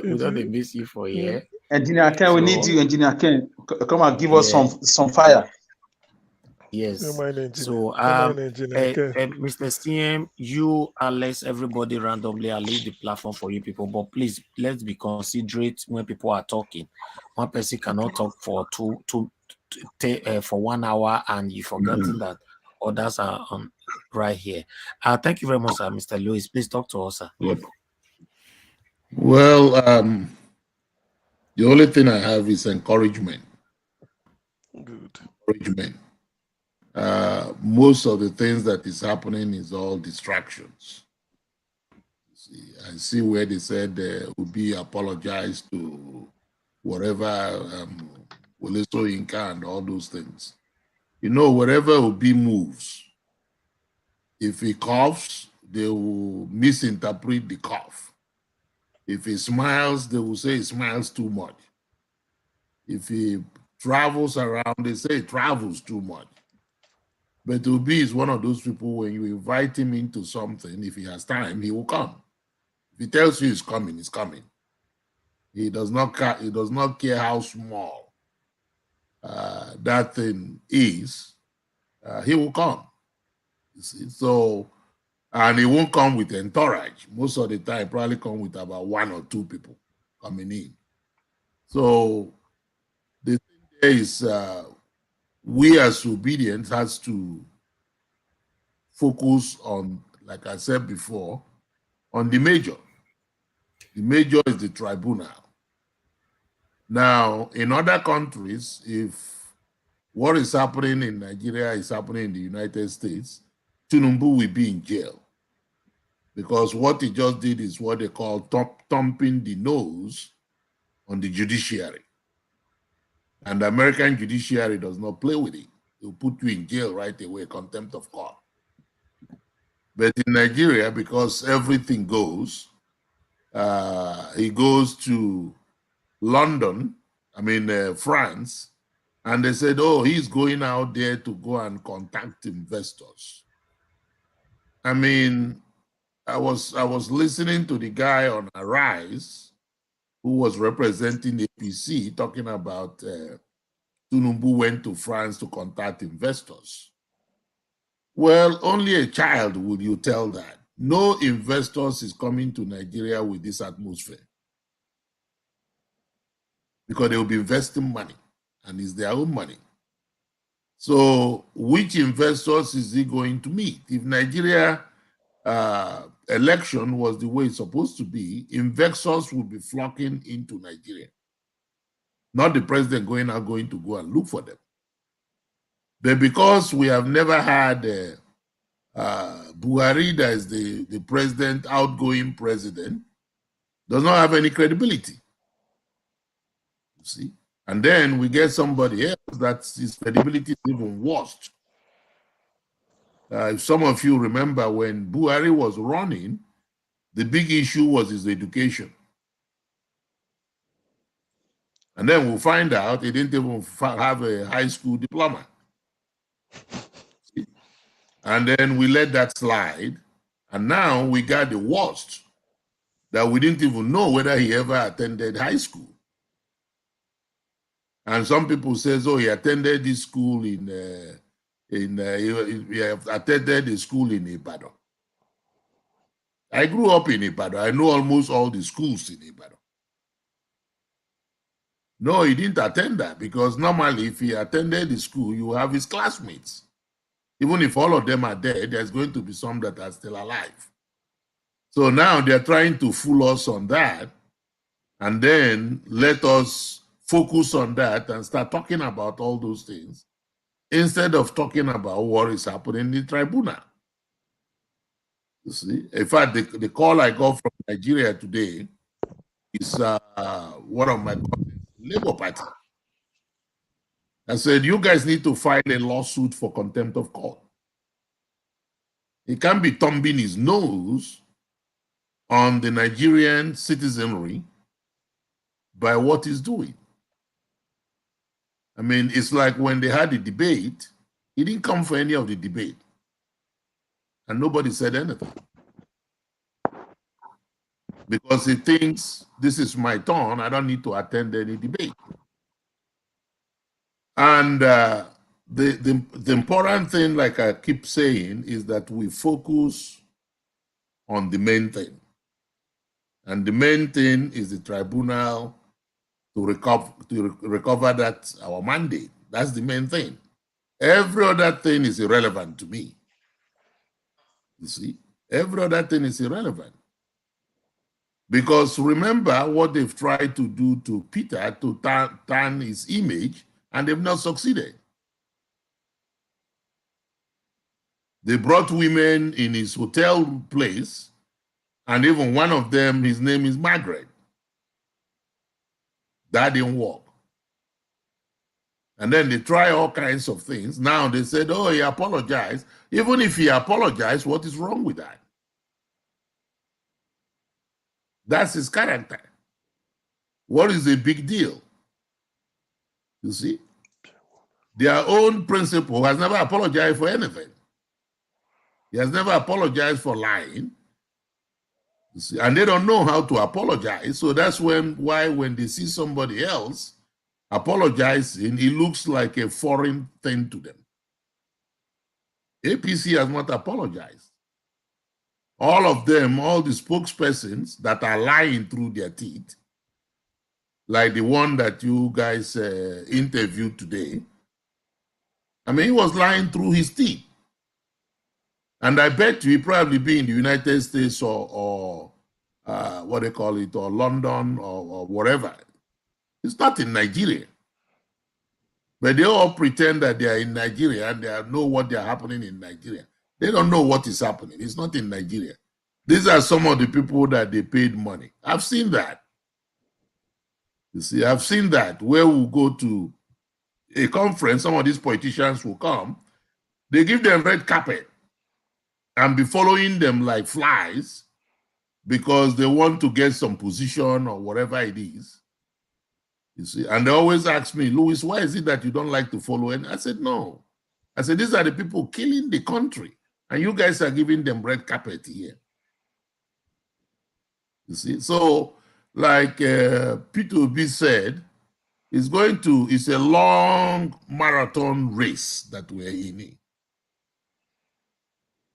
don't miss you for here. Engineer Ken, we need you, Engineer Ken. Come and give us some fire. Yes. So, Mr. CM, you, Alex, everybody randomly, I'll leave the platform for you people. But please, let's be considerate when people are talking. One person cannot talk for for 1 hour, and you've forgotten that others are on right here. Thank you very much, sir. Mr. Lewis, please talk to us, sir. Yep. Well, the only thing I have is encouragement. Good. Encouragement. Most of the things that is happening is all distractions. I see where they said Obi apologized to whatever Weleso Inca and all those things. You know, wherever Obi moves, if he coughs, they will misinterpret the cough. If he smiles, they will say he smiles too much. If he travels around, they say he travels too much. But Obi is one of those people, when you invite him into something, if he has time, he will come. If he tells you he's coming, he's coming. He does not care how small that thing is. He will come. You see? So, and he won't come with entourage. Most of the time, probably come with about 1 or 2 people coming in. So the thing there is, we as obedient has to focus on, like I said before, on the major. The major is the tribunal. Now, in other countries, if what is happening in Nigeria is happening in the United States, Tinubu will be in jail. Because what he just did is what they call thumping the nose on the judiciary. And the American judiciary does not play with it. They'll put you in jail right away, contempt of court. But in Nigeria, because everything goes, he goes to London, France, and they said, oh, he's going out there to go and contact investors. I mean, I was listening to the guy on Arise who was representing APC talking about Tinubu went to France to contact investors. Well, only a child would you tell that. No investors is coming to Nigeria with this atmosphere, because they will be investing money, and it's their own money. So which investors is he going to meet? If Nigeria election was the way it's supposed to be, investors would be flocking into Nigeria, not the president going to go and look for them. But because we have never had Buhari, that is the president, outgoing president, does not have any credibility. You see? And then we get somebody else that his credibility is even worse. If some of you remember, when Buhari was running, the big issue was his education. And then we'll find out he didn't even have a high school diploma. See? And then we let that slide. And now we got the worst, that we didn't even know whether he ever attended high school. And some people say, oh, he attended this school he attended the school in Ibadan. I grew up in Ibadan. I know almost all the schools in Ibadan. No, he didn't attend that, because normally if he attended the school, you have his classmates. Even if all of them are dead, there's going to be some that are still alive. So now they're trying to fool us on that, and then let us focus on that and start talking about all those things, instead of talking about what is happening in the tribunal. You see, in fact, the call I got from Nigeria today is one of my colleagues, Labour Party. I said, you guys need to file a lawsuit for contempt of court. He can't be thumbing his nose on the Nigerian citizenry by what he's doing. I mean, it's like when they had the debate, he didn't come for any of the debate, and nobody said anything. because he thinks this is my turn. I don't need to attend any debate. And the important thing, like I keep saying, is that we focus on the main thing. And the main thing is the tribunal to recover that our mandate. That's the main thing. Every other thing is irrelevant to me. You see, every other thing is irrelevant. Because remember what they've tried to do to Peter to turn his image, and they've not succeeded. They brought women in his hotel place, and even one of them, his name is Margaret. That didn't work. And then they try all kinds of things. Now they said, oh, he apologized. Even if he apologized, what is wrong with that? That's his character. What is the big deal? You see? Their own principal has never apologized for anything. He has never apologized for lying. You see? And they don't know how to apologize. So that's why when they see somebody else apologizing, it looks like a foreign thing to them. APC has not apologized. All of them, all the spokespersons that are lying through their teeth, like the one that you guys interviewed today, I mean, he was lying through his teeth. And I bet you he probably be in the United States or what they call it, or London or wherever. It's not in Nigeria. But they all pretend that they are in Nigeria and they know what they are happening in Nigeria. They don't know what is happening. It's not in Nigeria. These are some of the people that they paid money. I've seen that. You see, I've seen that where we go to a conference, some of these politicians will come, they give them red carpet and be following them like flies because they want to get some position or whatever it is. You see, and they always ask me, Louis, why is it that you don't like to follow? And I said, no. I said, these are the people killing the country, and you guys are giving them red carpet here. You see, so like P2B said, it's a long marathon race that we're in.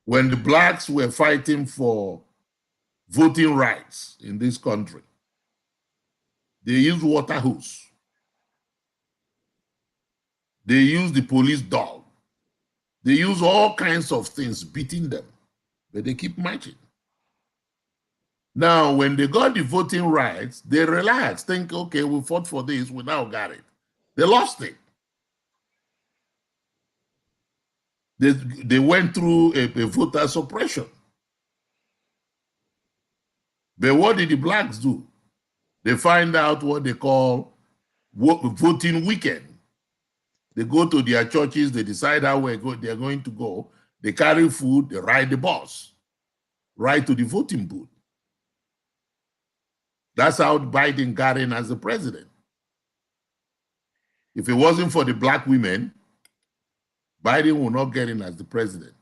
When the blacks were fighting for voting rights in this country, they used water hose. They used the police dog. They use all kinds of things beating them, but they keep marching. Now, when they got the voting rights, they relaxed, think, okay, we fought for this, we now got it. They lost it. They went through a voter suppression. But what did the blacks do? They find out what they call voting weekend. They go to their churches, they decide how they're going to go. They carry food, they ride the bus, right to the voting booth. That's how Biden got in as the president. If it wasn't for the black women, Biden would not get in as the president.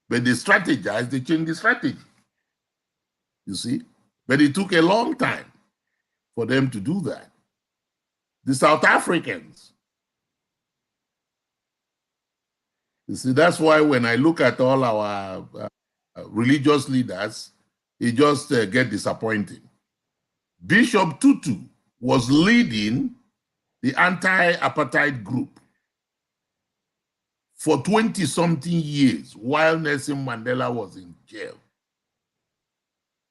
But they strategized, they changed the strategy. You see? But it took a long time for them to do that. The South Africans. You see, that's why when I look at all our religious leaders, it just gets disappointing. Bishop Tutu was leading the anti-apartheid group for 20-something years while Nelson Mandela was in jail.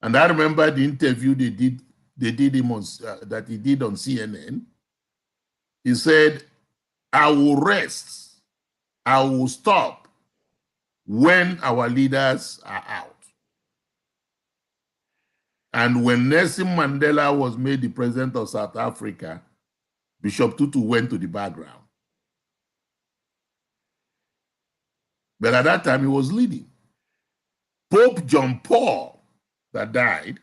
And I remember the interview they did him on, that he did on CNN. He said, I will rest, I will stop when our leaders are out. And when Nelson Mandela was made the president of South Africa, Bishop Tutu went to the background. But at that time, he was leading. Pope John Paul, that died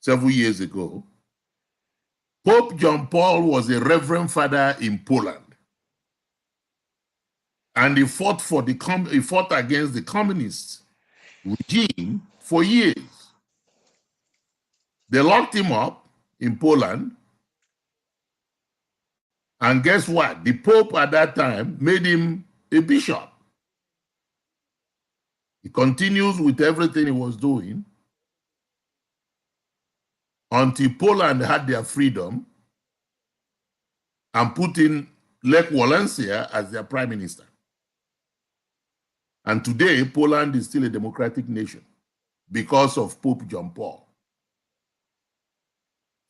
several years ago, Pope John Paul was a reverend father in Poland. And he fought against the communist regime for years. They locked him up in Poland. And guess what? The Pope at that time made him a bishop. He continues with everything he was doing until Poland had their freedom and put in Lech Walesa as their prime minister. And today, Poland is still a democratic nation because of Pope John Paul.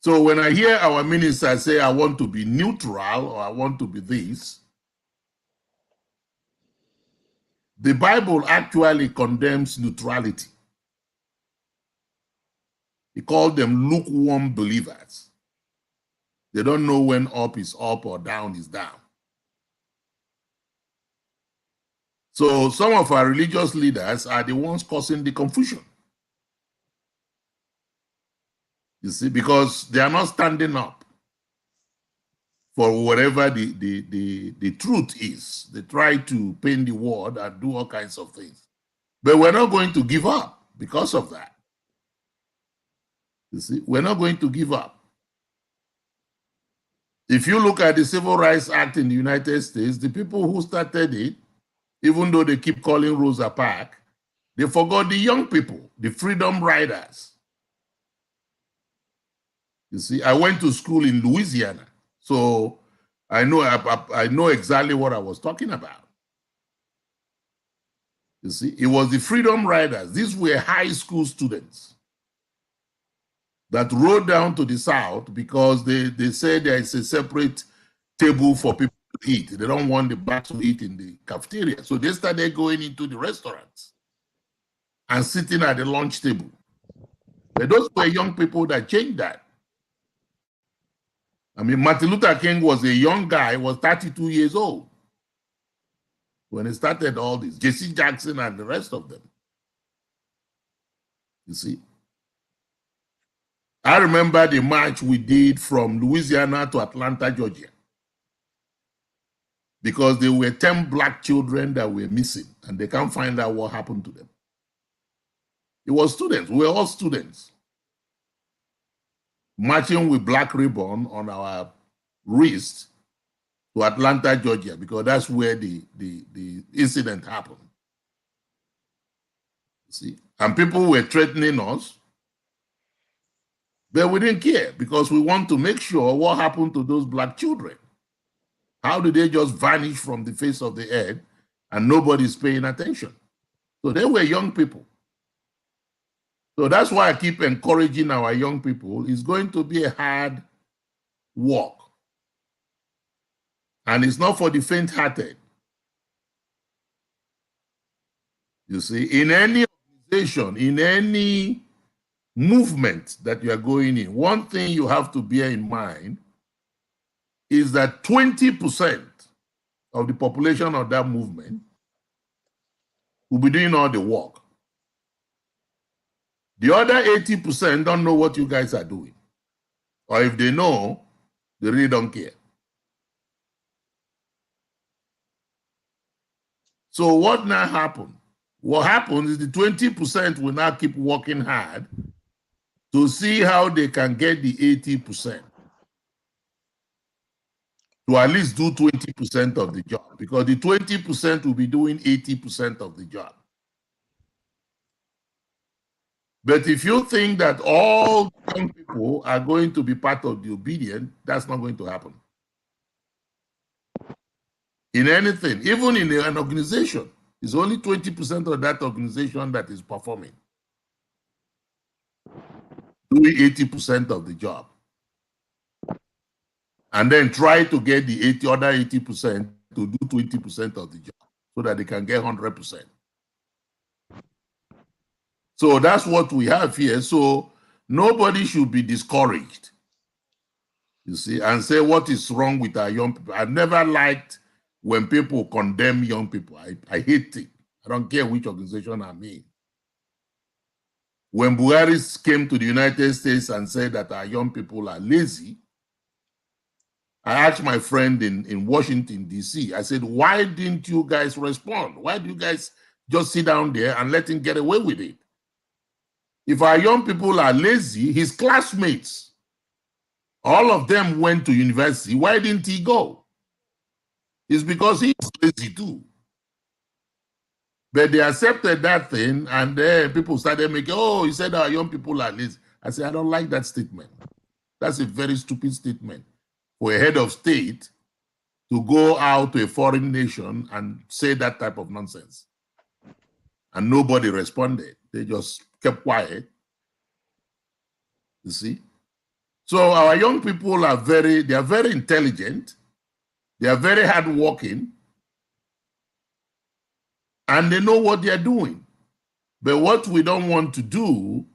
So when I hear our minister say, I want to be neutral or I want to be this, the Bible actually condemns neutrality. He called them lukewarm believers. They don't know when up is up or down is down. So some of our religious leaders are the ones causing the confusion. You see, because they are not standing up for whatever the truth is. They try to paint the word and do all kinds of things. But we're not going to give up because of that. You see, we're not going to give up. If you look at the Civil Rights Act in the United States, the people who started it, even though they keep calling Rosa Parks, they forgot the young people, the freedom riders. You see, I went to school in Louisiana, so I know exactly what I was talking about. You see, it was the freedom riders. These were high school students that rode down to the South because they said there is a separate table for people to eat. They don't want the blacks to eat in the cafeteria. So they started going into the restaurants and sitting at the lunch table. But those were young people that changed that. I mean, Martin Luther King was a young guy, was 32 years old when he started all this. Jesse Jackson and the rest of them. You see? I remember the march we did from Louisiana to Atlanta, Georgia, because there were 10 black children that were missing and they can't find out what happened to them. It was students. We were all students marching with black ribbon on our wrist to Atlanta, Georgia, because that's where the incident happened. See? And people were threatening us, but we didn't care because we want to make sure what happened to those black children. How did they just vanish from the face of the earth and nobody's paying attention? So they were young people. So that's why I keep encouraging our young people. It's going to be a hard walk. And it's not for the faint-hearted. You see, in any organization, in any movement that you are going in, one thing you have to bear in mind is that 20% of the population of that movement will be doing all the work. The other 80% don't know what you guys are doing. Or if they know, they really don't care. So what now happened? What happens is the 20% will now keep working hard to see how they can get the 80% to at least do 20% of the job, because the 20% will be doing 80% of the job. But if you think that all young people are going to be part of the obedient, that's not going to happen. In anything, even in an organization, it's only 20% of that organization that is performing, doing 80% of the job. And then try to get the other 80% to do 20% of the job so that they can get 100%. So that's what we have here. So nobody should be discouraged, you see, and say what is wrong with our young people. I've never liked when people condemn young people. I hate it. I don't care which organization I'm in. When Buhari came to the United States and said that our young people are lazy, I asked my friend in Washington, D.C., I said, why didn't you guys respond? Why do you guys just sit down there and let him get away with it? If our young people are lazy, his classmates, all of them went to university. Why didn't he go? It's because he's lazy too. But they accepted that thing, and then people started making, oh, he said our young people are lazy. I said, I don't like that statement. That's a very stupid statement for a head of state to go out to a foreign nation and say that type of nonsense. And nobody responded. They just kept quiet. You see? So our young people are very intelligent. They are very hardworking. And they know what they are doing. But what we don't want to do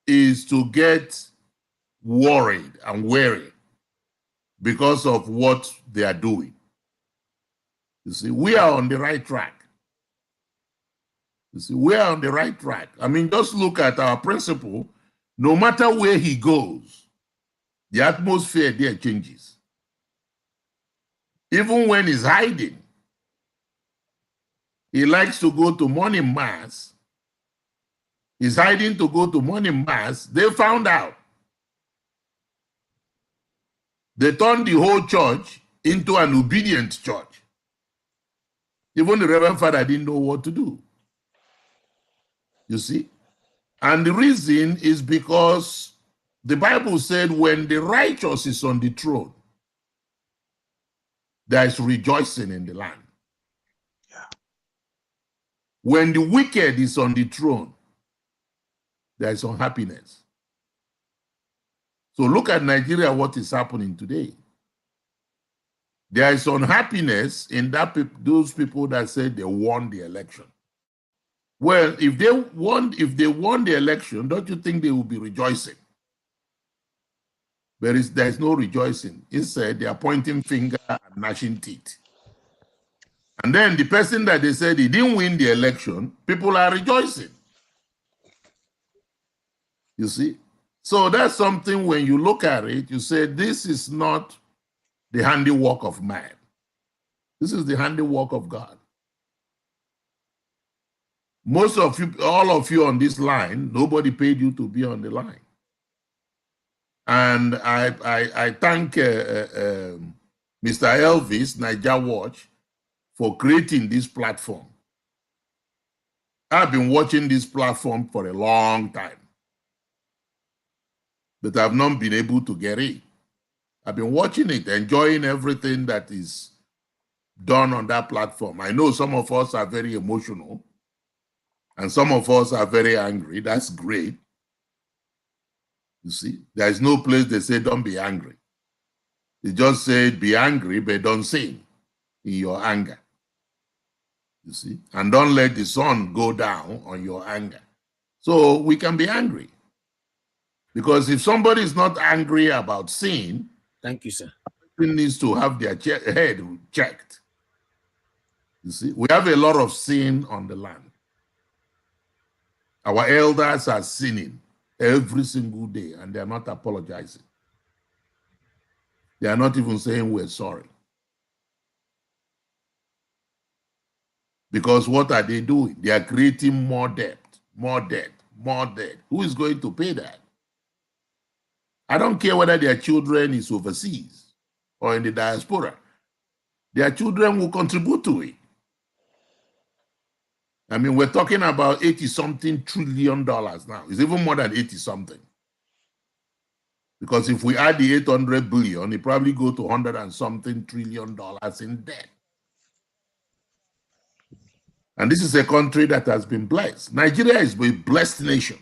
is to get worried and wary because of what they are doing. You see, we are on the right track. You see, we are on the right track. I mean, just look at our principal. No matter where he goes, the atmosphere there changes. Even when he's hiding, he likes to go to morning mass. He's hiding to go to morning mass. They found out. They turned the whole church into an obedient church. Even the Reverend Father didn't know what to do. You see? And the reason is because the Bible said when the righteous is on the throne, there is rejoicing in the land. Yeah. When the wicked is on the throne, there is unhappiness. So look at Nigeria, what is happening today. There is unhappiness in those people that said they won the election. Well, if they won the election, don't you think they will be rejoicing? There is no rejoicing. Instead, they are pointing finger and gnashing teeth. And then the person that they said he didn't win the election, people are rejoicing. You see? So that's something when you look at it, you say, this is not the handiwork of man. This is the handiwork of God. Most of you, all of you on this line, nobody paid you to be on the line. And I thank Mr. Elvis, Niger Watch, for creating this platform. I've been watching this platform for a long time, but I've not been able to get in. I've been watching it, enjoying everything that is done on that platform. I know some of us are very emotional, and some of us are very angry. That's great. You see, there is no place they say don't be angry. They just say be angry, but don't sin in your anger. You see, and don't let the sun go down on your anger. So we can be angry. Because if somebody is not angry about sin, thank you, sir, he needs to have their head checked. You see, we have a lot of sin on the land. Our elders are sinning every single day, and they are not apologizing. They are not even saying we're sorry. Because what are they doing? They are creating more debt, more debt, more debt. Who is going to pay that? I don't care whether their children is overseas or in the diaspora. Their children will contribute to it. I mean, we're talking about 80-something trillion dollars now. It's even more than 80-something. Because if we add the 800 billion, it probably go to 100-something trillion dollars in debt. And this is a country that has been blessed. Nigeria is a blessed nation.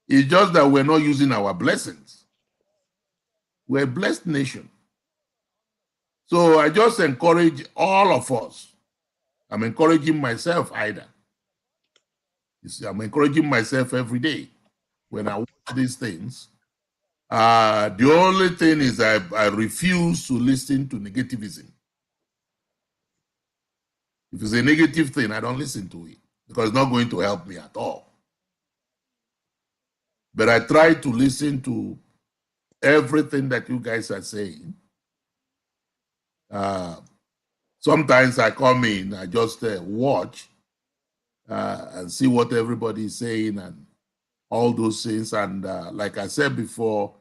It's just that we're not using our blessings. We're a blessed nation. So I just encourage all of us. I'm encouraging myself either. You see, I'm encouraging myself every day when I watch these things. The only thing is I refuse to listen to negativism. If it's a negative thing, I don't listen to it because it's not going to help me at all. But I try to listen to everything that you guys are saying. Sometimes I come in, I just watch and see what everybody is saying, and all those things. And like I said before,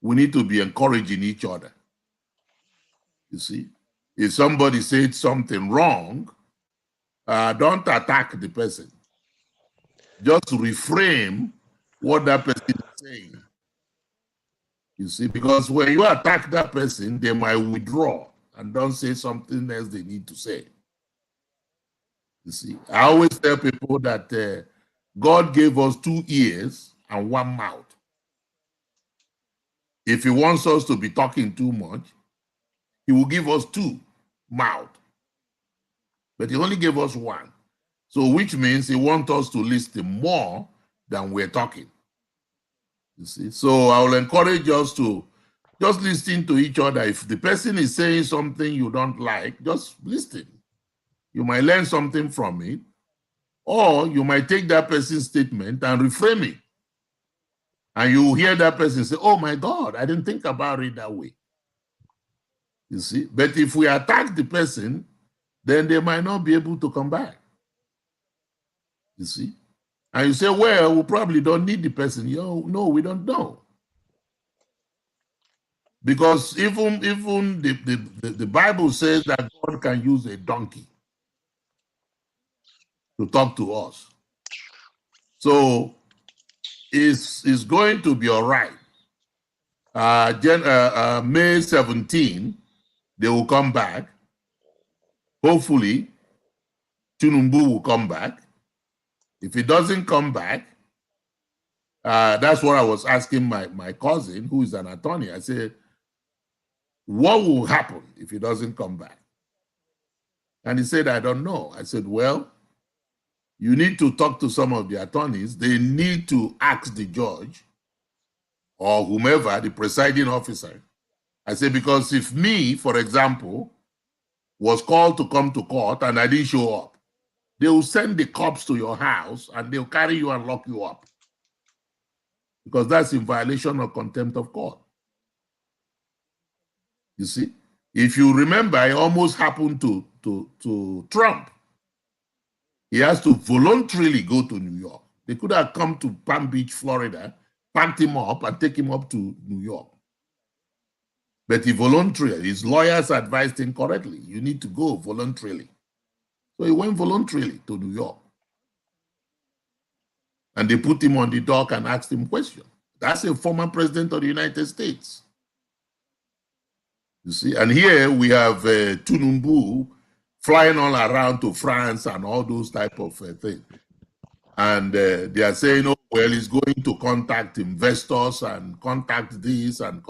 we need to be encouraging each other. You see, if somebody said something wrong, don't attack the person. Just reframe what that person is saying. You see, because when you attack that person, they might withdraw and don't say something else they need to say. You see, I always tell people that God gave us 2 ears and 1 mouth. If he wants us to be talking too much, he will give us 2 mouths. But he only gave us 1. So which means he wants us to listen more than we're talking. You see, so I will encourage us to just listen to each other. If the person is saying something you don't like, just listen. You might learn something from it, or you might take that person's statement and reframe it. And you hear that person say, oh my God, I didn't think about it that way. You see, but if we attack the person, then they might not be able to come back. You see, and you say, well, we probably don't need the person. No, we don't know. Because even the Bible says that God can use a donkey to talk to us. So it's going to be all right. May 17, they will come back. Hopefully, Tinubu will come back. If he doesn't come back, that's what I was asking my cousin, who is an attorney. I said, what will happen if he doesn't come back? And he said, I don't know. I said, well, you need to talk to some of the attorneys. They need to ask the judge or whomever, the presiding officer. I said, because if me, for example, was called to come to court and I didn't show up, they will send the cops to your house and they'll carry you and lock you up. Because that's in violation of contempt of court. You see, if you remember, it almost happened to Trump. He has to voluntarily go to New York. They could have come to Palm Beach, Florida, packed him up and take him up to New York. But he voluntarily, his lawyers advised him correctly. You need to go voluntarily. So he went voluntarily to New York. And they put him on the dock and asked him questions. That's a former president of the United States. You see, and here we have Tinubu flying all around to France and all those type of things. And they are saying, oh, well, he's going to contact investors and contact this and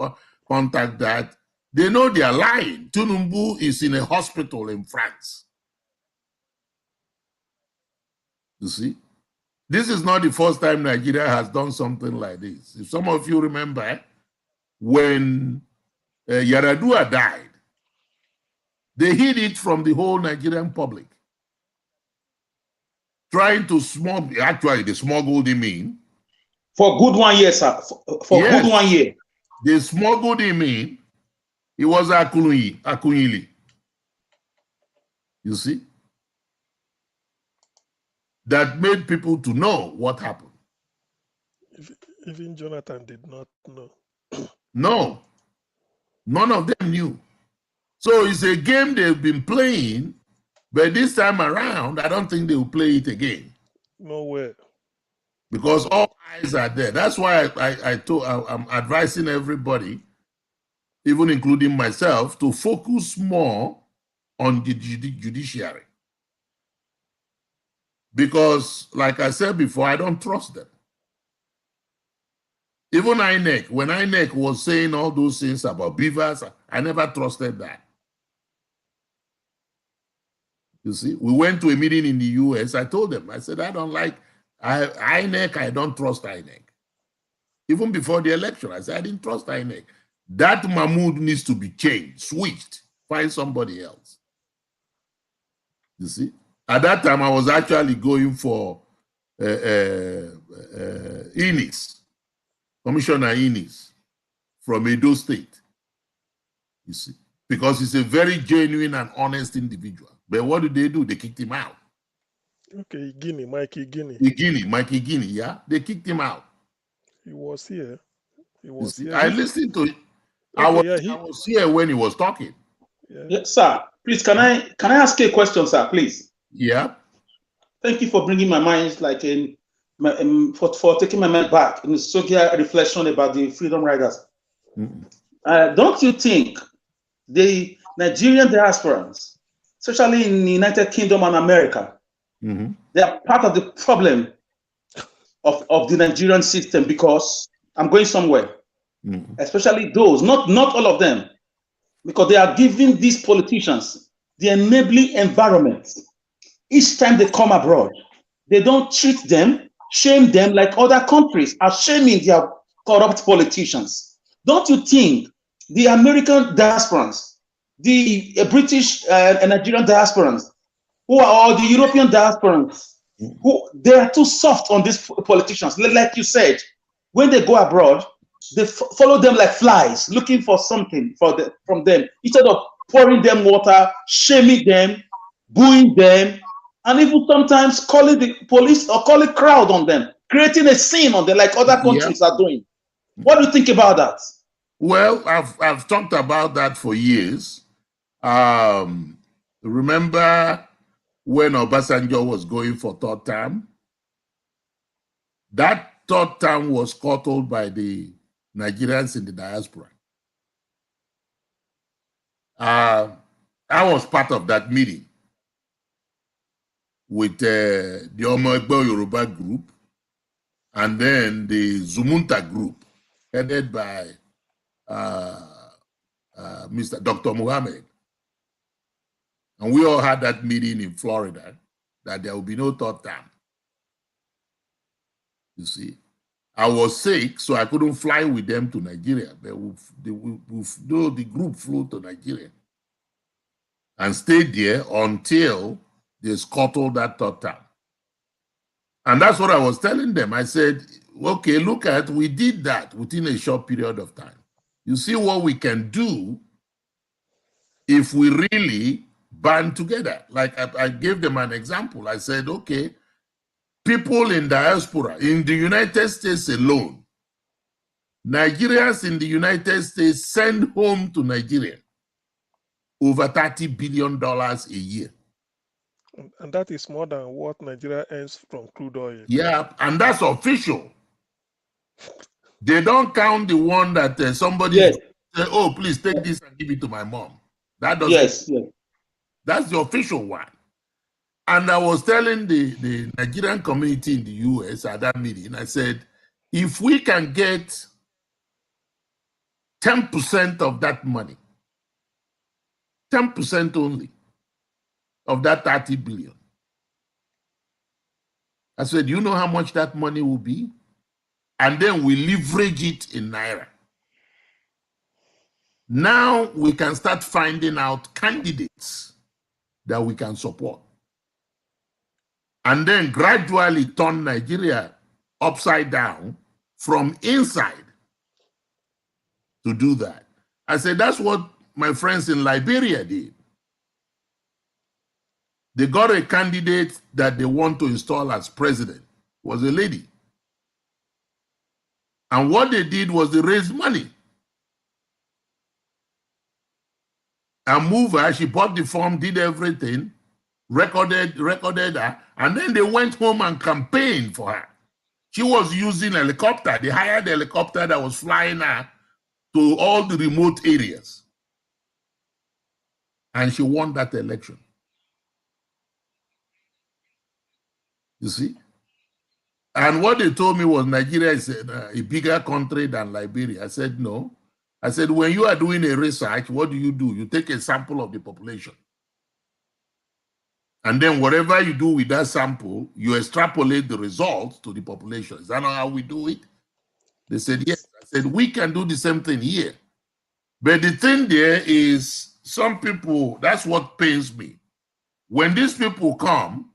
contact that. They know they are lying. Tinubu is in a hospital in France. You see? This is not the first time Nigeria has done something like this. If some of you remember, when Yaradua died, they hid it from the whole Nigerian public. Trying to smuggle, actually they smuggled him in. For good 1 year, sir. For yes, good 1 year. They smuggled him in. He was Akunyili. You see? That made people to know what happened. Even Jonathan did not know. No. None of them knew. So it's a game they've been playing, but this time around, I don't think they will play it again. Nowhere. Because all eyes are there. That's why I'm advising everybody, even including myself, to focus more on the judiciary. Because, like I said before, I don't trust them. Even INEC, when INEC was saying all those things about beavers, I never trusted that. You see, we went to a meeting in the US. I told them, I said, I don't like INEC. I don't trust INEC. Even before the election, I said, I didn't trust INEC. That Mahmoud needs to be changed, switched, find somebody else. You see, at that time, I was actually going for Innis, Commissioner Innis from Edo State. You see, because he's a very genuine and honest individual. But what did they do? They kicked him out. Okay, Mikey Guinea. Mikey Guinea, yeah. They kicked him out. He was here. He was see, here. I listened to it. Okay, I was here when he was talking. Yeah. Yeah, sir. Please, can I ask you a question, sir? Please. Yeah. Thank you for bringing my mind, like for taking my mind back in the social reflection about the freedom riders. Don't you think the Nigerian diasporans, especially in the United Kingdom and America, they are part of the problem of the Nigerian system? Because I'm going somewhere, especially those, not all of them, because they are giving these politicians the enabling environment. Each time they come abroad, they don't treat them, shame them like other countries are shaming their corrupt politicians. Don't you think the American diasporans, the British and Nigerian diasporans, or the European diasporans, they are too soft on these politicians? Like you said, when they go abroad, they follow them like flies, looking for something from them, instead of pouring them water, shaming them, booing them, and even sometimes calling the police or calling crowd on them, creating a scene on them like other countries are doing. What do you think about that? Well, I've talked about that for years. Remember when Obasanjo was going for third term? That third term was scuttled by the Nigerians in the diaspora. I was part of that meeting with the Omegbo Yoruba group and then the Zumunta group headed by Mr. Dr. Muhammad. And we all had that meeting in Florida that there will be no third term. You see, I was sick, so I couldn't fly with them to Nigeria. But the group flew to Nigeria and stayed there until they scuttled that third term. And that's what I was telling them. I said, okay, look at, we did that within a short period of time. You see what we can do if we really band together. Like I gave them an example. I said, okay, people in diaspora, in the United States alone, Nigerians in the United States send home to Nigeria over $30 billion a year. And that is more than what Nigeria earns from crude oil. Yeah, and that's official. They don't count the one that somebody say, oh, please take this and give it to my mom. That doesn't. That's the official one. And I was telling the Nigerian community in the US at that meeting, I said, if we can get 10% of that money, 10% only of that 30 billion, I said, you know how much that money will be? And then we leverage it in Naira. Now we can start finding out candidates that we can support. And then gradually turn Nigeria upside down from inside to do that. I said, that's what my friends in Liberia did. They got a candidate that they want to install as president. It was a lady. And what they did was they raised money and moved her. She bought the form, did everything, recorded her, and then they went home and campaigned for her. She was using a helicopter. They hired a helicopter that was flying her to all the remote areas. And she won that election. You see? And what they told me was Nigeria is a bigger country than Liberia. I said, no. I said, when you are doing a research, what do? You take a sample of the population. And then whatever you do with that sample, you extrapolate the results to the population. Is that not how we do it? They said, yes. I said, we can do the same thing here. But the thing there is, some people, that's what pains me. When these people come,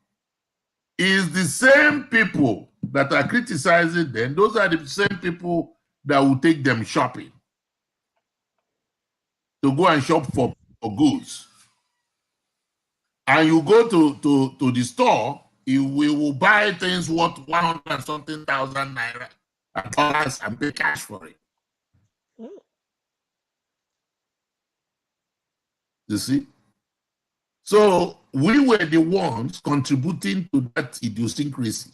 is the same people that are criticizing them, those are the same people that will take them shopping. To go and shop for goods. And you go to the store, we will buy things worth 100 and something thousand naira. dollars and pay cash for it. You see? So we were the ones contributing to that idiosyncrasy.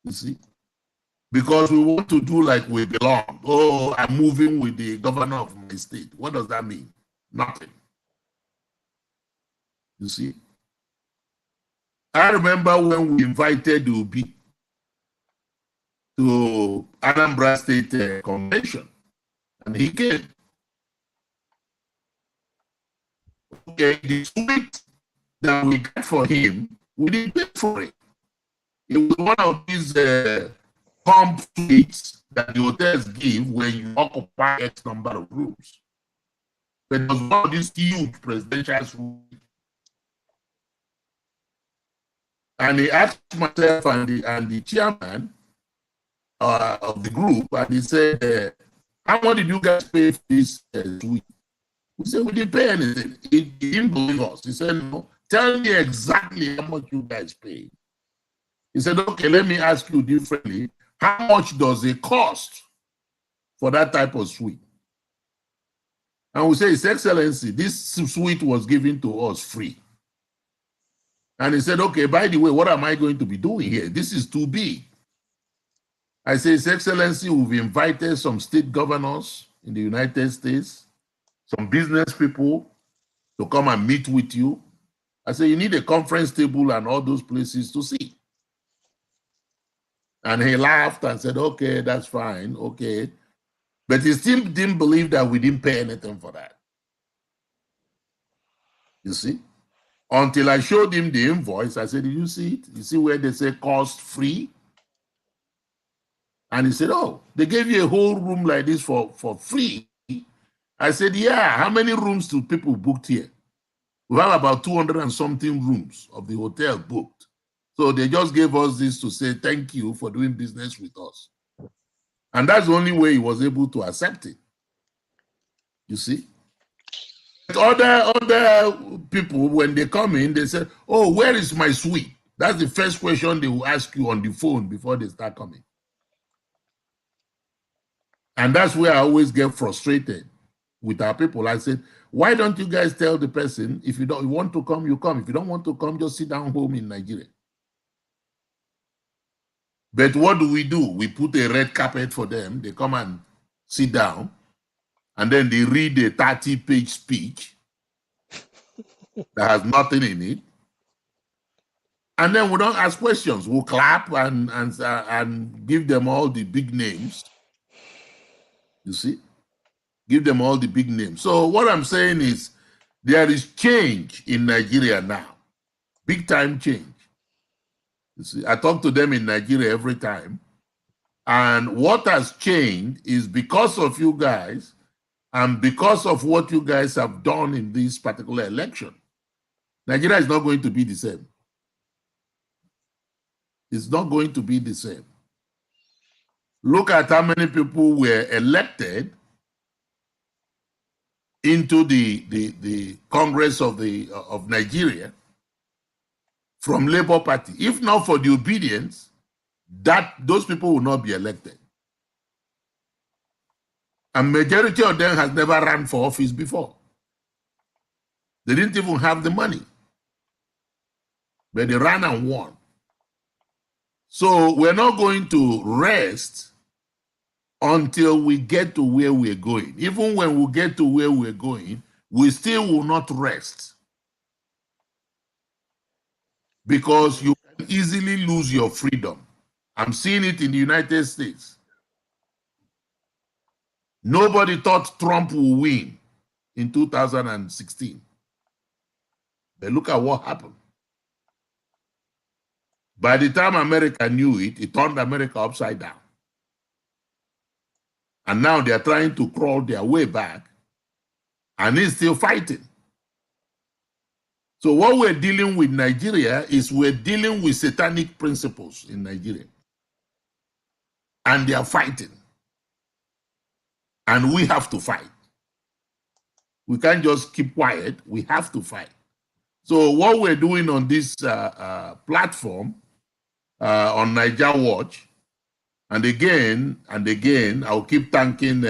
You see? Because we want to do like we belong. Oh, I'm moving with the governor of my state. What does that mean? Nothing. You see? I remember when we invited Ubi to Anambra State Convention, and he came. Okay, the suite that we got for him, we didn't pay for it. It was one of these pump suites that the hotels give when you occupy X number of rooms. But it was one of these huge presidential suites. And he asked myself and the chairman of the group, and he said, how much did you guys pay for this suite? We said, we didn't pay anything. He didn't believe us. He said, no, tell me exactly how much you guys paid. He said, okay, let me ask you differently. How much does it cost for that type of suite? And we say, His Excellency, this suite was given to us free. And he said, okay, by the way, what am I going to be doing here? This is too big. I say, His Excellency, we've invited some state governors in the United States, some business people to come and meet with you. I say, you need a conference table and all those places to see. And he laughed and said, okay, that's fine, okay. But he still didn't believe that we didn't pay anything for that. You see? Until I showed him the invoice, I said, did you see it? You see where they say cost free? And he said, oh, they gave you a whole room like this for free. I said, yeah, how many rooms do people booked here? We have about 200 and something rooms of the hotel booked. So they just gave us this to say, thank you for doing business with us. And that's the only way he was able to accept it. You see? Other people, when they come in, they say, oh, where is my suite? That's the first question they will ask you on the phone before they start coming. And that's where I always get frustrated with our people. I said, why don't you guys tell the person, if you want to come, you come. If you don't want to come, just sit down home in Nigeria. But what do? We put a red carpet for them. They come and sit down, and then they read a 30-page speech that has nothing in it. And then we don't ask questions. We'll clap and give them all the big names. You see? Give them all the big names. So what I'm saying is there is change in Nigeria now. Big time change. You see, I talk to them in Nigeria every time. And what has changed is because of you guys and because of what you guys have done in this particular election. Nigeria is not going to be the same. It's not going to be the same. Look at how many people were elected into the Congress of Nigeria from Labour Party. If not for the obedience, those people will not be elected. And majority of them has never run for office before. They didn't even have the money. But they ran and won. So we're not going to rest until we get to where we're going. Even when we get to where we're going, we still will not rest. Because you can easily lose your freedom. I'm seeing it in the United States. Nobody thought Trump would win in 2016. But look at what happened. By the time America knew it, it turned America upside down. And now they are trying to crawl their way back, and he's still fighting. So what we're dealing with Nigeria is we're dealing with satanic principles in Nigeria. And they are fighting. And we have to fight. We can't just keep quiet. We have to fight. So what we're doing on this platform, on Niger Watch, And again, I'll keep thanking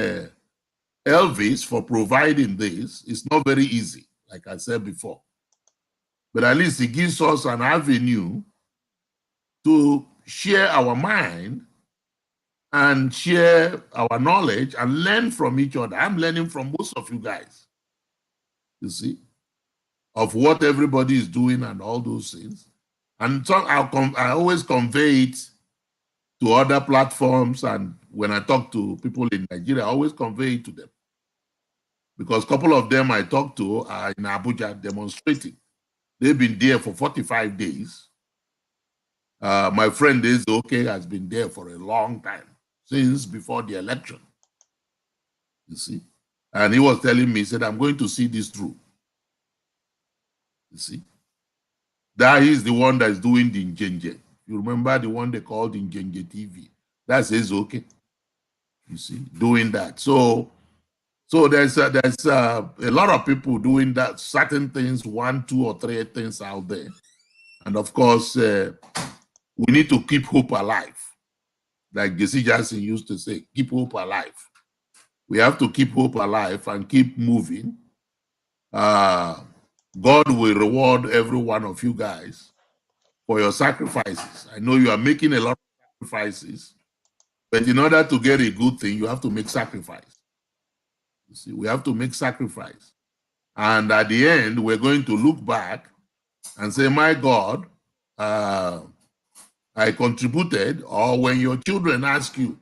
Elvis for providing this. It's not very easy, like I said before. But at least it gives us an avenue to share our mind and share our knowledge and learn from each other. I'm learning from most of you guys, you see, of what everybody is doing and all those things. And so I always convey it to other platforms. And when I talk to people in Nigeria, I always convey it to them. Because a couple of them I talked to are in Abuja demonstrating. They've been there for 45 days. My friend Ezeoke has been there for a long time, since before the election. You see? And he was telling me, he said, I'm going to see this through. You see? That is the one that is doing the Njenje. You remember the one they called Njenje TV? That's Ezeoke. You see, doing that. So there's a lot of people doing that, certain things, 1, 2, or 3 things out there. And of course, we need to keep hope alive. Like Jesse Jackson used to say, keep hope alive. We have to keep hope alive and keep moving. God will reward every one of you guys for your sacrifices. I know you are making a lot of sacrifices, but in order to get a good thing, you have to make sacrifice. You see, we have to make sacrifice. And at the end, we're going to look back and say, my God, I contributed. Or when your children ask you,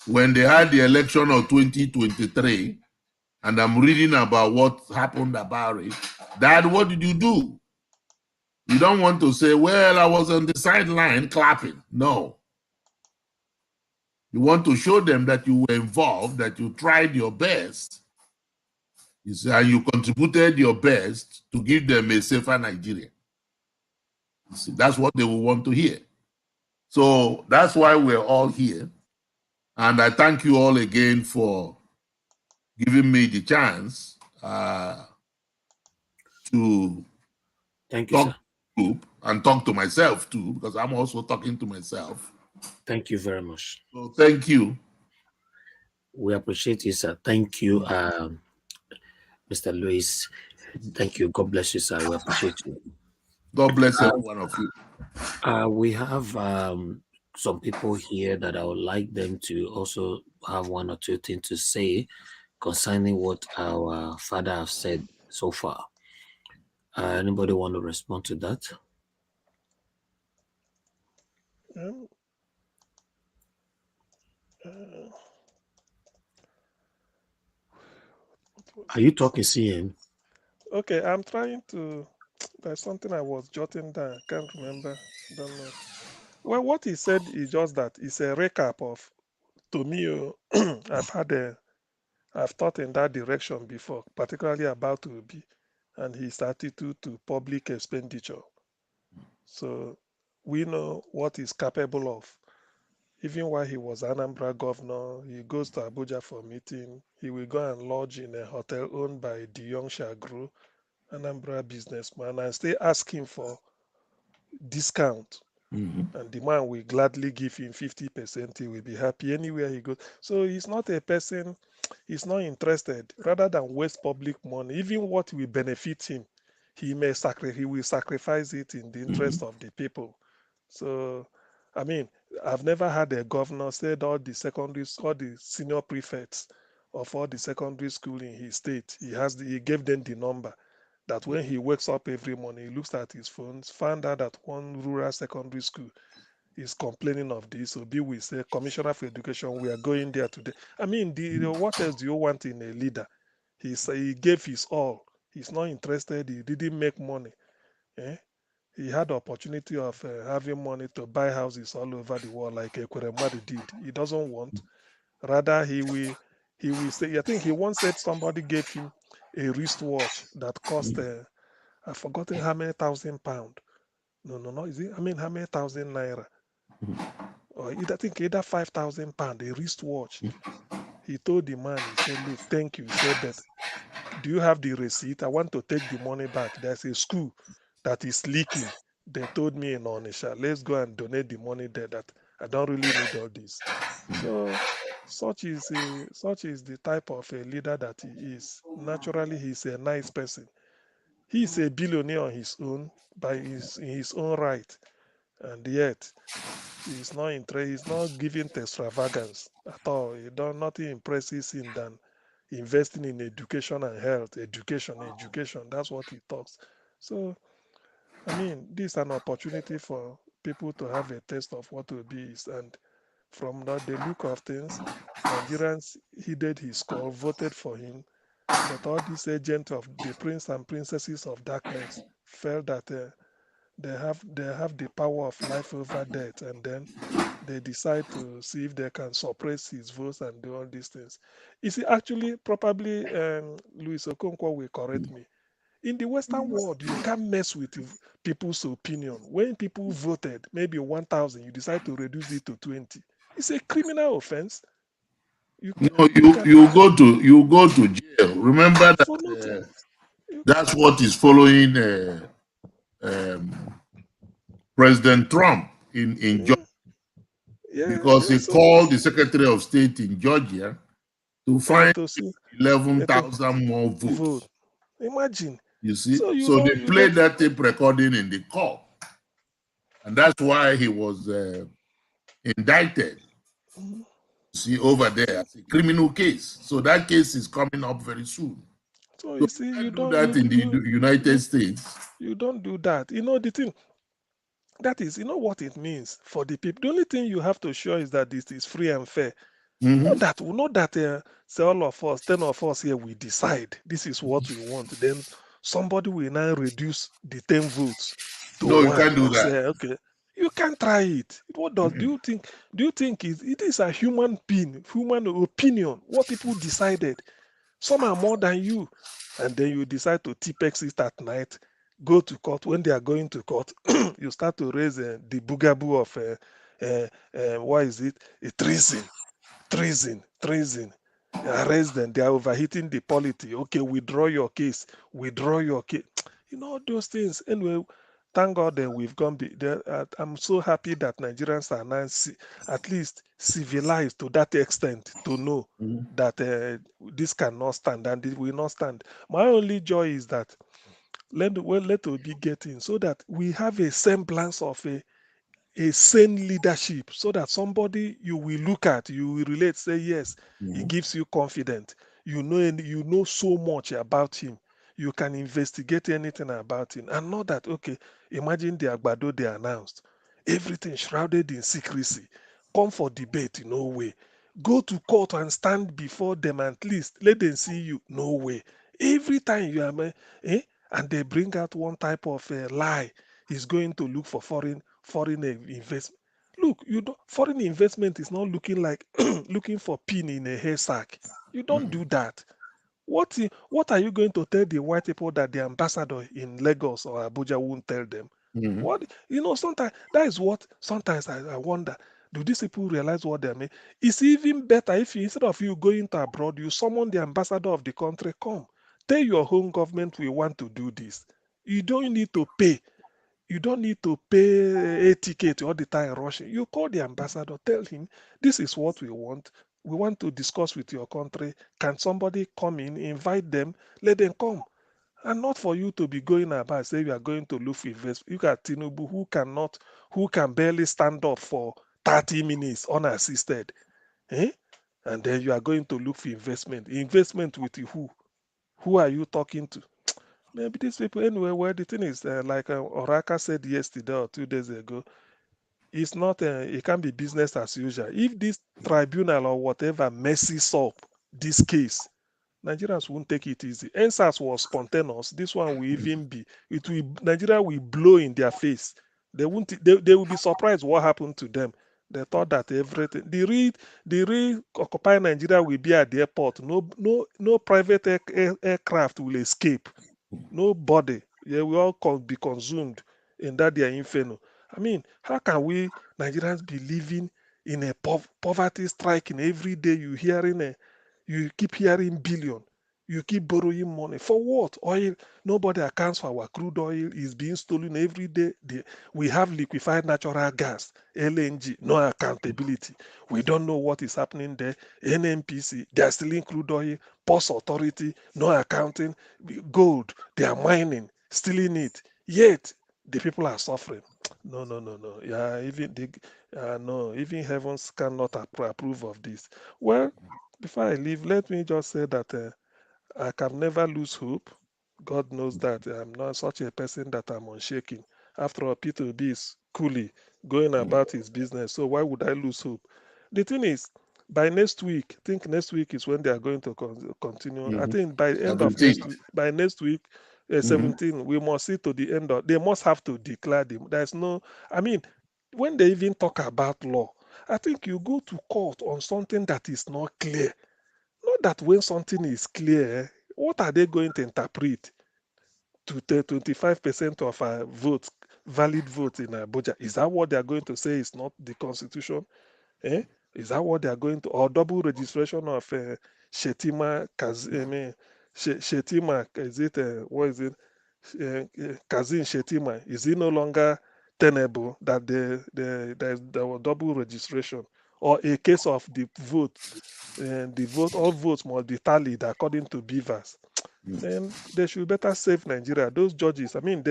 when they had the election of 2023, and I'm reading about what happened about it, Dad, what did you do? You don't want to say, well, I was on the sideline clapping. No. You want to show them that you were involved, that you tried your best, you see, and you contributed your best to give them a safer Nigeria. You see, that's what they will want to hear. So that's why we're all here. And I thank you all again for giving me the chance to thank you, talk sir. to the group and talk to myself too, because I'm also talking to myself. Thank you very much. So thank you. We appreciate you, sir. Thank you, Mr. Louis. Thank you. God bless you, sir. We appreciate you. God bless every one of you. We have some people here that I would like them to also have 1 or 2 things to say concerning what our father have said so far. Anybody want to respond to that? Are you talking, CM? Okay, I'm trying to. There's something I was jotting down. Can't remember. Don't know. Well, what he said is just that it's a recap of. To me, I've thought in that direction before, particularly about Obi and his attitude to public expenditure. So we know what he's capable of. Even while he was Anambra governor, he goes to Abuja for meeting. He will go and lodge in a hotel owned by Dion Shagru, Anambra businessman, and stay asking for discount. Mm-hmm. And the man will gladly give him 50%. He will be happy anywhere he goes. So he's not a person, he's not interested. Rather than waste public money, even what will benefit him, he will sacrifice it in the interest of the people. So, I mean, I've never had a governor said all the senior prefects of all the secondary school in his state, he gave them the number that when he wakes up every morning, he looks at his phones, found out that one rural secondary school is complaining of this. Obi will say, Commissioner for Education, we are going there today. I mean, what else do you want in a leader? He gave his all. He's not interested. He didn't make money. Eh? He had the opportunity of having money to buy houses all over the world like Ekweremadu did. He doesn't want. Rather, he will say, I think he once said somebody gave him a wristwatch that cost, I've forgotten how many £1,000. No. Is it? I mean, how many thousand naira? Or I think either £5,000, a wristwatch. He told the man, he said, look, thank you. He said, but do you have the receipt? I want to take the money back. There's a school that is leaking. They told me in Onisha, let's go and donate the money there that I don't really need all this. So such is the type of a leader that he is. Naturally, he's a nice person. He's a billionaire on his own, in his own right, and yet he's not giving to extravagance at all. Nothing impresses him than investing in education and health. Education. That's what he talks. So I mean, this is an opportunity for people to have a taste of what Obi is. And from the look of things, Nigerians heeded his call, voted for him. But all these agents of the prince and princesses of darkness felt that they have the power of life over death, and then they decide to see if they can suppress his votes and do all these things. You see, actually, probably Louis Okonkwo will correct me. In the Western world, you can't mess with people's opinion. When people voted, maybe 1,000, you decide to reduce it to 20. It's a criminal offense. No, You can you go to jail. Remember that for nothing. that's what is following um, President Trump in Georgia, Mm, yeah, because yeah. he So called the Secretary of State in Georgia to find to see, to 11,000 more vote. votes. Imagine. You see, So so they you know. played that tape recording in the court, and that's why he was indicted. Mhm. See over there So, as a criminal case. So that case is coming up very soon. so So you see, you you can't do don't that in the United States. you don't do that. You know the thing. That is, you know what it means for the people. The only thing you have to show is that this is free and fair. Mm-hmm. Not that say all of us, 10 of us here, we decide this is what we want. Then somebody will now reduce the 10 votes to No, you one can't do and that. say, okay, you can try it. What does Mm-mm. do you think it is a human being, human opinion, what people decided? Some are more than you. And then you decide to TPEX it at night, go to court. When they are going to court, you start to raise the boogaboo of, what is it? A treason. Arrest them. They are overheating the polity. Okay, withdraw your case. Withdraw your case. You know, those things. Anyway, thank God that we've gone. I'm so happy that Nigerians are now at least civilized to that extent to know that this cannot stand and it will not stand. My only joy is that let Obi get in so that we have a semblance of a sane leadership so that somebody you will look at, you will relate, say, yes, he Mhm. gives you confidence. You know so much about him. You can investigate anything about him. And not that, okay, imagine the Agbado they announced. Everything shrouded in secrecy. Come for debate, no way. Go to court and stand before them, at least let them see you, no way. Every time you are, and they bring out one type of lie, he's going to look for foreign investment. Look, foreign investment is not looking like looking for pin in a hair sack. You don't do that. What are you going to tell the white people that the ambassador in Lagos or Abuja won't tell them? Mhm. What sometimes that is what sometimes I wonder. Do these people realize what they mean? It's even better if instead of you going to abroad, you summon the ambassador of the country, come. Tell your home government we want to do this. You don't need to pay. You don't need to pay a ticket all the time rushing. You call the ambassador, tell him this is what we want. We want to discuss with your country. Can somebody come in, invite them, let them come? And not for you to be going about say you are going to look for investment. You got Tinubu who can barely stand up for 30 minutes unassisted. Eh? And then you are going to look for investment. Investment with who? Who are you talking to? Maybe these people anyway. Well, the thing is, like Oraka said yesterday or 2 days ago, it's not. It can be business as usual. If this tribunal or whatever messes up this case, Nigerians won't take it easy. NSAS was spontaneous. This one will even be. It will. Nigeria will blow in their face. They won't. They will be surprised what happened to them. They thought that everything. The real Occupy Nigeria will be at the airport. No private aircraft will escape. Nobody. Yeah, we all be consumed in that their inferno. I mean, how can we Nigerians be living in a poverty striking every day? You keep hearing billion. You keep borrowing money. For what? Oil. Nobody accounts for our crude oil. Is being stolen every day. We have liquefied natural gas, LNG, no accountability. We don't know what is happening there. NNPC, they are stealing crude oil. Post authority, no accounting. Gold, they are mining, stealing it. Yet, the people are suffering. No, no, no, no. Yeah, no, even heavens cannot approve of this. Well, before I leave, let me just say that I can never lose hope. God knows that I'm not such a person that I'm unshaking. After all, P2B is coolly going about his business. So why would I lose hope? The thing is, by next week, I think next week is when they are going to continue. I think by the end of next 17th. week, by next week, 17, we must see to the end of. They must have to declare them. There's no. I mean, when they even talk about law, I think you go to court on something that is not clear. Not that when something is clear, what are they going to interpret? To 25% of our votes, valid votes in Abuja. Is that what they are going to say is not the constitution? Eh? Is that what they are going to, or double registration of Shetima, Shetima, is it, what is it? Kazin Shetima, is it no longer tenable that there was double registration? Or a case of the vote, all votes must be tallied according to Beavers. Man, they should better save Nigeria. Those judges, I mean,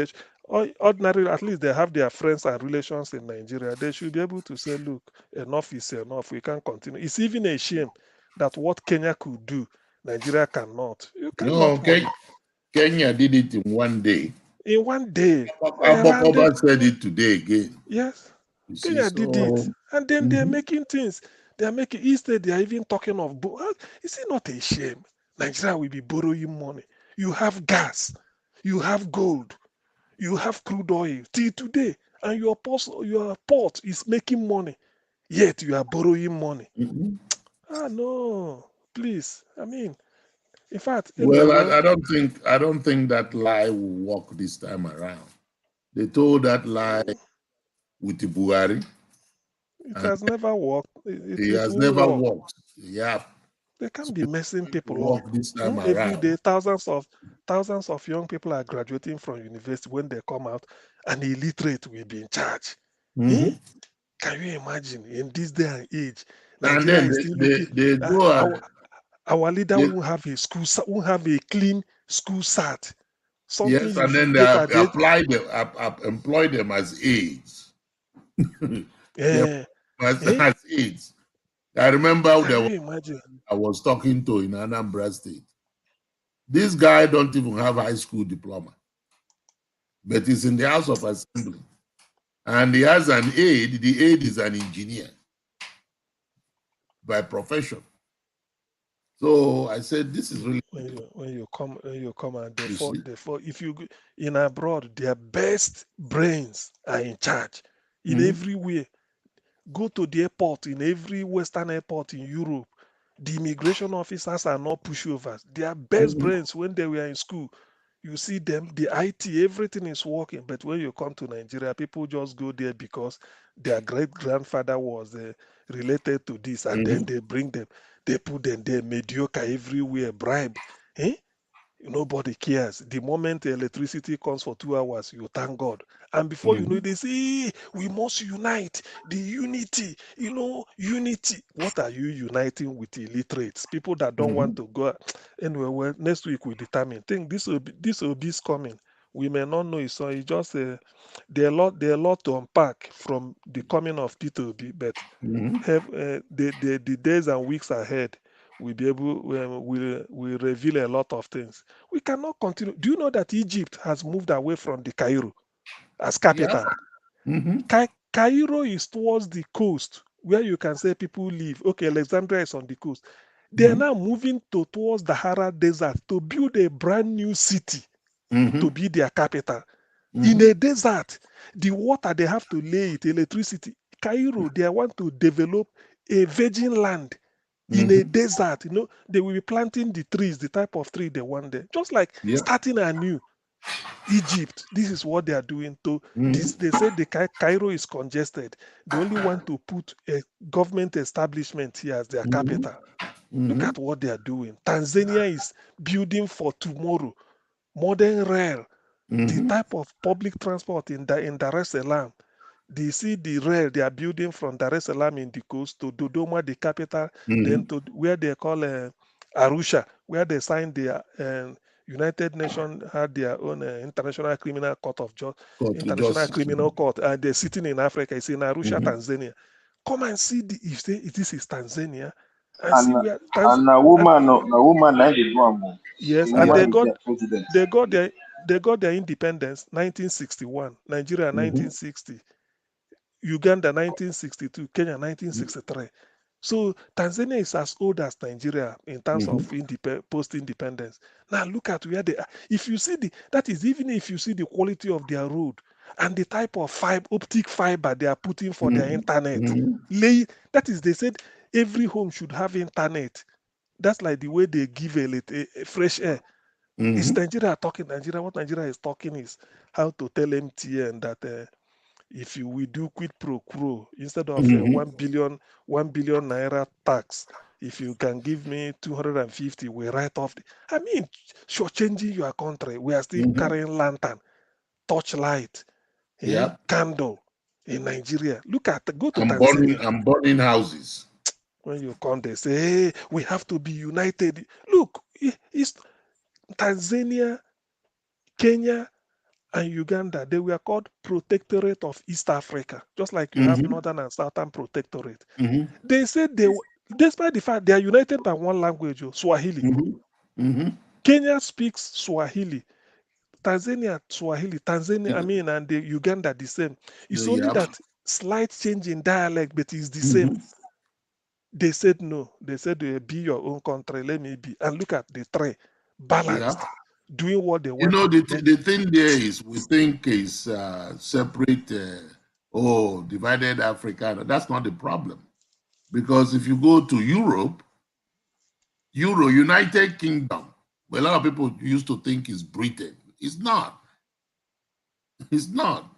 ordinarily, at least they have their friends and relations in Nigeria. They should be able to say, look, enough is enough. We can't continue. It's even a shame that what Kenya could do, Nigeria cannot. You No, cannot, man. Kenya did it in one day. In one day, Abokoba said it today again. Yes, You see, Kenya did it. And then they're Mhm. making things. They're making, instead, they're even talking of, is it not a shame? Nigeria will be borrowing money. You have gas, you have gold, you have crude oil till today, and your port is making money, yet you are borrowing money. Mhm. No, please. I mean, in fact, Well, anyway, I don't think that lie will work this time around. They told that lie with the Buhari, it and has never worked. it It has won't never work. worked. Yeah, They so can't be it's messing going to people up. work this time Every around. day, thousands of young people are graduating from university. When they come out, an illiterate will be in charge. Eh? Mhm. Can you imagine in this day and age, And Nigeria then is still looking. they go and Our leader they, won't have a won't have a clean school cert. Something yes, you and then should they get at the age. employ them as aides. They Eh, eh? as aides. I remember Can you imagine? I was talking to in Anambra State. This guy don't even have high school diploma, but he's in the House of Assembly. And he has an aide. The aide is an engineer by profession. So I said, this is really When you come and you see. therefore, if you go in abroad, their best brains are in charge in Mhm. every way. Go to the airport in every Western airport in Europe. The immigration officers are not pushovers. Their best Mhm. brains when they were in school. You see them, the IT, everything is working. But when you come to Nigeria, people just go there because their great grandfather was related to this, and then Mhm. they bring them, they put them there, mediocre everywhere, bribe. Eh? Nobody cares. The moment electricity comes for 2 hours, you thank God. And before you know it, Mhm. they say, we must unite. The unity, unity. What are you uniting with illiterates? People that don't want Mhm. to go. Anyway, well, next week we determine. Think this will be coming. We may not know it, so it's just there are a lot to unpack from the coming of P2B, but Mhm. the days and weeks ahead will be able will reveal a lot of things. We cannot continue. Do you know that Egypt has moved away from the Cairo as Yeah. capital? Mhm. Cairo is towards the coast where you can say people live. Okay, Alexandria is on the coast. They are Mhm. now moving towards the Sahara Desert to build a brand new city to Mhm. be their capital. In Mhm. a desert, the water they have to lay it, electricity. Cairo, they want to develop a virgin land in a Mhm. desert. They will be planting the trees, the type of tree they want there. Just like Yeah. starting anew. Egypt, this is what they are doing. To this, Mhm. they say the Cairo is congested. They only want to put a government establishment here as their Mhm. capital. Look at what they are doing. Tanzania is building for tomorrow modern rail, the type of public transport in Dar es Salaam. They see the rail they are building from Dar es Salaam in the coast to Dodoma, the capital, then to where they call Arusha, where they signed the United Nations had their own International Criminal Court of International Criminal Court, and they're sitting in Africa. It's in Arusha, Tanzania. Come and see if this is Tanzania, and see where and a woman yes, and they got their independence 1961, Nigeria 1960, Uganda 1962, Kenya 1963. So Tanzania is as old as Nigeria in terms of post-independence. Now look at where they are. If you see that is even if you see the quality of their road and the type of optic fiber they are putting for their internet. That is, they said every home should have internet. That's like the way they give a fresh air. Is Nigeria talking? What Nigeria is talking is how to tell MTN that if you will do quid pro quo instead of 1 billion naira tax, if you can give me 250, we write off. I mean, shortchanging your country. We are still carrying lantern, torchlight, candle in Nigeria. Look at go to Tanzania. I'm burning houses. When you come, they say, hey, we have to be united. Look, it's Tanzania, Kenya, and Uganda. They were called Protectorate of East Africa, just like you have Northern and Southern Protectorate. They said despite the fact they are united by one language, Swahili. Kenya speaks Swahili. Tanzania, Swahili. And the Uganda the same. It's only that slight change in dialect, but it's the same. They said no. They said be your own country. Let me be. And look at the three balanced, doing what they want. The thing there is we think is separate. Divided Africa. That's not the problem, because if you go to Europe, United Kingdom, a lot of people used to think is Britain. It's not. It's not.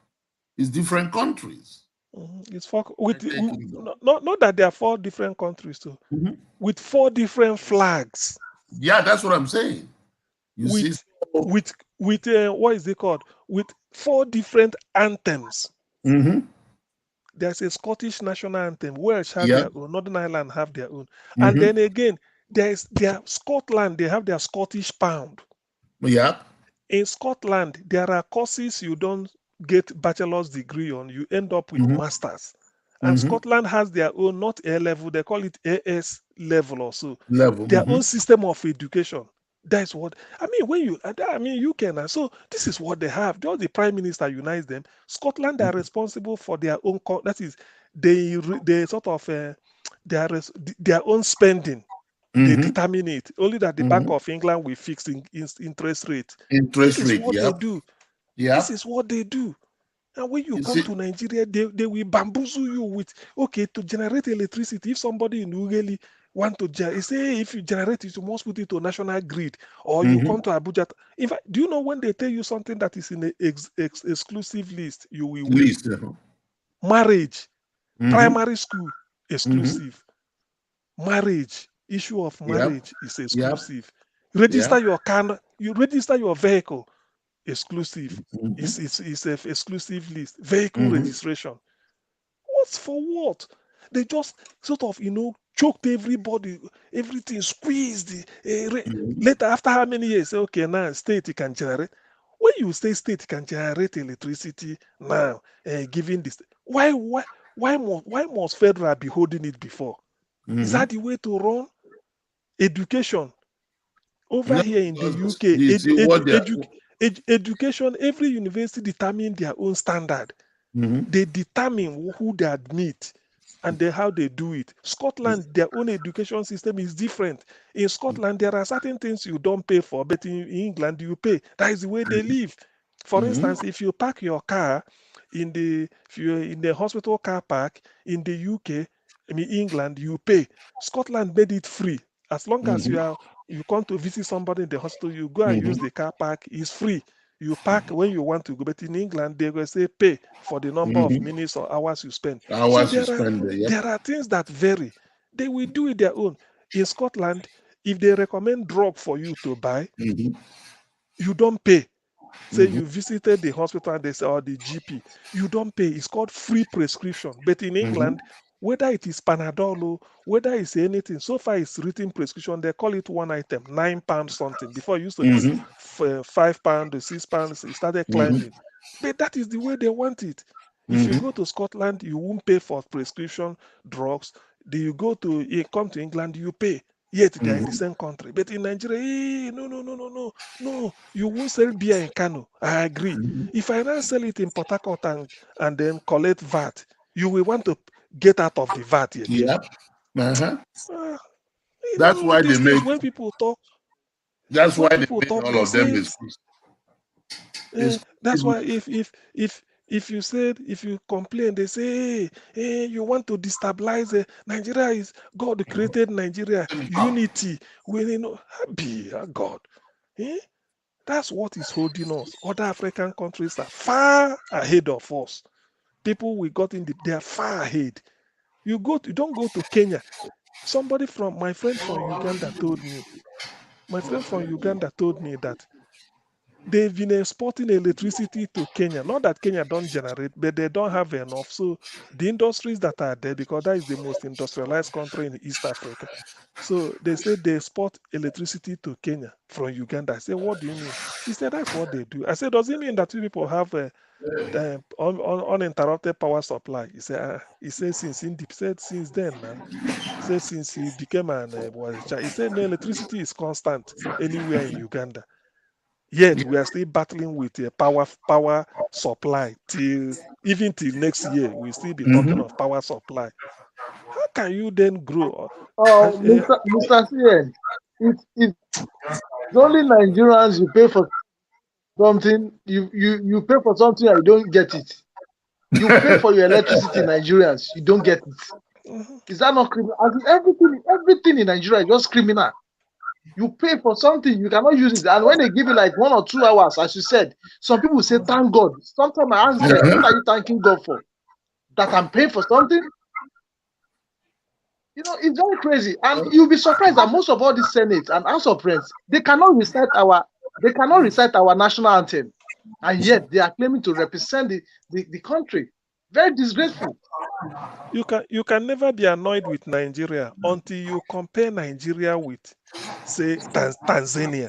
It's different countries. It's not that there are 4 different countries too, with 4 different flags. Yeah, that's what I'm saying. With what is it called? With 4 different anthems. There's a Scottish national anthem. Welsh have their own. Northern Ireland have their own. And then again, their Scotland. They have their Scottish pound. Yeah. In Scotland, there are courses you don't get bachelor's degree on. You end up with masters. And Scotland has their own, not A level. They call it AS level or so. Their own system of education. That's what I mean. You can. So this is what they have. Just the prime minister unites them. Scotland are responsible for their own. That is, they sort of their own spending. They determine it. Only that the Bank of England will fix interest rate. This is what they do. This is what they do. And when you come to Nigeria, they will bamboozle you with to generate electricity. If somebody in Ugeli want to say if you generate it, you must put it to national grid, or you come to Abuja. In fact, do you know when they tell you something that is in the exclusive list, you will win? Marriage, primary school, exclusive. Marriage, issue of marriage is exclusive. Register your car, you register your vehicle, exclusive. It's an exclusive list. Vehicle registration. What's for what? They just sort of, choked everybody, everything squeezed. Later, after how many years, say, okay, now state can generate. When you say state can generate electricity now, giving this, why must federal be holding it before? Is that the way to run education? Over here in the UK, education, every university determine their own standard. They determine who they admit and how they do it. Scotland, their own education system is different. In Scotland, there are certain things you don't pay for, but in England, you pay. That is the way they live. For instance, if you park your car if you're in the hospital car park in the UK, England, you pay. Scotland made it free. As long as you come to visit somebody in the hospital, you go and use the car park, it's free. You park when you want to go, but in England, they will say pay for the number of minutes or hours you spend. There are things that vary. They will do it their own. In Scotland, if they recommend drug for you to buy, you don't pay. Say you visited the hospital and they say, or the GP, you don't pay. It's called free prescription. But in England, whether it is Panadol, whether it's anything, so far it's written prescription, they call it one item, £9 something. Before it used to be £5, £6, it started climbing. But that is the way they want it. If you go to Scotland, you won't pay for prescription drugs. You come to England, you pay. Yet they are in the same country. But in Nigeria, no, you won't sell beer in Kanu. I agree. If I now sell it in Port Harcourt and then collect VAT, you will want to get out of the VAT again. That's why they make. When people talk. That's why they make all of them that's why if you complain, they say, hey, you want to destabilize Nigeria is God created Nigeria, unity. We know be God. That's what is holding us. Other African countries are far ahead of us. People we got they are far ahead. You don't go to Kenya. My friend from Uganda told me that they've been exporting electricity to Kenya. Not that Kenya don't generate, but they don't have enough. So the industries that are there, because that is the most industrialized country in East Africa. So they said they export electricity to Kenya from Uganda. I said, what do you mean? He said, that's what they do. I said, does it mean that you people have uninterrupted power supply? He said, since then now. He said, since he became he said, no, electricity is constant anywhere in Uganda. Yet we are still battling with a power supply even till next year. We'll still be talking of power supply. How can you then grow? Mr. CN, it's only Nigerians you pay for something. You pay for something and you don't get it. You pay for your electricity, Nigerians, you don't get it. Is that not criminal? Everything in Nigeria is just criminal. You pay for something, you cannot use it. And when they give you like 1 or 2 hours, as you said, some people say, thank God. Sometimes I ask them, what are you thanking God for? That I'm paying for something? It's very crazy. And you'll be surprised that most of all the Senate and House of Reps, they cannot recite our national anthem. And yet they are claiming to represent the country. Very disgraceful. You can never be annoyed with Nigeria until you compare Nigeria with, say, Tanzania.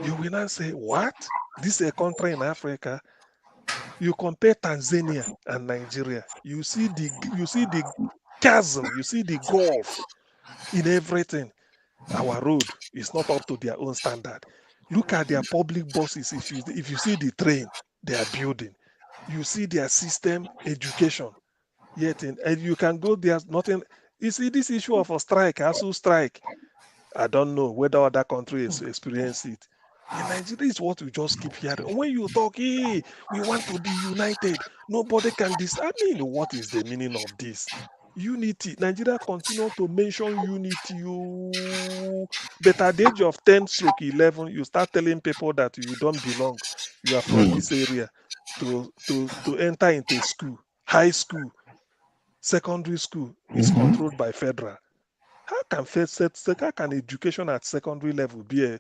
You will not say, what? This is a country in Africa. You compare Tanzania and Nigeria. You see the chasm. You see the gulf in everything. Our road is not up to their own standard. Look at their public buses. If you see the train they are building, you see their system education. Yet, and you can go there's nothing. You see this issue of a strike, ASU strike. I don't know whether other countries experience it. In Nigeria, is what we just keep hearing. When you talk, hey, we want to be united. Nobody can I mean, what is the meaning of this? Unity. Nigeria continue to mention unity. But at the age of 10/11, you start telling people that you don't belong. You are from this area to enter into school, high school. Secondary school is controlled by federal. How can education at secondary level be a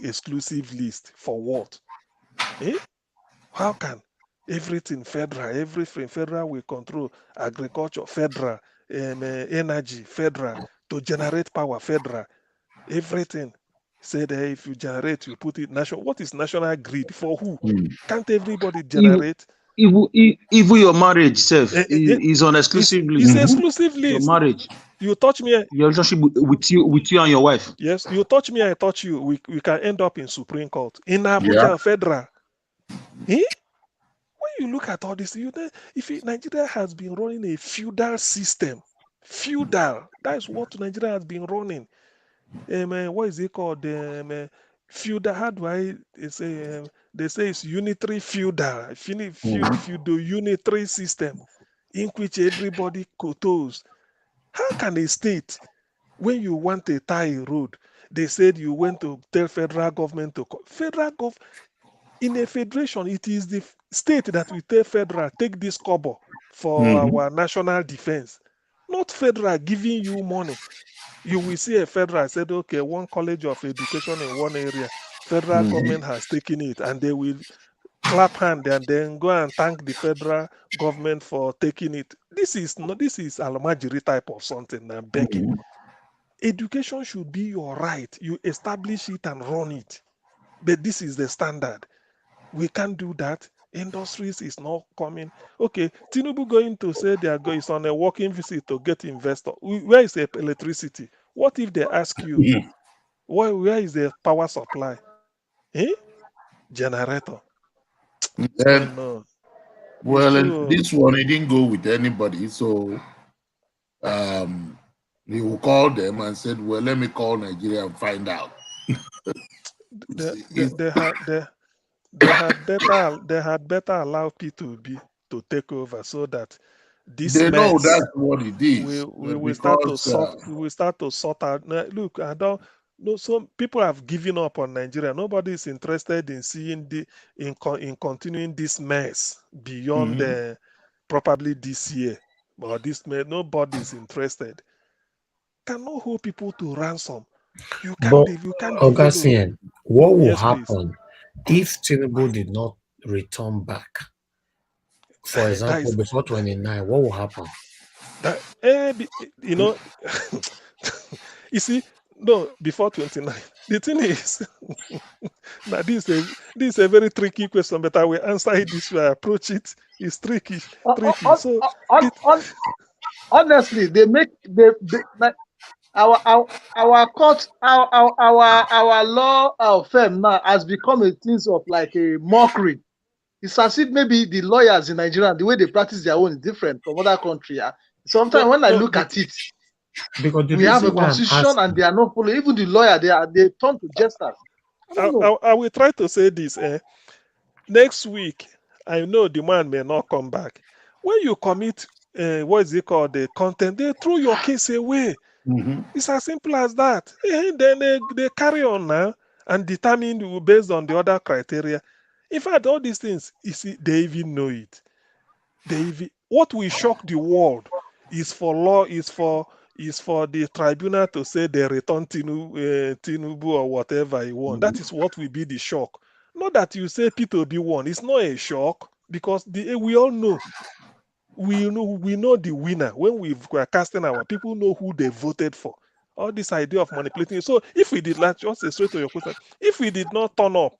exclusive list for what? How can everything federal will control agriculture federal, energy federal, to generate power federal, everything said if you generate you put it national. What is national grid for who? Can't everybody generate? Even your marriage self is on exclusive list. It's exclusive list. Your marriage. You touch me. Your relationship with you and your wife. Yes, you touch me, I touch you. We can end up in Supreme Court. In Abuja, federal. When you look at all this, Nigeria has been running a feudal system. Feudal. That's what Nigeria has been running. What is it called? Feudal. How do I say? They say it's unitary feudal. Feudal unitary system in which everybody kotos. How can a state, when you want to tie a road, they said you went to tell federal government in a federation, it is the state that will tell federal, take this kobo for our national defense. Not federal giving you money. You will see a federal said, okay, one college of education in one area, federal government has taken it, and they will clap hand and then go and thank the federal government for taking it. This is Almajiri type of something and begging. Education should be your right. You establish it and run it. But this is the standard. We can't do that. Industries is not coming. Okay, Tinubu going to say they are going on a working visit to get investor. Where is the electricity? What if they ask you, where is the power supply? Generator. So no. Well, this one, he didn't go with anybody. So he will call them and said, well, let me call Nigeria and find out. They had better allow P2B to take over so that this they know mess that's what it is. we will start to sort out. Now, look, I don't know. Some people have given up on Nigeria. Nobody is interested in seeing in continuing this mess beyond probably this year. But nobody is interested. Cannot hold people to ransom. You can't Augustine, what will Yes, happen if Tinubu did not return back? For example, before 29, what will happen? You see, no, before 29. The thing is, now this is a very tricky question, but I will answer it this way. I approach it. It's tricky. So honestly, they make like our court, our law, our firm now has become a thing of like a mockery. It's as if maybe the lawyers in Nigeria, the way they practice their own is different from other countries. Sometimes when I look at it, because we have a constitution and they are not following. Even the lawyer, they turn to jesters. I will try to say this. Next week, I know the man may not come back. When you commit, what is it called, the content, they throw your case away. It's as simple as that. Then they carry on now and determine based on the other criteria. In fact, all these things, you see, they even know it. What will shock the world is for the tribunal to say they return Tinubu or whatever he won. That is what will be the shock. Not that you say P2B won. It's not a shock because we all know. We know the winner. When we were casting our people know who they voted for. All this idea of manipulating. So if we did, like, just straight to your question, if we did not turn up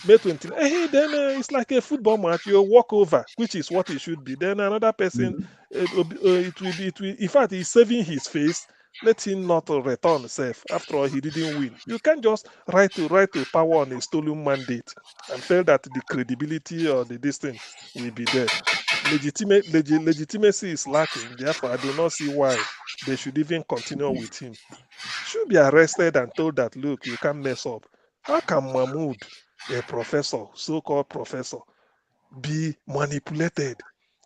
May 29, then it's like a football match. You walk over, which is what it should be. Then another person, it will be. In fact, he's saving his face. Let him not return safe. After all, he didn't win. You can't just write to power on a stolen mandate and feel that the credibility or this thing will be there. Legitimacy is lacking. Therefore, I do not see why they should even continue with him. Should be arrested and told that, look, you can't mess up. How can Mahmoud, a professor, so-called professor, be manipulated?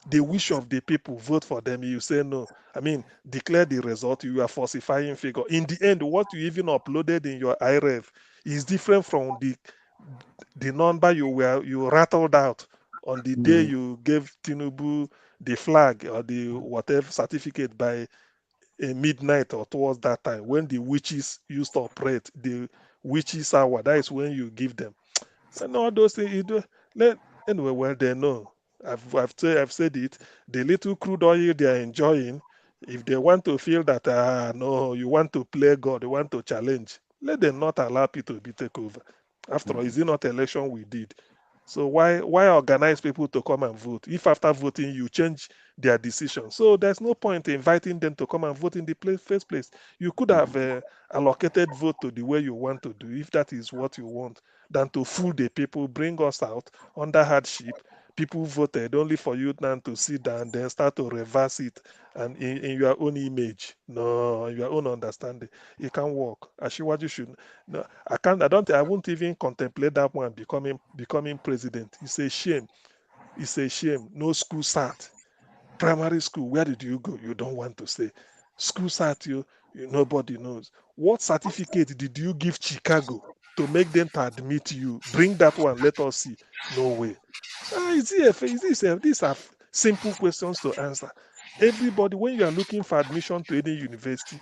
The wish of the people, vote for them. You say no. I mean, declare the result. You are falsifying figure. In the end, what you even uploaded in your IREV is different from the number you rattled out on the day you gave Tinubu the flag or the whatever certificate by midnight or towards that time when the witches used to operate the witches hour. That is when you give them. And all those things you do. Anyway, well they know. I've said it. The little crude oil they are enjoying, if they want to feel that no, you want to play God, you want to challenge, let them not allow people to be taken over. After all, is it not election we did? So why organize people to come and vote if after voting you change their decision? So there's no point inviting them to come and vote in the first place. You could have allocated vote to the way you want to do if that is what you want, than to fool the people, bring us out under hardship. People voted only for you now to sit down, then start to reverse it and in your own image. No, in your own understanding. It can't work. Ashiwaju should. No, I can't. I won't even contemplate that one becoming president. It's a shame. It's a shame. No school start. Primary school. Where did you go? You don't want to say. School start. Nobody knows. What certificate did you give Chicago to make them to admit you? Bring that one. Let us see. No way. These are simple questions to answer. Everybody, when you are looking for admission to any university,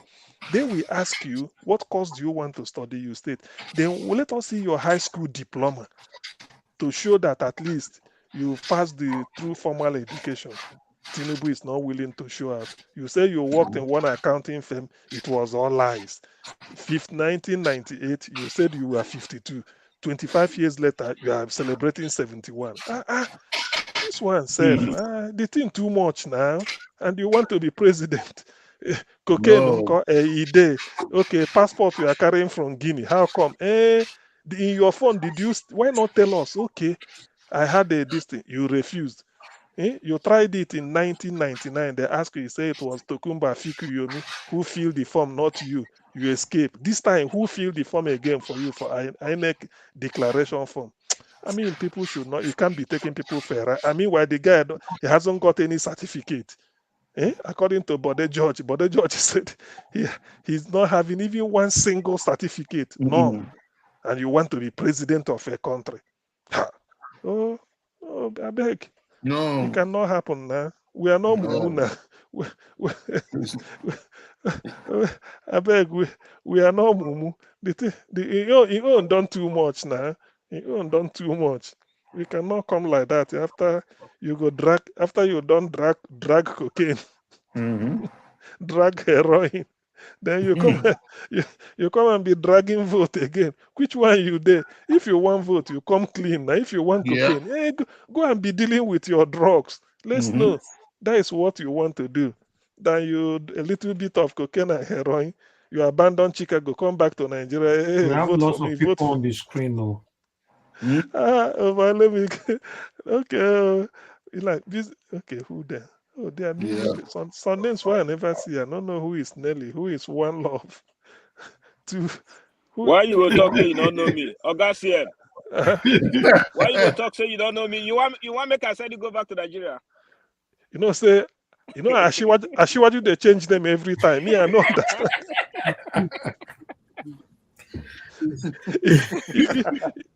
they will ask you, what course do you want to study? You state. Then let us see your high school diploma to show that at least you've passed the true formal education. Tinubu is not willing to show out. You say you worked in one accounting firm, it was all lies. 1998, you said you were 52. 25 years later, you are celebrating 71. This one self, the thing too much now, and you want to be president. Cocaine, No. okay, passport you are carrying from Guinea. How come? In your phone, why not tell us? Okay, I had this thing. You refused. You tried it in 1999. They asked you, say it was Tokumba Fikuyomi who filled the form, not you. You escaped. This time, who filled the form again for you for INEC declaration form? I mean, people should not, you can't be taking people fair. I mean, why the guy, he hasn't got any certificate. According to Bode George said he's not having even one single certificate, none. And you want to be president of a country. Ha. Oh, I beg. No. It cannot happen now. We are not mumu now. I beg, we are not mumu. He own done too much now. He own done too much. We cannot come like that after you don't drag cocaine, drag heroin. Then you come you come and be dragging vote again. Which one you did? If you want vote, you come clean. Now, if you want cocaine, go and be dealing with your drugs. Let's know that is what you want to do. Then a little bit of cocaine and heroin, you abandon Chicago, come back to Nigeria. Hey, we have vote lots for me. of people Vote for on the screen now. but let me. Okay, like this. Okay, who there? Oh, there are new some names why I never see. I don't know who is Nelly, who is One Love. Why you go talk say you don't know me? Oga why you go talk say you don't know me? You want make I send you go back to Nigeria? You know, Ashiwaju they change them every time. Me, I know understand.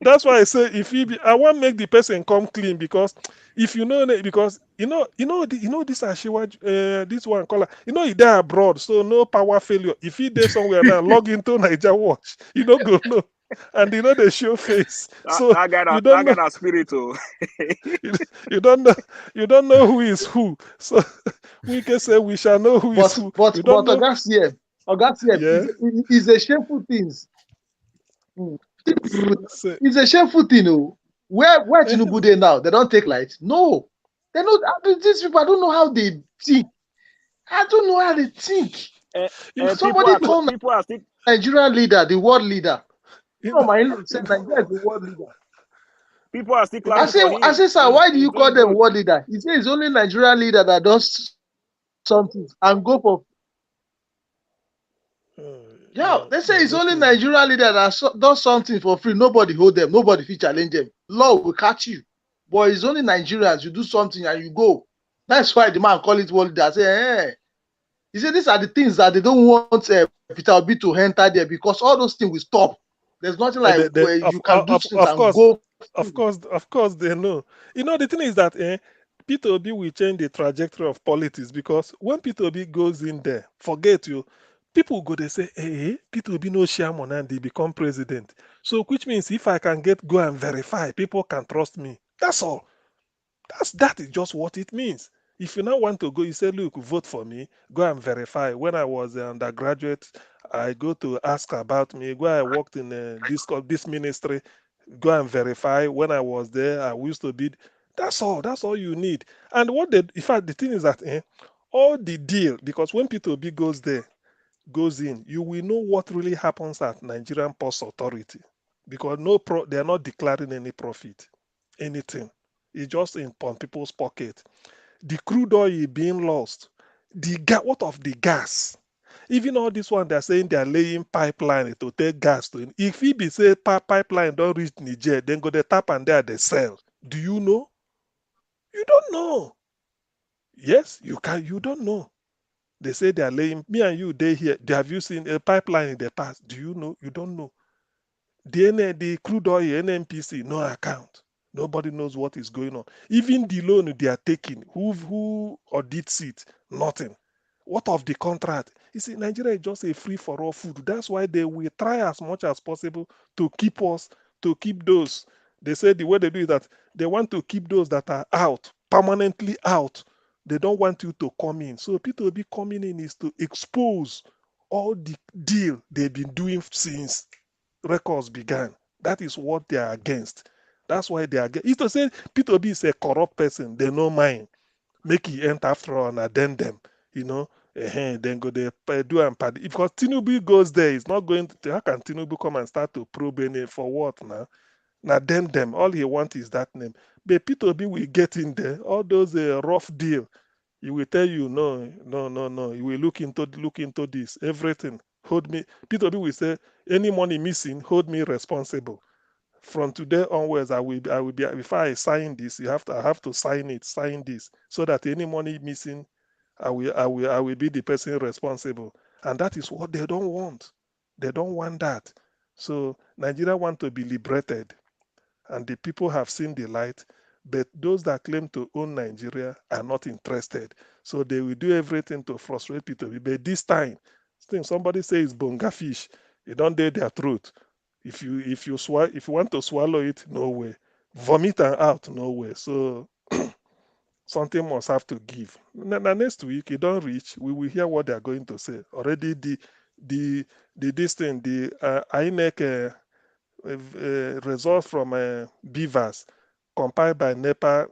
That's why I say I want to make the person come clean, because if you know because this Ashiwaju, this one caller, he there abroad, so no power failure. If he there somewhere now, log into Niger Watch, go no, and they show face. So you don't know spirit. you don't know who is who. So we can say we shall know who is who. But Augustine, is a shameful thing. It's a shameful thing. Oh. Where Tinubu they now? They don't take light. No, they don't. These people, I don't know how they think. I don't know how they think. Somebody called Nigerian leader, the world leader. My said Nigeria is the world leader. People are still clapping for him. I say, sir, why do you call them world leader? He says it's only Nigerian leader that does something and go for. They say it's only Nigerian leader that does something for free. Nobody hold them. Nobody fit challenge them. Law will catch you. But it's only Nigerians. You do something and you go. That's why the man call it world leader. I say, He said these are the things that they don't want Peter Obi to enter there, because all those things will stop. There's nothing like where you can do things and go. Of course, they know. The thing is that Peter Obi will change the trajectory of politics, because when Peter Obi goes in there, forget you. People go, they say, hey, Peter Obi no share money and they become president. So, which means if I can go and verify, people can trust me. That's all. That is just what it means. If you now want to go, you say, look, vote for me, go and verify. When I was an undergraduate, I go to ask about me. I worked in this ministry, go and verify. When I was there, I used to be. That's all. That's all you need. And in fact, the thing is that all the deal, because when Peter Obi goes in, you will know what really happens at Nigerian Post Authority, because they are not declaring any profit, anything. It's just in people's pocket. The crude oil being lost. What of the gas? Even all this one, they're saying they're laying pipeline to take gas to it. If it be say pipeline don't reach Niger, then go the tap and there they sell. Do you know? You don't know. Yes, you don't know. They say they're laying, me and you, they here. Have you seen a pipeline in the past? Do you know? You don't know. The crude oil, NNPC, no account. Nobody knows what is going on. Even the loan they are taking, who audits it? Nothing. What of the contract? You see, Nigeria is just a free for all food. That's why they will try as much as possible to keep us, to keep those. They say the way they do is that they want to keep those that are out, permanently out. They don't want you to come in. So people will be coming in is to expose all the deal they've been doing since records began. That is what they are against. That's why they are against. It's to say Peter Obi is a corrupt person. They know mine. Make he enter after all and addendum, you know. Then go there, do and pad. Because Tinubu goes there, it's not going to. How can Tinubu come and start to probe any for what now? Now them, all he wants is that name. But Peter Obi will get in there. All those rough deal, he will tell you no, no, no, no. He will look into this everything. Hold me. Peter Obi will say any money missing, hold me responsible. From today onwards, I will be before I sign this, I have to sign this, so that any money missing, I will be the person responsible. And that is what they don't want. They don't want that. So Nigeria want to be liberated, and the people have seen the light, but those that claim to own Nigeria are not interested. So they will do everything to frustrate people. But this time, somebody says bonga fish, you don't dare their truth. If you want to swallow it, no way. Vomit and out, no way. So something must have to give. Now next week, it don't reach. We will hear what they are going to say. Already the this thing, the INEC results from Beavers compiled by NEPA,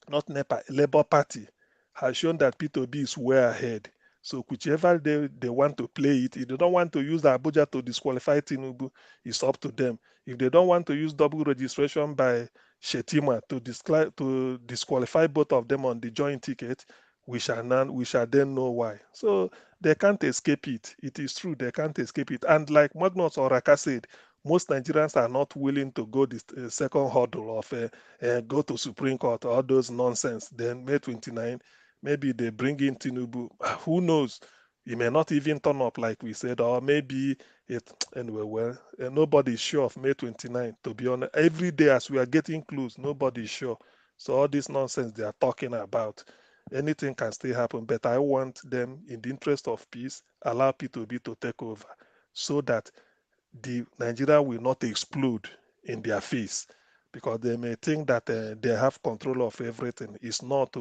not NEPA, Labour Party, has shown that P2B is way ahead. So whichever they want to play it, if they don't want to use the Abuja to disqualify Tinubu, it's up to them. If they don't want to use double registration by Shetima to disqualify both of them on the joint ticket, we shall then know why. So they can't escape it. It is true, they can't escape it. And like Magnus Oraka said, most Nigerians are not willing to go this second hurdle of go to Supreme Court, all those nonsense. Then May 29, maybe they bring in Tinubu. Who knows? He may not even turn up like we said, or maybe it anyway. Well, nobody's sure of May 29. To be honest, every day as we are getting close, nobody's sure. So all this nonsense they are talking about, anything can still happen. But I want them, in the interest of peace, allow P2B to take over, so that the Nigeria will not explode in their face, because they may think that they have control of everything. It's not.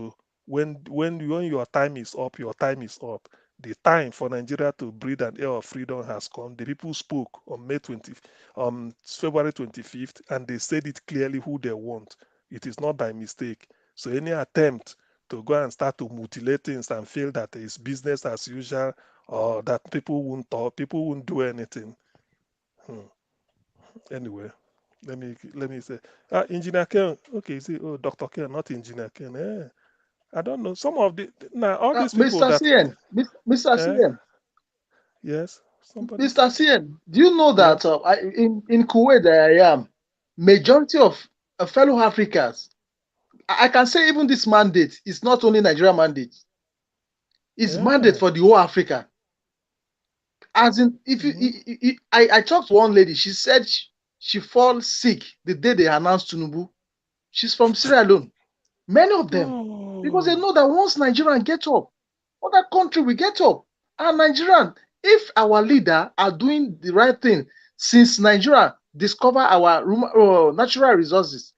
When your time is up, your time is up. The time for Nigeria to breathe an air of freedom has come. The people spoke on February 25th, and they said it clearly who they want. It is not by mistake. So any attempt to go and start to mutilate things and feel that it's business as usual, or that people won't talk, people won't do anything. Anyway, let me say, Engineer Ken. Okay, see, Dr. Ken, not Engineer Ken. I don't know. Some of the now all these people Mr. that CN, Mr. CN, yes, somebody. Mr. CN, do you know that in Kuwait that I am, majority of fellow Africans, I can say even this mandate is not only Nigeria mandate, it's mandate for the whole Africa. As in, if I talked to one lady, she said she falls sick the day they announced Tinubu. She's from Sierra Leone. Many of them, because they know that once Nigerian get up, other country will get up. And Nigerian, if our leader are doing the right thing, since Nigeria discover our natural resources,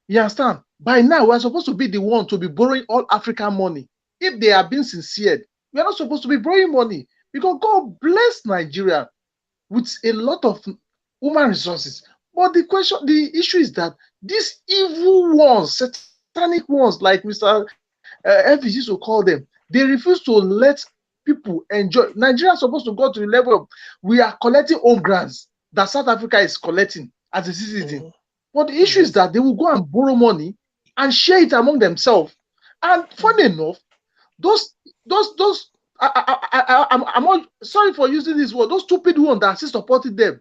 you understand? By now, we're supposed to be the one to be borrowing all African money. If they have been sincere, we are not supposed to be borrowing money, because God bless Nigeria with a lot of human resources. But the issue is that these evil ones, satanic ones, like Mr. F used to call them, they refuse to let people enjoy. Nigeria is supposed to go to the level of we are collecting home grants that South Africa is collecting as a citizen. But the issue is that they will go and borrow money and share it among themselves. And funny enough, those I'm sorry for using this word, those stupid ones that are still supporting them,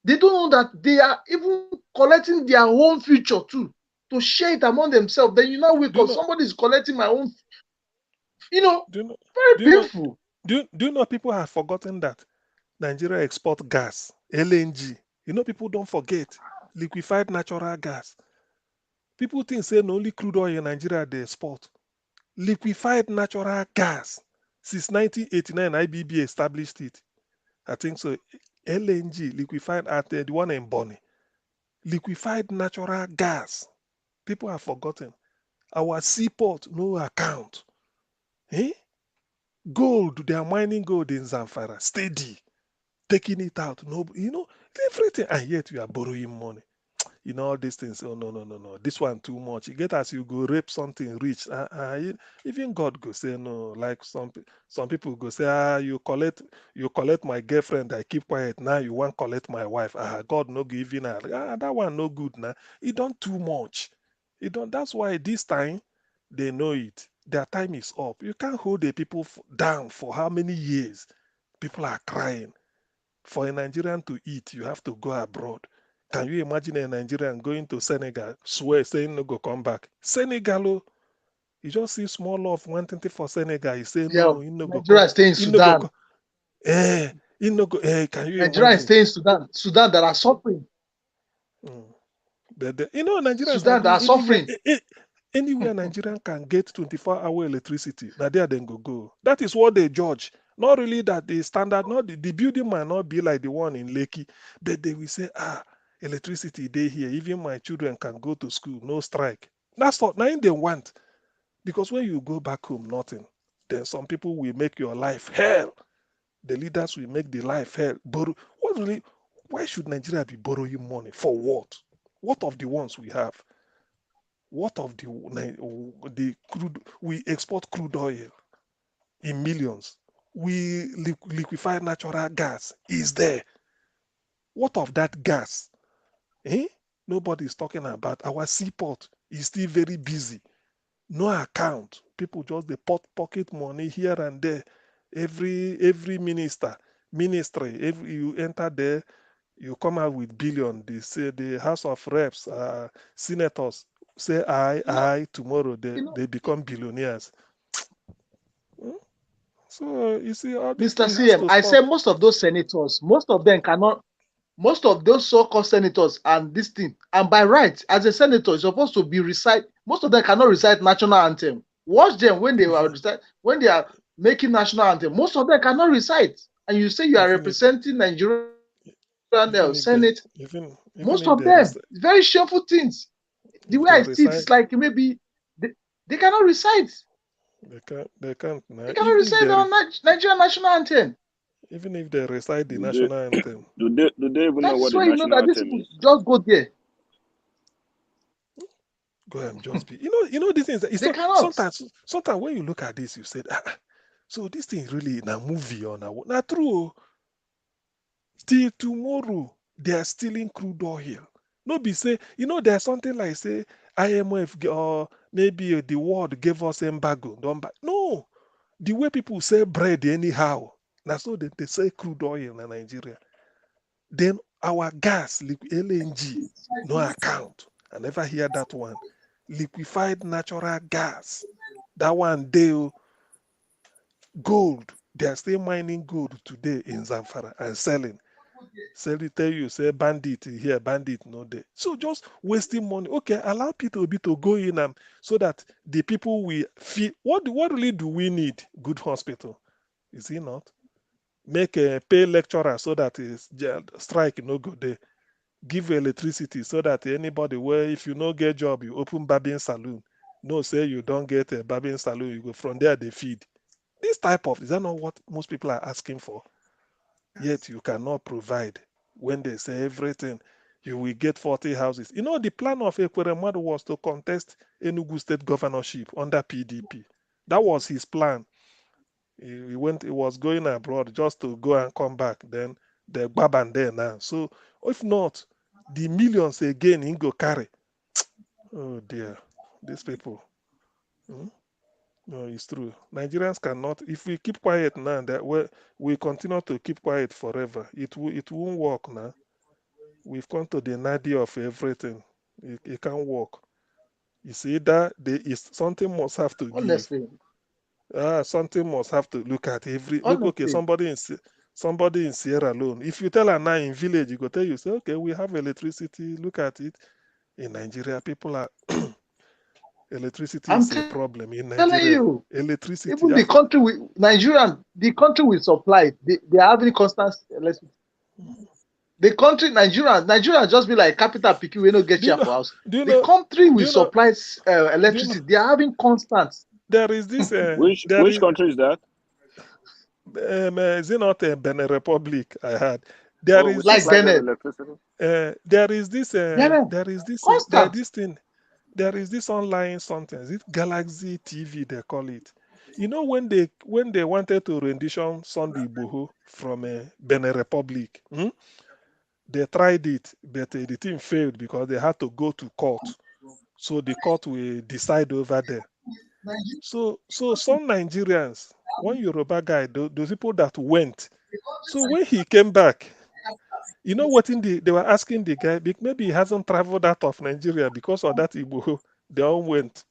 they don't know that they are even collecting their own future too, to share it among themselves. Then you now wake up, somebody is collecting my own, very painful. Do you know people have forgotten that Nigeria export gas, LNG. People don't forget liquefied natural gas. People think say no only crude oil in Nigeria they export. Liquefied natural gas. Since 1989, IBB established it. I think so. LNG, liquefied at the one in Bonnie. Liquefied natural gas. People have forgotten. Our seaport, no account. Eh? Gold, they are mining gold in Zamfara, steady, taking it out. No, everything, and yet you are borrowing money. All these things. Oh, no, no, no, no. This one too much. You get as you go rape something rich. Even God go say no. Like some people go say, you collect my girlfriend. I keep quiet. Now you want collect my wife. God no giving her. That one no good now. It don't too much. It don't. That's why this time they know it. Their time is up. You can't hold the people down for how many years. People are crying. For a Nigerian to eat, you have to go abroad. Can you imagine a Nigerian going to Senegal, swear, saying no go come back? Senegal, you just see small love, 120 for Senegal. You say no, he no go come. Nigeria stay in He no go Sudan. come. He no go. Can you Nigeria imagine? stay in Sudan. Sudan that are suffering. But Nigerians Sudan that are suffering. Anywhere Nigerian can get 24-hour electricity, now there then go. That is what they judge. Not really that the standard, not the building might not be like the one in Lekki, but they will say, electricity they here. Even my children can go to school, no strike. That's what now they want. Because when you go back home, nothing. Then some people will make your life hell. The leaders will make the life hell. Why should Nigeria be borrowing money? For what? What of the ones we have? What of the crude? We export crude oil in millions. We liquefy natural gas. Is there? What of that gas? Nobody is talking about. Our seaport is still very busy. No account. People just they pocket money here and there. Every ministry, you enter there, you come out with billion. They say the House of Reps, senators say I tomorrow they become billionaires. So you see, all this Mr. thing has CM, to I stop. say most of those senators, most of them cannot, most of those so-called senators and this thing, and by right, as a senator, you're supposed to be recite. Most of them cannot recite national anthem. Watch them when they are making national anthem. Most of them cannot recite, and you say you are representing Nigerian Senate. Most if of them, it's very shameful things. The way I see it, it's like maybe they cannot recite. They can't now. They cannot recite the Nigerian national anthem. Even if they recite the national anthem. Do they even know what the That's why you know national that these anthem people is? just go there. Go and just be. These things. It's They not, cannot. sometimes when you look at this, you said, so this thing really in a movie or now true. Still tomorrow they are stealing crude oil. No be say, there's something like say IMF or maybe the world gave us embargo. Don't buy. No, the way people say bread anyhow. Now so they say crude oil in Nigeria. Then our gas, LNG, no account. I never hear that one. Liquefied natural gas. That one, gold. They are still mining gold today in Zamfara and selling. Tell you, say bandit here, bandit no there. So just wasting money. Okay, allow people to go in so that the people will feel. What really do we need? Good hospital. Is it not? Make a pay lecturer so that strike no go there. Give electricity so that anybody where if you no get job, you open barbing saloon. No, say you don't get a barbing saloon, you go from there they feed. This type of, is that not what most people are asking for? Yet you cannot provide. When they say everything, you will get 40 houses. The plan of Ekweremadu was to contest Enugu state governorship under PDP. That was his plan. He was going abroad just to go and come back. Then the Baban there now. So if not, the millions again he go carry. Oh dear, these people. No, it's true. Nigerians cannot. If we keep quiet now, that we continue to keep quiet forever. It won't work now. We've come to the nadir of everything. It can't work. You see that something must have to give. Honestly. Something must have to look at every look. Okay, Honestly. somebody in Sierra Leone. If you tell her now in village, you go tell you say, okay, we have electricity. Look at it. in Nigeria. People are electricity is a problem in telling Nigeria. you, Electricity. even the country with Nigerian, the country will supply. They are having constant electricity. The country, Nigeria just be like capital picky. We don't get here for house. The country will supply electricity. They are having constant. There is this. Which country is that? Is it not Benin Republic? I had. There is like Benin. There is this. There is this. There is this thing. There is this online something. Is it Galaxy TV? They call it. You know when they wanted to rendition Sunday Igboho from Benin Republic, they tried it, but the thing failed because they had to go to court. So the court will decide over there. So some Nigerians, one Yoruba guy, those people that went. So when he came back, you know what they were asking the guy, maybe he hasn't traveled out of Nigeria because of that Igbo, they all went.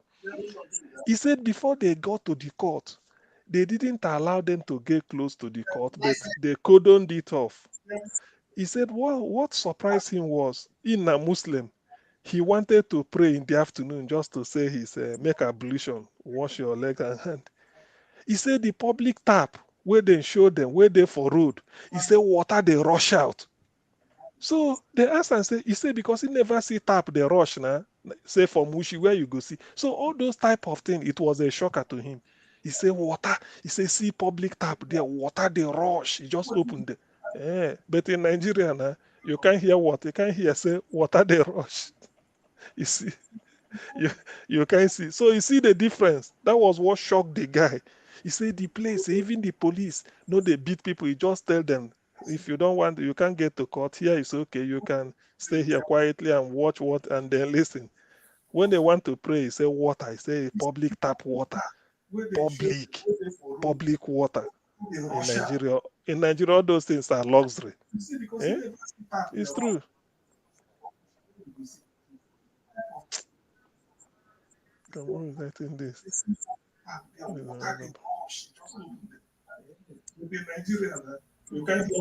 He said before they got to the court, they didn't allow them to get close to the court, but they cordoned it off. He said what surprised him was, in a Muslim, he wanted to pray in the afternoon just to say his make ablution, wash your leg and hand. He said the public tap, where they show them, where they for road, he said water they rush out. So they asked and say, he said because he never see tap they rush now, say from Mushi where you go see. So all those type of things, it was a shocker to him. He said water, he said see public tap there, water they rush. He just opened it. Yeah. But in Nigeria now, you can't hear water, you can't hear say water they rush. You see, you can't see. So you see the difference. That was what shocked the guy. He said the place, even the police, no, they beat people. He just tell them, if you don't want, you can't get to court. Here it's okay. You can stay here quietly and watch what and then listen. When they want to pray, he say water. He say public tap water, public water. In Nigeria, all those things are luxury. Eh? It's true. Come on, that in this. You can't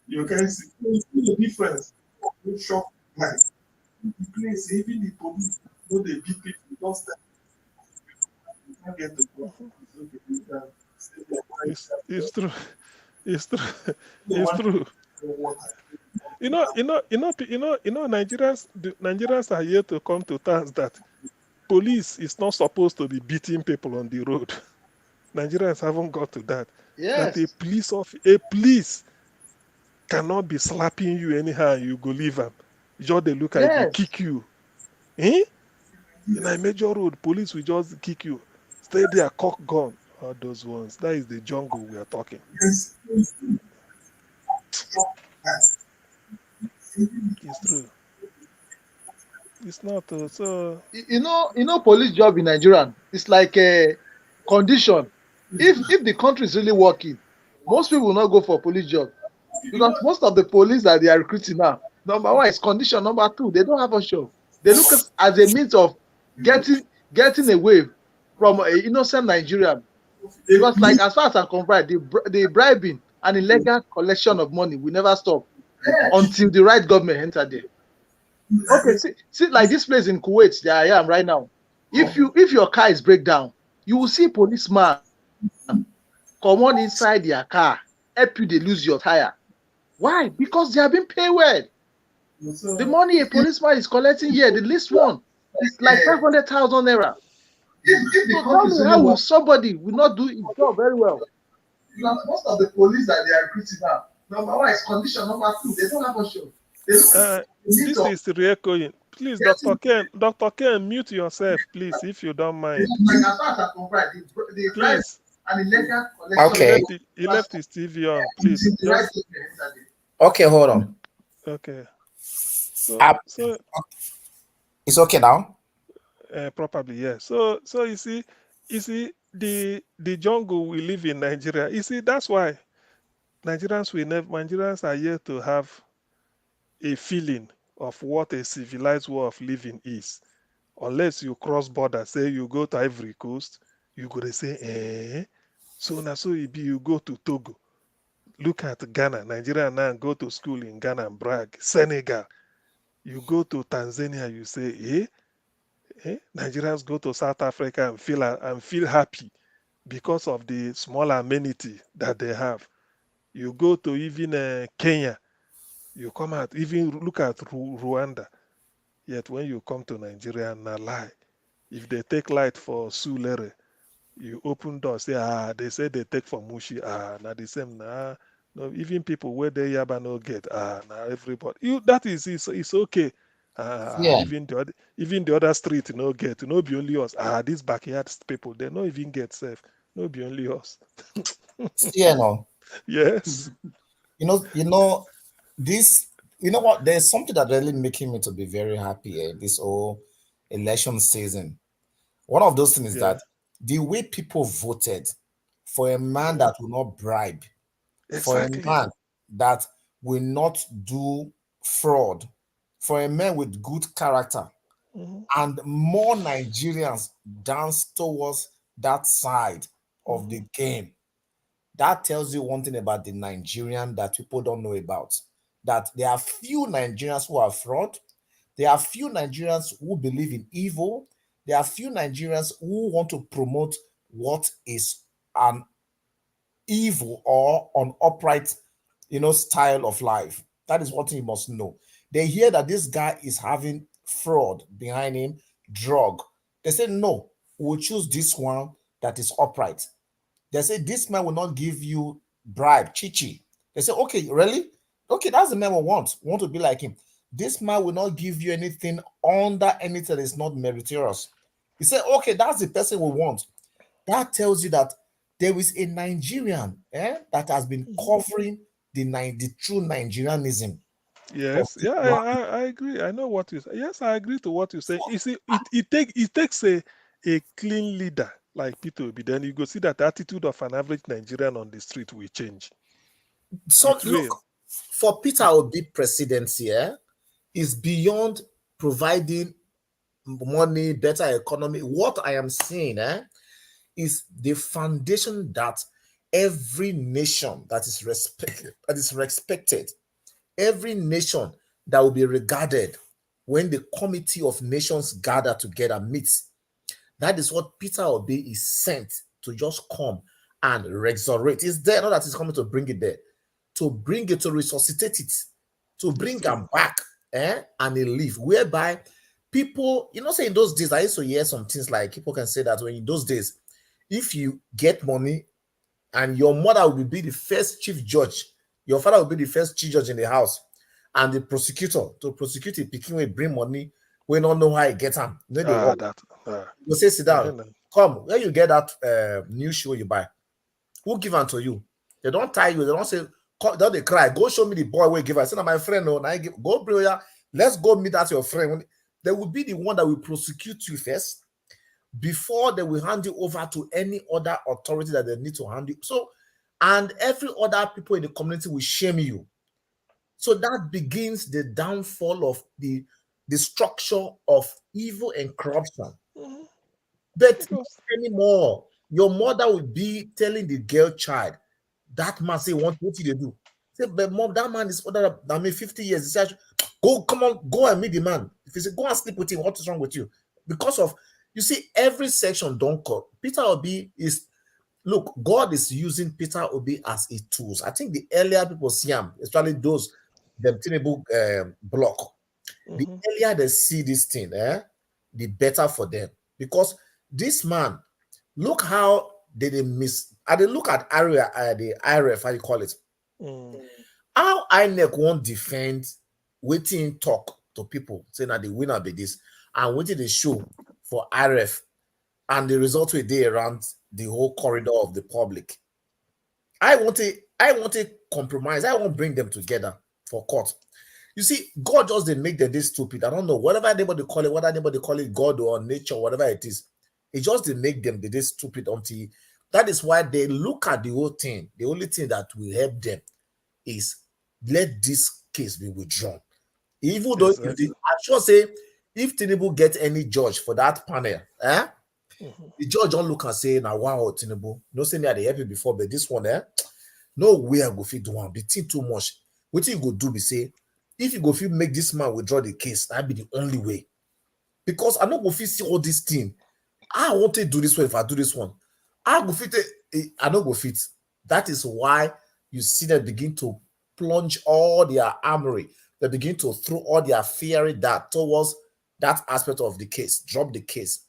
you can see the difference. You shock like the place, even the police, no, they beat people, don't stand. You can't get the it's true. It's true. It's true. Nigerians are here to come to terms that police is not supposed to be beating people on the road. Nigerians haven't got to that. Yes. That a police cannot be slapping you anyhow and you go leave them. Just they look at you, kick you. In a major road, police will just kick you. Stay there, cock gun. All those ones. That is the jungle we are talking. It's true. It's not so. You know, police job in Nigeria, it's like a condition. If the country is really working, most people will not go for police job because most of the police that they are recruiting now, number one is condition. Number two, they don't have a show. They look as a means of getting away from an innocent Nigerian. Because, like, as far as I'm concerned, the bribing and illegal collection of money will never stop until the right government enter there. Okay, see, like this place in Kuwait, there I am right now. If your car is break down, you will see policeman come on inside their car, help you, they lose your tire. Why? Because they have been paid well. The money a policeman is collecting here, the least one, is like 500,000 naira. So tell me how will somebody will not do his job very well? Because most of the police that they are recruiting now, number one is condition, number two, they don't have a show. This is re-echoing. Please, Dr. Ken, mute yourself, please, if you don't mind. Please. Okay. He left his TV on, please. Okay, hold on. Okay. So it's okay now? Probably, yeah. So you see the jungle we live in Nigeria. You see, that's why Nigerians are here to have a feeling of what a civilized way of living is. Unless you cross border, say you go to Ivory Coast, you go to say, so now so it be you go to Togo. Look at Ghana. Nigeria now go to school in Ghana and brag. Senegal. You go to Tanzania, you say, Nigerians go to South Africa and feel happy because of the small amenity that they have. You go to even Kenya, you come out, even look at Rwanda. Yet when you come to Nigeria, na lie. If they take light for Sulere, you open door, say, they say they take for Mushi, na the same, nah. No, even people where they yaba no get, now everybody. That is, it's okay. Yeah. Even the other street no get, no be only us. These backyard people, they no even get safe. No be only us. Yeah, no. Yes. This, what? There's something that really making me to be very happy this whole election season. One of those things is that the way people voted for a man that will not bribe, Exactly. for a man that will not do fraud, for a man with good character, and more Nigerians dance towards that side of the game. That tells you one thing about the Nigerian that people don't know about. That there are few Nigerians who are fraud. There are few Nigerians who believe in evil. There are few Nigerians who want to promote what is an evil or an upright, style of life. That is what you must know. They hear that this guy is having fraud behind him, drug. They say, no, we'll choose this one that is upright. They say, this man will not give you bribe, chichi. They say, okay, really? Okay, that's the man we want. We want to be like him. This man will not give you anything under anything that is not meritorious. He said, okay, that's the person we want. That tells you that there is a Nigerian that has been covering the true Nigerianism. Yes, yeah, I agree. I know what you say. Yes, I agree to what you say. You see, it takes a clean leader like Peter Obi. Then you go see that attitude of an average Nigerian on the street will change. So look, for Peter Obi presidency, is beyond providing money, better economy. What I am saying is the foundation that every nation that is respected, every nation that will be regarded when the committee of nations gather together meets. That is what Peter Obi is sent to just come and resurrect. It's there, not that he's coming to bring it there, to bring it, to resuscitate it, to bring them back, and they live. Whereby people, say in those days, I used to hear some things like people can say that when in those days, if you get money and your mother will be the first chief judge, your father will be the first chief judge in the house, and the prosecutor to prosecute a pikin will bring money, we don't know how he get them. You say, sit down, come, where you get that new shoe you buy? Who give them to you? They don't tie you, they don't say, don't they cry, go show me the boy where give. I said, my friend, no, I give, go bring ya, let's go meet that your friend. They will be the one that will prosecute you first before they will hand you over to any other authority that they need to hand you. So, and every other people in the community will shame you. So that begins the downfall of the structure of evil and corruption. But not anymore. Your mother will be telling the girl child, that man say, what did they do? Say, but mom, that man is older than me 50 years. He said, come on, go and meet the man. If he say, go and sleep with him, what is wrong with you? Because of, you see, every section don't call. Peter Obi is, look, God is using Peter Obi as a tool. I think the earlier people see him, especially those, the Tinubu block, the earlier they see this thing, the better for them. Because this man, look how they miss. I did look at the IRF, how you call it. How INEC won't defend, waiting talk to people, saying that the winner be this, and waiting the show for IRF, and the result will be around the whole corridor of the public. I want a compromise. I won't bring them together for court. You see, God just didn't make them this stupid. I don't know, whatever anybody call it, whether anybody call it God or nature, whatever it is, it just didn't make them this stupid until that is why they look at the whole thing. The only thing that will help them is let this case be withdrawn. Even though I'm sure say if Tinubu get any judge for that panel, the judge don't look and say, now wow, Tinubu, no say me I help you before, but this one, No way I go fit do one. The thing too much. What you go do be say, if you go fit make this man withdraw the case, that be the only way. Because I no go fit see all this thing. I want to do this one if I do this one. I go fit. I no go fit. That is why you see them begin to plunge all their armory. They begin to throw all their fiery dart towards that aspect of the case. Drop the case.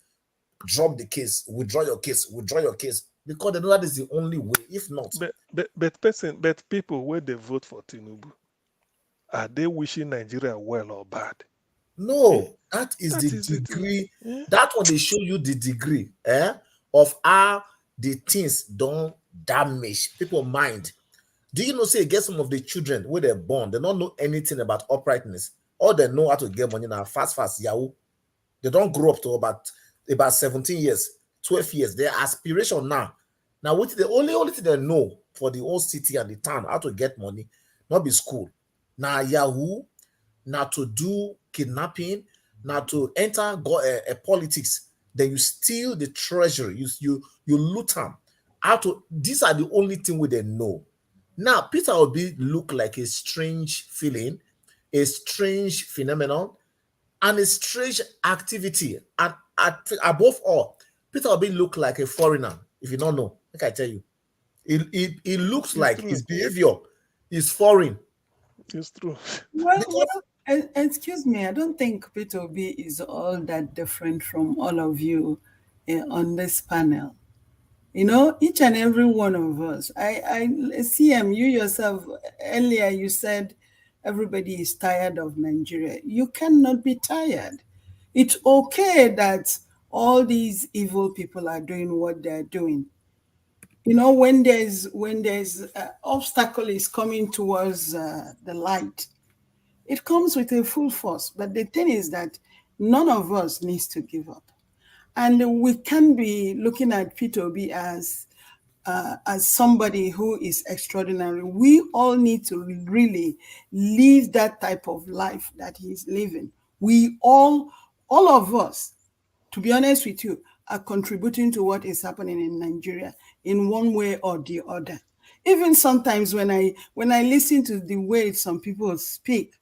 Drop the case. Withdraw your case. Withdraw your case. Because they know that is the only way. If not, but people where they vote for Tinubu, are they wishing Nigeria well or bad? no, that is the degree. That one they show you the degree of how the things don't damage people's mind. Do you know, say, get some of the children where they're born, they don't know anything about uprightness. All they know how to get money now, fast, Yahoo. They don't grow up to about 17 years, 12 years. Their aspiration now. Now, what the only thing they know for the whole city and the town, how to get money, not be school. Now, Yahoo, now to do kidnapping, now to enter politics, then you steal the treasury, you loot them. These are the only thing we they know. Now, Peter Obi look like a strange feeling, a strange phenomenon, and a strange activity. And above all, Peter Obi look like a foreigner. If you don't know, like I tell you, it looks it's like true. His behavior is foreign. It's true. Well, excuse me, I don't think Peter Obi is all that different from all of you on this panel. You know, each and every one of us. I CM, you yourself, earlier you said everybody is tired of Nigeria. You cannot be tired. It's okay that all these evil people are doing what they're doing. You know, when there's obstacle is coming towards the light, it comes with a full force. But the thing is that none of us needs to give up. And we can be looking at Peter Obi as somebody who is extraordinary. We all need to really live that type of life that he's living. We all of us, to be honest with you, are contributing to what is happening in Nigeria in one way or the other. Even sometimes when I listen to the way some people speak,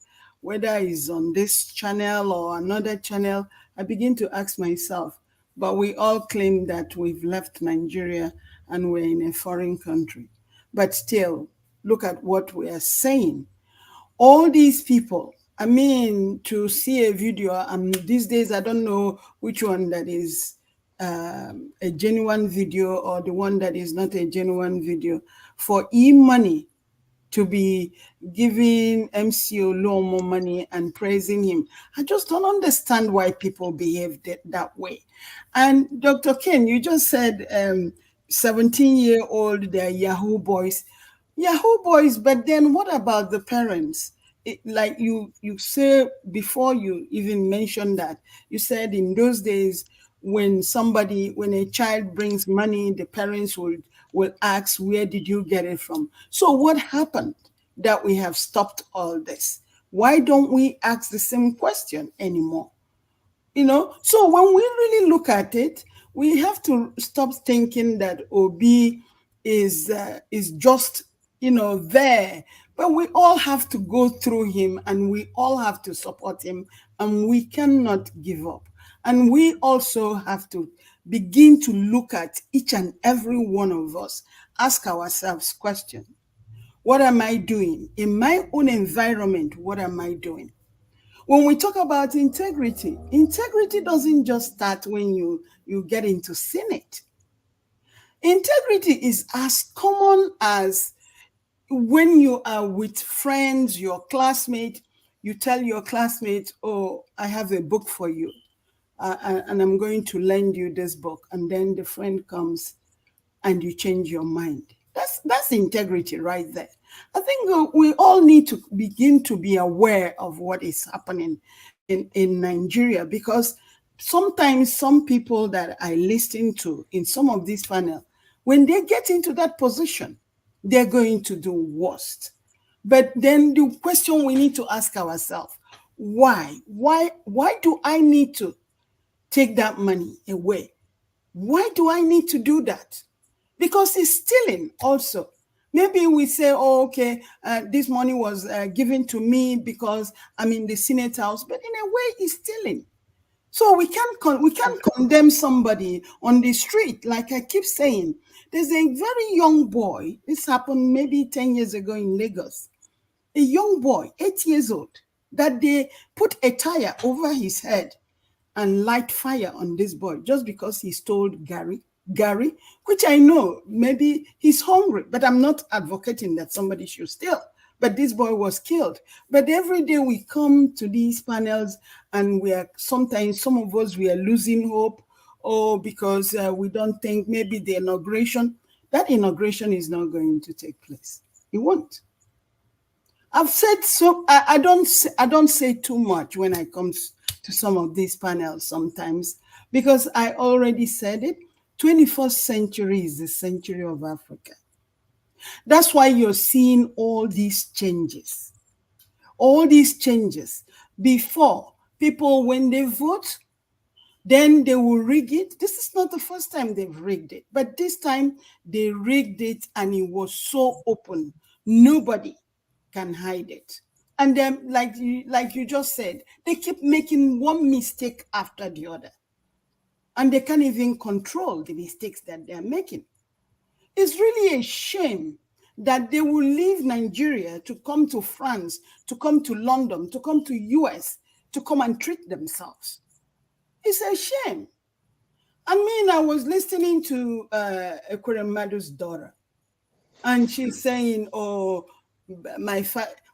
whether it's on this channel or another channel, I begin to ask myself, but we all claim that we've left Nigeria and we're in a foreign country. But still, look at what we are saying. All these people, I mean, to see a video, these days, I don't know which one that is a genuine video or the one that is not a genuine video, for e-money to be giving MCO Lomo money and praising him. I just don't understand why people behave that way. And Dr. Ken, you just said 17-year-old, they're Yahoo boys. Yahoo boys, but then what about the parents? Like you say before you even mentioned that, you said in those days when a child brings money, the parents will ask, where did you get it from? So what happened that we have stopped all this? Why don't we ask the same question anymore? You know, so when we really look at it, we have to stop thinking that Obi is just, you know, there. But we all have to go through him and we all have to support him, and we cannot give up. And we also have to begin to look at each and every one of us, ask ourselves questions. What am I doing? In my own environment, what am I doing? When we talk about integrity, integrity doesn't just start when you get into Senate. Integrity is as common as when you are with friends, your classmate, you tell your classmate, oh, I have a book for you. And I'm going to lend you this book. And then the friend comes and you change your mind. That's integrity right there. I think we all need to begin to be aware of what is happening in Nigeria, because sometimes some people that I listen to in some of these panels, when they get into that position, they're going to do worst. But then the question we need to ask ourselves, why? Why do I need to take that money away? Why do I need to do that? Because it's stealing also. Maybe we say, oh, okay, this money was given to me because I'm in the Senate House, but in a way, it's stealing. So we can't condemn somebody on the street. Like I keep saying, there's a very young boy. This happened maybe 10 years ago in Lagos. A young boy, 8 years old, that they put a tire over his head and light fire on this boy just because he stole Gary, which I know maybe he's hungry, but I'm not advocating that somebody should steal. But this boy was killed. But every day we come to these panels and sometimes some of us, we are losing hope, or because we don't think maybe that inauguration is not going to take place. It won't. I've said so. I don't say too much when I come to some of these panels sometimes, because I already said it. 21st century is the century of Africa. That's why you're seeing all these changes. All these changes. Before, people, when they vote, then they will rig it. This is not the first time they've rigged it, but this time they rigged it and it was so open. Nobody can hide it. And then, like you just said, they keep making one mistake after the other. And they can't even control the mistakes that they're making. It's really a shame that they will leave Nigeria to come to France, to come to London, to come to US, to come and treat themselves. It's a shame. I mean, I was listening to Ekweremadu's daughter, and she's saying, oh,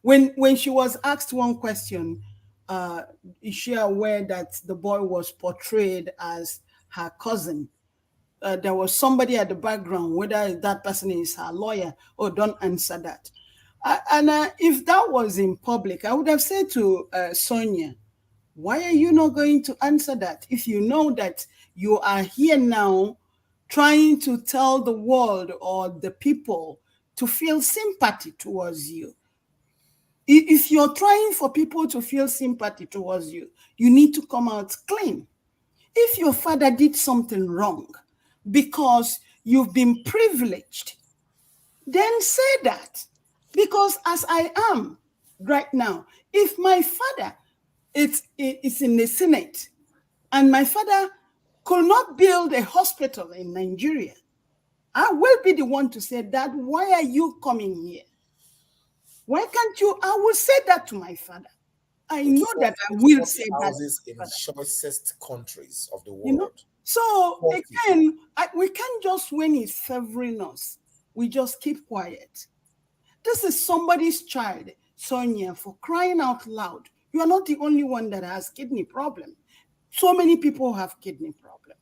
when she was asked one question, is she aware that the boy was portrayed as her cousin? There was somebody at the background, whether that person is her lawyer, or don't answer that. If that was in public, I would have said to Sonia, why are you not going to answer that? If you know that you are here now trying to tell the world or the people to feel sympathy towards you. If you're trying for people to feel sympathy towards you, you need to come out clean. If your father did something wrong because you've been privileged, then say that. Because as I am right now, if my father is in the Senate and my father could not build a hospital in Nigeria, I will be the one to say that. Why are you coming here? Why can't you? I will say that to my father. I know that I will say that. In the choicest countries of the world. You know? So again, we can't just, when he's favoring us, we just keep quiet. This is somebody's child, Sonia, for crying out loud. You are not the only one that has kidney problem. So many people have kidney problem,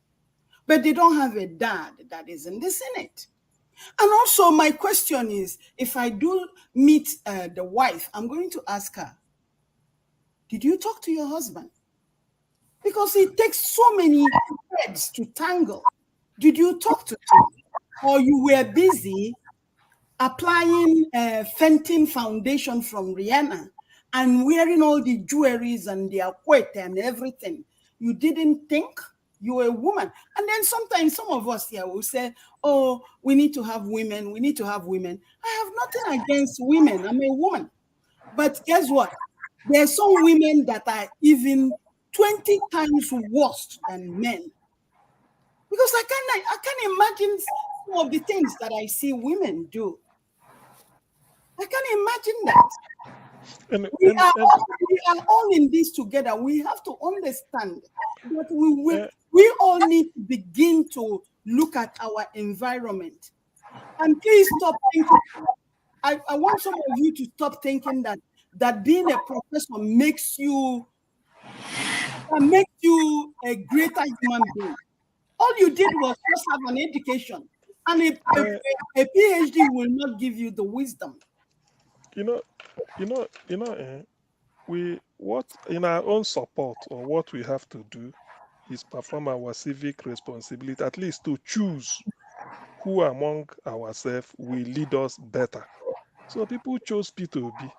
but they don't have a dad that is in the Senate. And also my question is, if I do meet the wife, I'm going to ask her, did you talk to your husband? Because it takes so many threads to tangle. Did you talk to him? Or you were busy applying Fenton foundation from Rihanna and wearing all the jewelries and the akwete and everything? You didn't think? You're a woman. And then sometimes some of us here will say, oh, we need to have women. We need to have women. I have nothing against women. I'm a woman. But guess what? There are some women that are even 20 times worse than men. Because I can't imagine some of the things that I see women do. I can't imagine that. We are all in this together. We have to understand that we all need to begin to look at our environment. And please stop thinking. I want some of you to stop thinking that being a professor makes you a greater human being. All you did was just have an education, and a PhD will not give you the wisdom. What in our own support, or what we have to do is perform our civic responsibility, at least to choose who among ourselves will lead us better. So people chose P2B.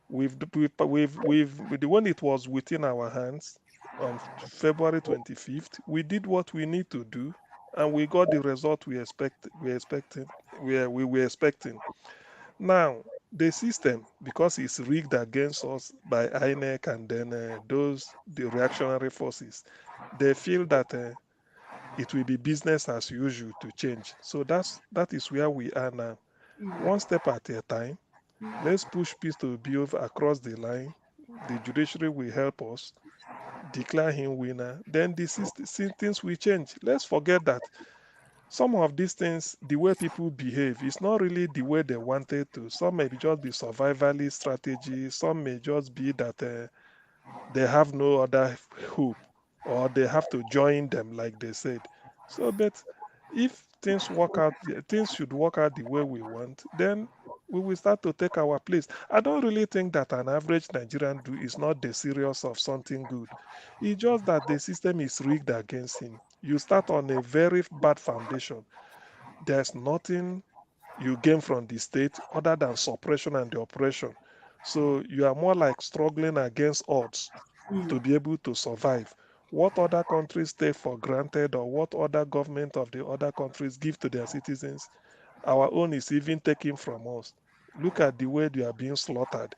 With the one it was within our hands on February 25th, we did what we need to do, and we got the result we were expecting. Now, the system, because it's rigged against us by INEC and then the reactionary forces, they feel that it will be business as usual to change. So that is where we are now. One step at a time. Let's push peace to be over across the line. The judiciary will help us declare him winner. Then the things will change. Let's forget that some of these things, the way people behave, is not really the way they wanted to. Some may just be survivalist strategy. Some may just be that they have no other hope, or they have to join them, like they said. So, but if things should work out the way we want, then we will start to take our place. I don't really think that an average Nigerian is not the serious of something good. It's just that the system is rigged against him. You start on a very bad foundation. There's nothing you gain from the state other than suppression and the oppression. So you are more like struggling against odds to be able to survive. What other countries take for granted, or what other government of the other countries give to their citizens, our own is even taken from us. Look at the way they are being slaughtered.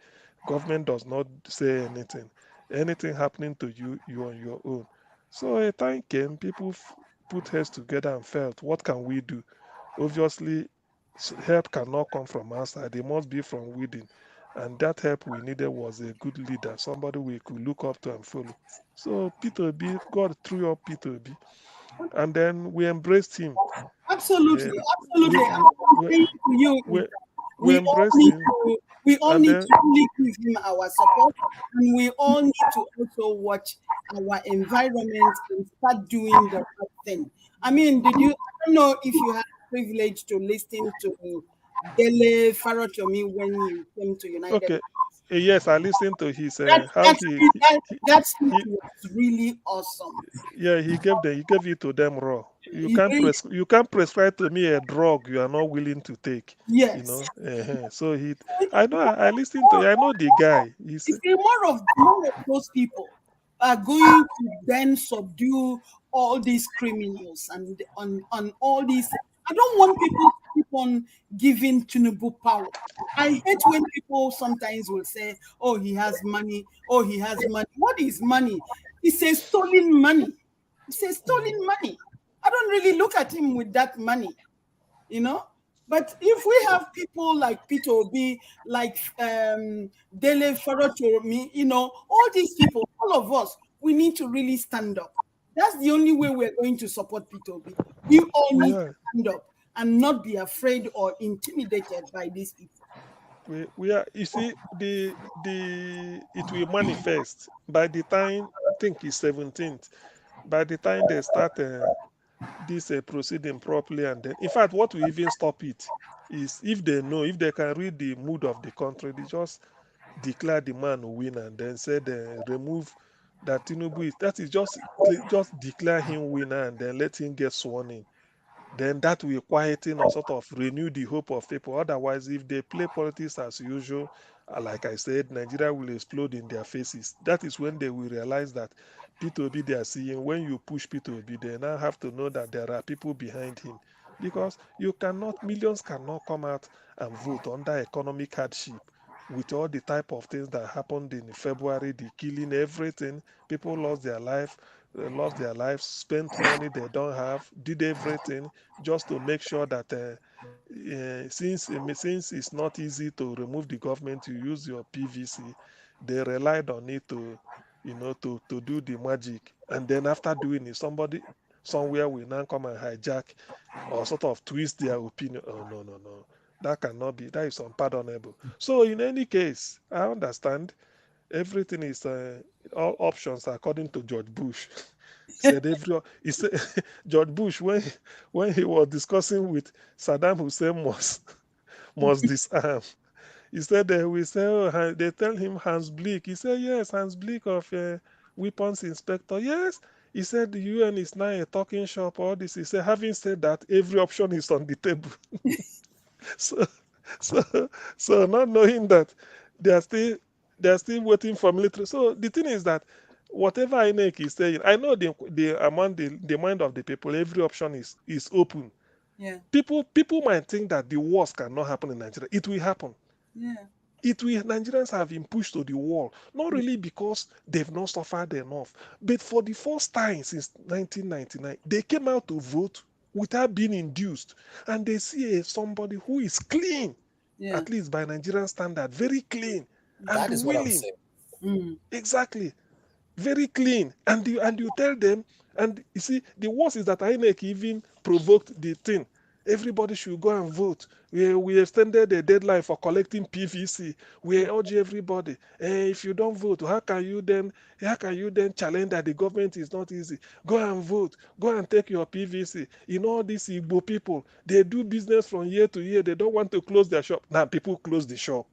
Government does not say anything. Anything happening to you, you're on your own. So a time came, people put heads together and felt, what can we do? Obviously, help cannot come from outside. It must be from within. And that help we needed was a good leader, somebody we could look up to and follow. So Peter B, God threw up Peter B, and then we embraced him. Absolutely, Uh, absolutely. we, I'm saying to you is we, that we embraced him, we all and need then to really give him our support, and we all need to also watch our environment and start doing the right thing. I mean, I don't know if you had the privilege to listen to Dele Farachomi when he came to United. okay, yes, I listened to his That how that's that speech he was really awesome. yeah, he gave it to them raw. He really, You can't prescribe to me a drug you are not willing to take, you yes. know. So I know, I listened to, I know the guy. You see, more of those people are going to then subdue all these criminals and on all these. I don't want people to keep on giving Tinubu power. I hate when people sometimes will say, "Oh, he has money. Oh, he has money." What is money? It's a stolen money. It's a stolen money. I don't really look at him with that money, you know. But if we have people like Peter Obi, like Dele Farotoromi, you know, all these people, all of us, we need to really stand up. That's the only way we're going to support Peter Obi. We all we need to are stand up and not be afraid or intimidated by these people. we are, you see, it will manifest by the time, I think it's 17th, by the time they start this proceeding properly. And then, in fact, what will even stop it is if they know, if they can read the mood of the country, they just declare the man a winner and then say they remove that Tinubu is, that is just declare him winner and then let him get sworn in. Then that will quieten or sort of renew the hope of people. Otherwise, if they play politics as usual, like I said, Nigeria will explode in their faces. That is when they will realize that P2B they are seeing, when you push P2B, they now have to know that there are people behind him. Because millions cannot come out and vote under economic hardship with all the type of things that happened in February, the killing, everything. People lost their lives, spent money they don't have, did everything just to make sure that since it's not easy to remove the government, you use your PVC. They relied on it to, to do the magic. And then after doing it, somebody somewhere will now come and hijack or sort of twist their opinion. Oh, no, no, no. That cannot be. That is unpardonable. So in any case, I understand everything is all options according to George Bush. He said George Bush, when he was discussing with Saddam Hussein must disarm. He said we say, oh, they tell him Hans Bleak. He said yes, Hans Bleak of weapons inspector. Yes. He said the UN is now a talking shop. All this. He said, having said that, every option is on the table. so so so not knowing that they are still waiting for military. So the thing is that whatever INEC is saying, I know the among the mind of the people, every option is open. Yeah. People might think that the worst cannot happen in Nigeria. It will happen. Yeah. Nigerians have been pushed to the wall, not really because they've not suffered enough, but for the first time since 1999, they came out to vote without being induced, and they see somebody who is clean, Yeah. at least by Nigerian standard, very clean and That is what I'm willing. saying. Exactly, very clean, and you tell them, and you see, the worst is that INEC even provoked the thing. Everybody should go and vote. We extended the deadline for collecting PVC. We urge everybody. If you don't vote, how can you then challenge that the government is not easy? Go and vote. Go and take your PVC. All these Igbo people, they do business from year to year. They don't want to close their shop. Now people close the shop.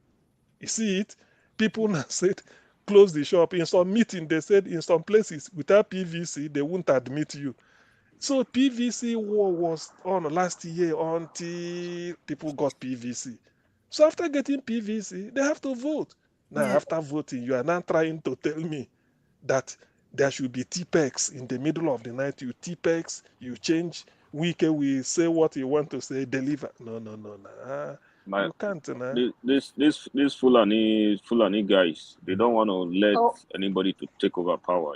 You see it? People now said close the shop. In some meeting, they said in some places without PVC, they won't admit you. So PVC war was on last year until people got PVC. So after getting PVC, they have to vote. Now, after voting, you are now trying to tell me that there should be TPEX in the middle of the night. You TPEX, you change. Wike will say what you want to say, deliver. No. You can't. This Fulani guys, they don't want to let anybody to take over power,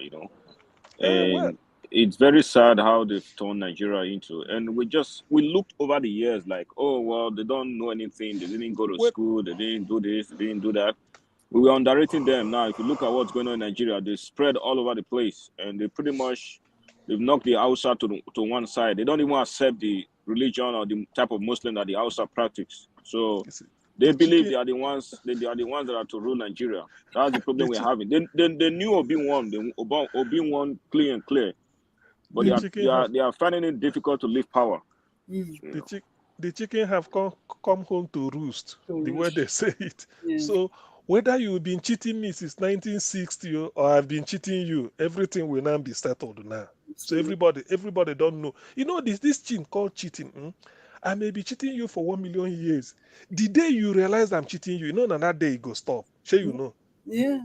and it's very sad how they've turned Nigeria into. And we looked over the years like, oh well, they don't know anything. They didn't go to school. They didn't do this. They didn't do that. We were underrating them. Now, if you look at what's going on in Nigeria, they spread all over the place, and they've knocked the Hausa to one side. They don't even accept the religion or the type of Muslim that the Hausa practice. So they believe they are the ones. They are the ones that are to rule Nigeria. That's the problem we're having. They knew Obi won. Obi won clear and clear, but they are finding it difficult to leave power. The chicken have come home to roost. The way they say it. Yeah. So whether you've been cheating me since 1960 or I've been cheating you, everything will now be settled now. So everybody don't know. This thing called cheating. I may be cheating you for 1 million years. The day you realize I'm cheating you, that day it go stop. Sure, you know. Yeah.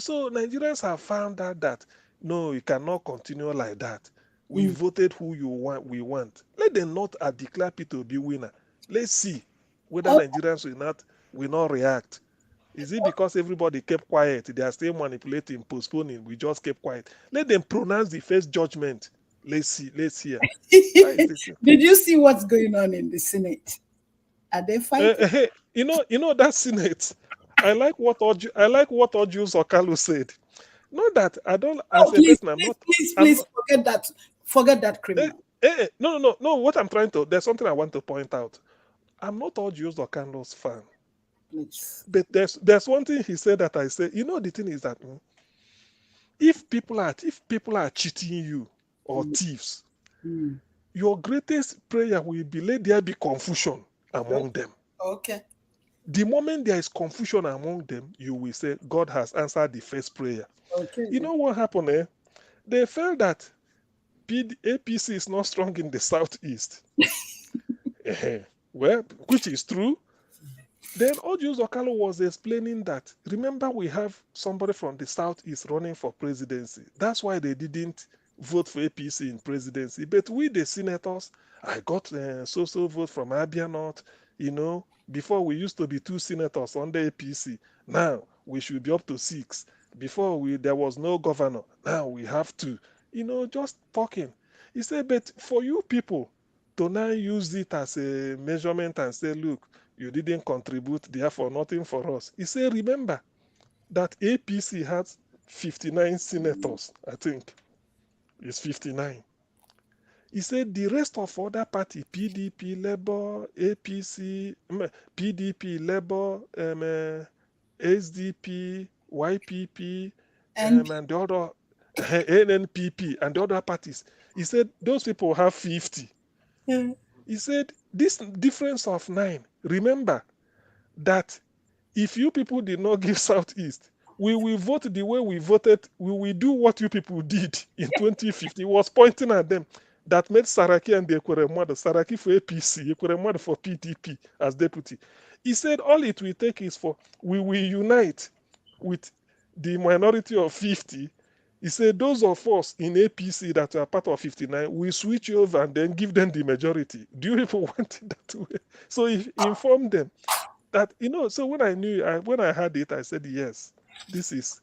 So Nigerians have found out that no, you cannot continue like that. We voted who we want. Let them not declare Peter to be winner. Let's see whether Nigerians will not react. Is it because everybody kept quiet? They are still manipulating, postponing. We just kept quiet. Let them pronounce the first judgment. Let's see. Did you see what's going on in the Senate? Are they fighting? That Senate. I like what Ojus Okalu said. Not that I don't. Please, forget that criminal. No. What I'm trying to. There's something I want to point out. I'm not Ojus Okalu's fan. Please. But there's one thing he said that I say. The thing is that if people are cheating you or thieves, your greatest prayer will be let there be confusion among them. Okay. The moment there is confusion among them, you will say God has answered the first prayer. Okay. You know what happened? They felt that APC is not strong in the southeast. Well, which is true. Then Ojus Okalu was explaining that, remember, we have somebody from the southeast running for presidency. That's why they didn't vote for APC in presidency. But we, the senators, I got so vote from Abia North. Before we used to be 2 senators under APC. Now we should be up to 6. Before there was no governor. Now we have 2. Just talking. He said, but for you people to now use it as a measurement and say, look, you didn't contribute, therefore nothing for us. He said, remember that APC has 59 senators, I think. It's 59. He said the rest of other party, PDP, Labour, APC, PDP, Labour, SDP, YPP, and the other NNPP and the other parties. He said those people have 50. He said this difference of 9. Remember that if you people did not give Southeast, we will vote the way we voted. We will do what you people did in 2050. He was pointing at them. That made Saraki and the Ekweremadu, Saraki for APC, Ekweremadu for PDP as deputy. He said all it will take is we will unite with the minority of 50. He said those of us in APC that are part of 59, we switch over and then give them the majority. Do you people want it that way? So he informed them that, so when when I heard it, I said, yes, this is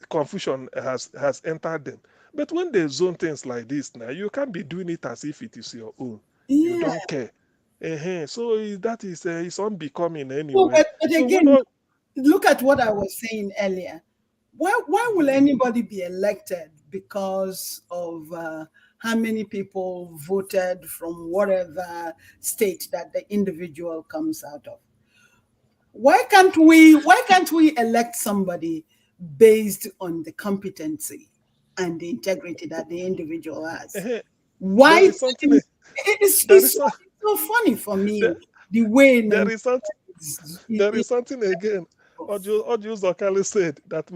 confusion has entered them. But when they zone things like this now, you can't be doing it as if it is your own. Yeah. You don't care. So that is it's unbecoming So, anyway. but So again, look at what I was saying earlier. Why will anybody be elected because of how many people voted from whatever state that the individual comes out of? Why can't we elect somebody based on the competency and the integrity that the individual has? Why? There is something. It's so funny for me the way there is something again. Oju Zokali said that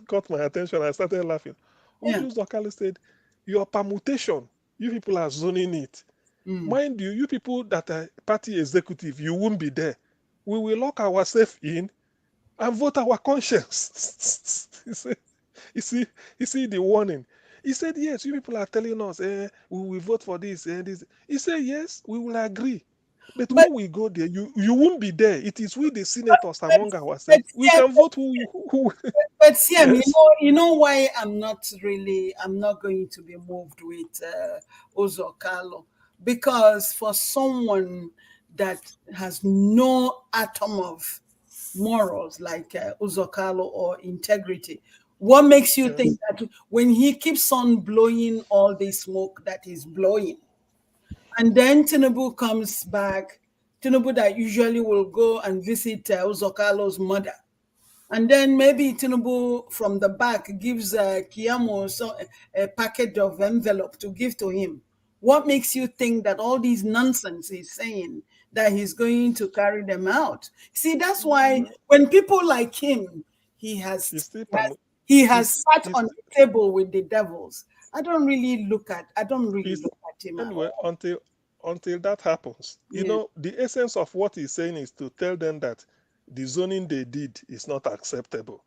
caught my attention. I started laughing. Oju Zokali said, your permutation, you people are zoning it. Mind you, you people that are party executive, you won't be there. We will lock ourselves in and vote our conscience. You see the warning. He said, yes, you people are telling us, we will vote for this and this. He said, yes, we will agree. But when we go there, you won't be there. It is we, the senators, among ourselves. We can vote who. But Siam, yes. You know why I'm not going to be moved with Ozokalo, because for someone that has no atom of morals like Uzokalo or integrity, what makes you think that when he keeps on blowing all the smoke that he's blowing, and then Tinubu comes back, Tinubu that usually will go and visit Uzokalo's mother, and then maybe Tinubu from the back gives Kiamo a packet of envelope to give to him. What makes you think that all these nonsense he's saying, that he's going to carry them out? See, that's why when people like him, he has sat on the table with the devils. I don't really look at him. Anyway, until that happens, the essence of what he's saying is to tell them that the zoning they did is not acceptable.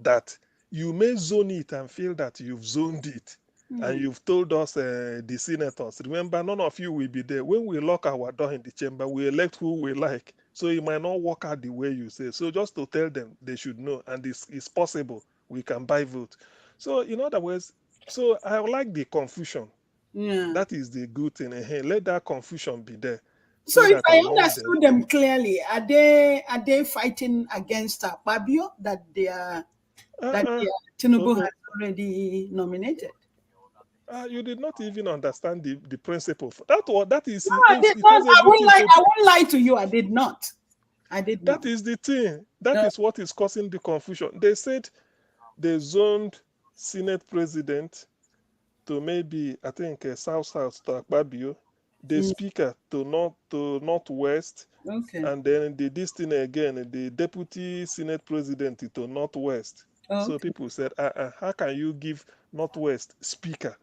That you may zone it and feel that you've zoned it. And you've told us, the senators, remember, none of you will be there. When we lock our door in the chamber, we elect who we like. So it might not work out the way you say. So just to tell them, they should know. And it's possible. We can buy vote. So in other words, so I like the confusion. That is the good thing. Let that confusion be there. So if I understood them clearly, are they fighting against Akpabio that Tinubu has already nominated? You did not even understand the principle. That is. No, I did not. I won't lie to you. I did not. That is the thing. That is what is causing the confusion. They said they zoned Senate president to maybe, I think, South to Akpabio, the speaker to northwest, and then this thing again, the deputy Senate president to northwest. So people said, how can you give northwest speaker?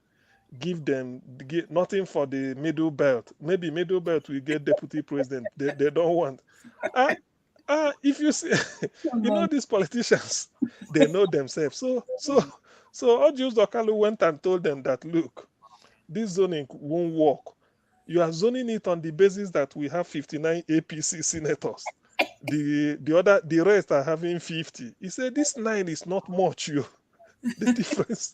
Give them nothing for the middle belt. Maybe middle belt will get deputy president. They don't want. If you see, these politicians, they know themselves. So Oju Zokalo went and told them that, look, this zoning won't work. You are zoning it on the basis that we have 59 APC senators. The rest are having 50. He said this 9 is not much, the difference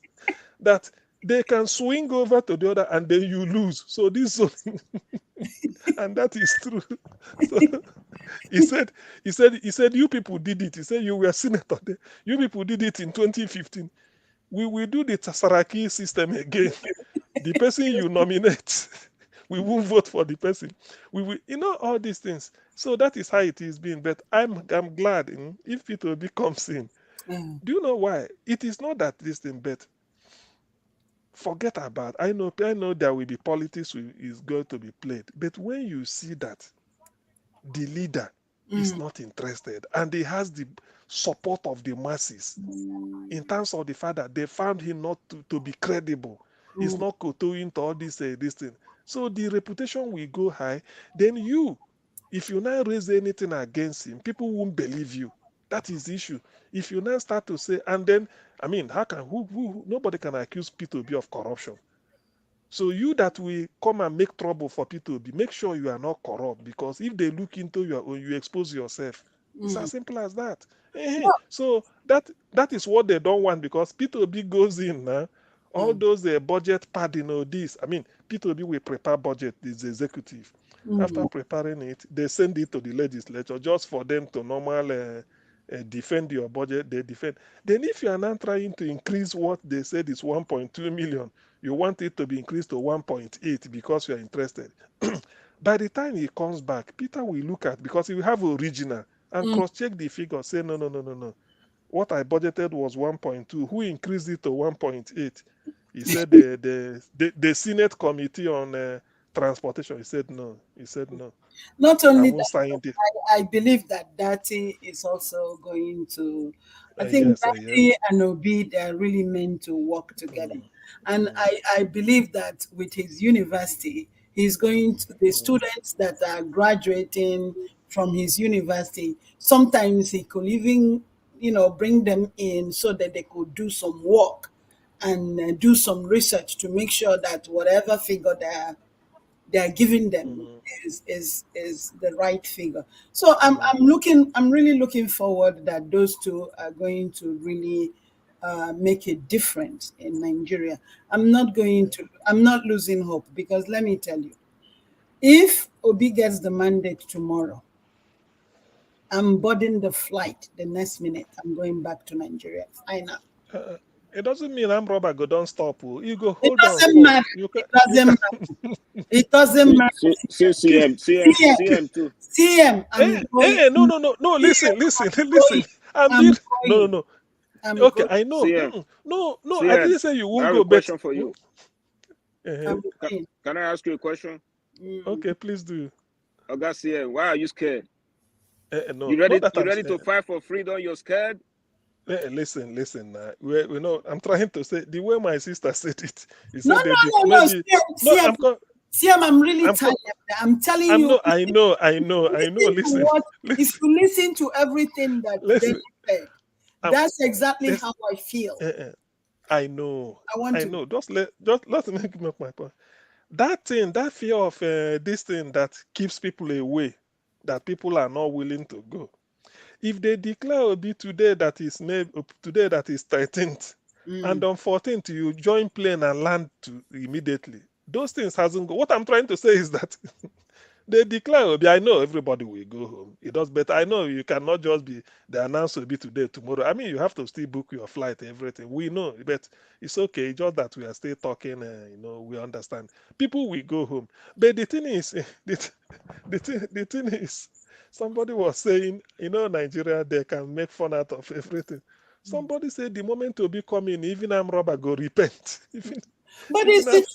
that they can swing over to the other and then you lose. So this zoning, and that is true. So he said you people did it. He said you were senator. You people did it in 2015. We will do the Tasaraki system again. The person you nominate, we won't vote for the person. We will, all these things. So that is how it is being. But I'm glad if P2B comes in. Do you know why? It is not that this thing, but forget about. I know there will be politics is going to be played. But when you see that the leader is not interested and he has the support of the masses in terms of the fact that they found him not to be credible. He's not kowtowing to all this thing. So the reputation will go high. Then if you now raise anything against him, people won't believe you. That is the issue. If you now start to say, and then, I mean, how can nobody can accuse P2B of corruption. So you that will come and make trouble for P2B, make sure you are not corrupt, because if they look into your own, you expose yourself. It's as simple as that. So that is what they don't want, because P2B goes in now. All those budget padding or this. I mean, P2B will prepare budget, this executive. After preparing it, they send it to the legislature just for them to normal defend your budget. They defend. Then if you are now trying to increase what they said is 1.2 million, you want it to be increased to 1.8 because you are interested. By the time he comes back, Peter will look at, because he will have original and cross-check the figure, say, no. What I budgeted was 1.2. Who increased it to 1.8? He said the Senate Committee on Transportation. He said no. Not only that, sign it. I believe that Dati is also going to. I think Dati and Obi, they're really meant to work together. And I believe that with his university, he's going to, the students that are graduating from his university, sometimes he could even, bring them in so that they could do some work and do some research to make sure that whatever figure they're giving them is the right figure. So I'm really looking forward that those two are going to really make a difference in Nigeria. I'm not losing hope, because let me tell you, if Obi gets the mandate tomorrow, I'm boarding the flight the next minute. I'm going back to Nigeria. Final. It doesn't mean I'm Robert go don't stop. You go hold on. It doesn't matter. It doesn't matter. CM too. CM. No. Listen. No. Okay, I know. CM. No. CM, I didn't say you won't go. I have a question for you. Can I ask you a question? Okay, please do. Okay, CM, why are you scared? No, you ready to fight for freedom? You're scared? Listen. We know. I'm trying to say the way my sister said it. He said I'm really tired. I'm telling you. I know. Listen. If you listen to everything that they said, that's exactly how I feel. I know. Just let me make my point. That fear of this thing that keeps people away, that people are not willing to go. If they declare Obi today that is 13th, and on 14th you join plane and land immediately, those things hasn't go. What I'm trying to say is that they declare Obi. I know everybody will go home. It does, but I know you cannot just be the announce Obi today, tomorrow. I mean, you have to still book your flight, everything. We know, but it's okay. Just that we are still talking. We understand. People will go home, but the thing is, the thing is, somebody was saying, Nigeria, they can make fun out of everything. Somebody said the moment Obi come in, even Amroba go repent. But it's the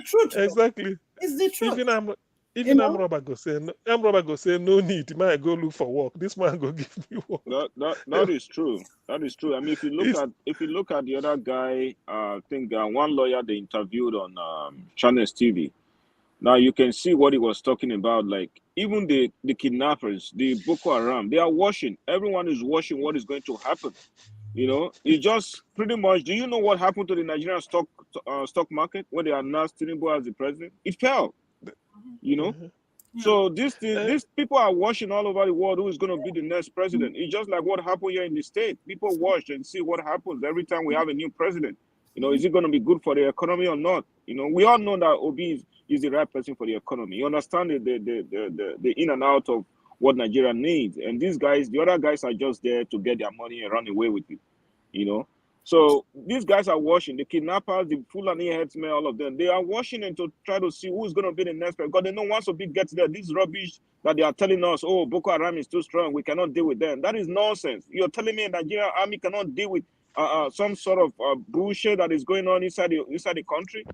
truth. Exactly. It's the truth. Even Amroba go say no need. Man, go look for work. This man go give me work. That is true. That is true. I mean, if you look at the other guy, I think one lawyer they interviewed on Channels TV. Now you can see what he was talking about. Like even the kidnappers, the Boko Haram, they are watching. Everyone is watching what is going to happen. It just pretty much. Do you know what happened to the Nigerian stock market when they announced Tinubu as the president? It fell. So these people are watching all over the world who is going to be the next president. It's just like what happened here in the state. People watch and see what happens every time we have a new president. Is it going to be good for the economy or not? We all know that Obi is the right person for the economy. You understand the in and out of what Nigeria needs. And these guys, the other guys are just there to get their money and run away with it. So these guys are watching, the kidnappers, the Fulani headsmen, all of them. They are watching and to try to see who's going to be the next person. Because they know once Obi gets there, this rubbish that they are telling us, oh, Boko Haram is too strong, we cannot deal with them. That is nonsense. You're telling me the Nigerian army cannot deal with some sort of bullshit that is going on inside the country?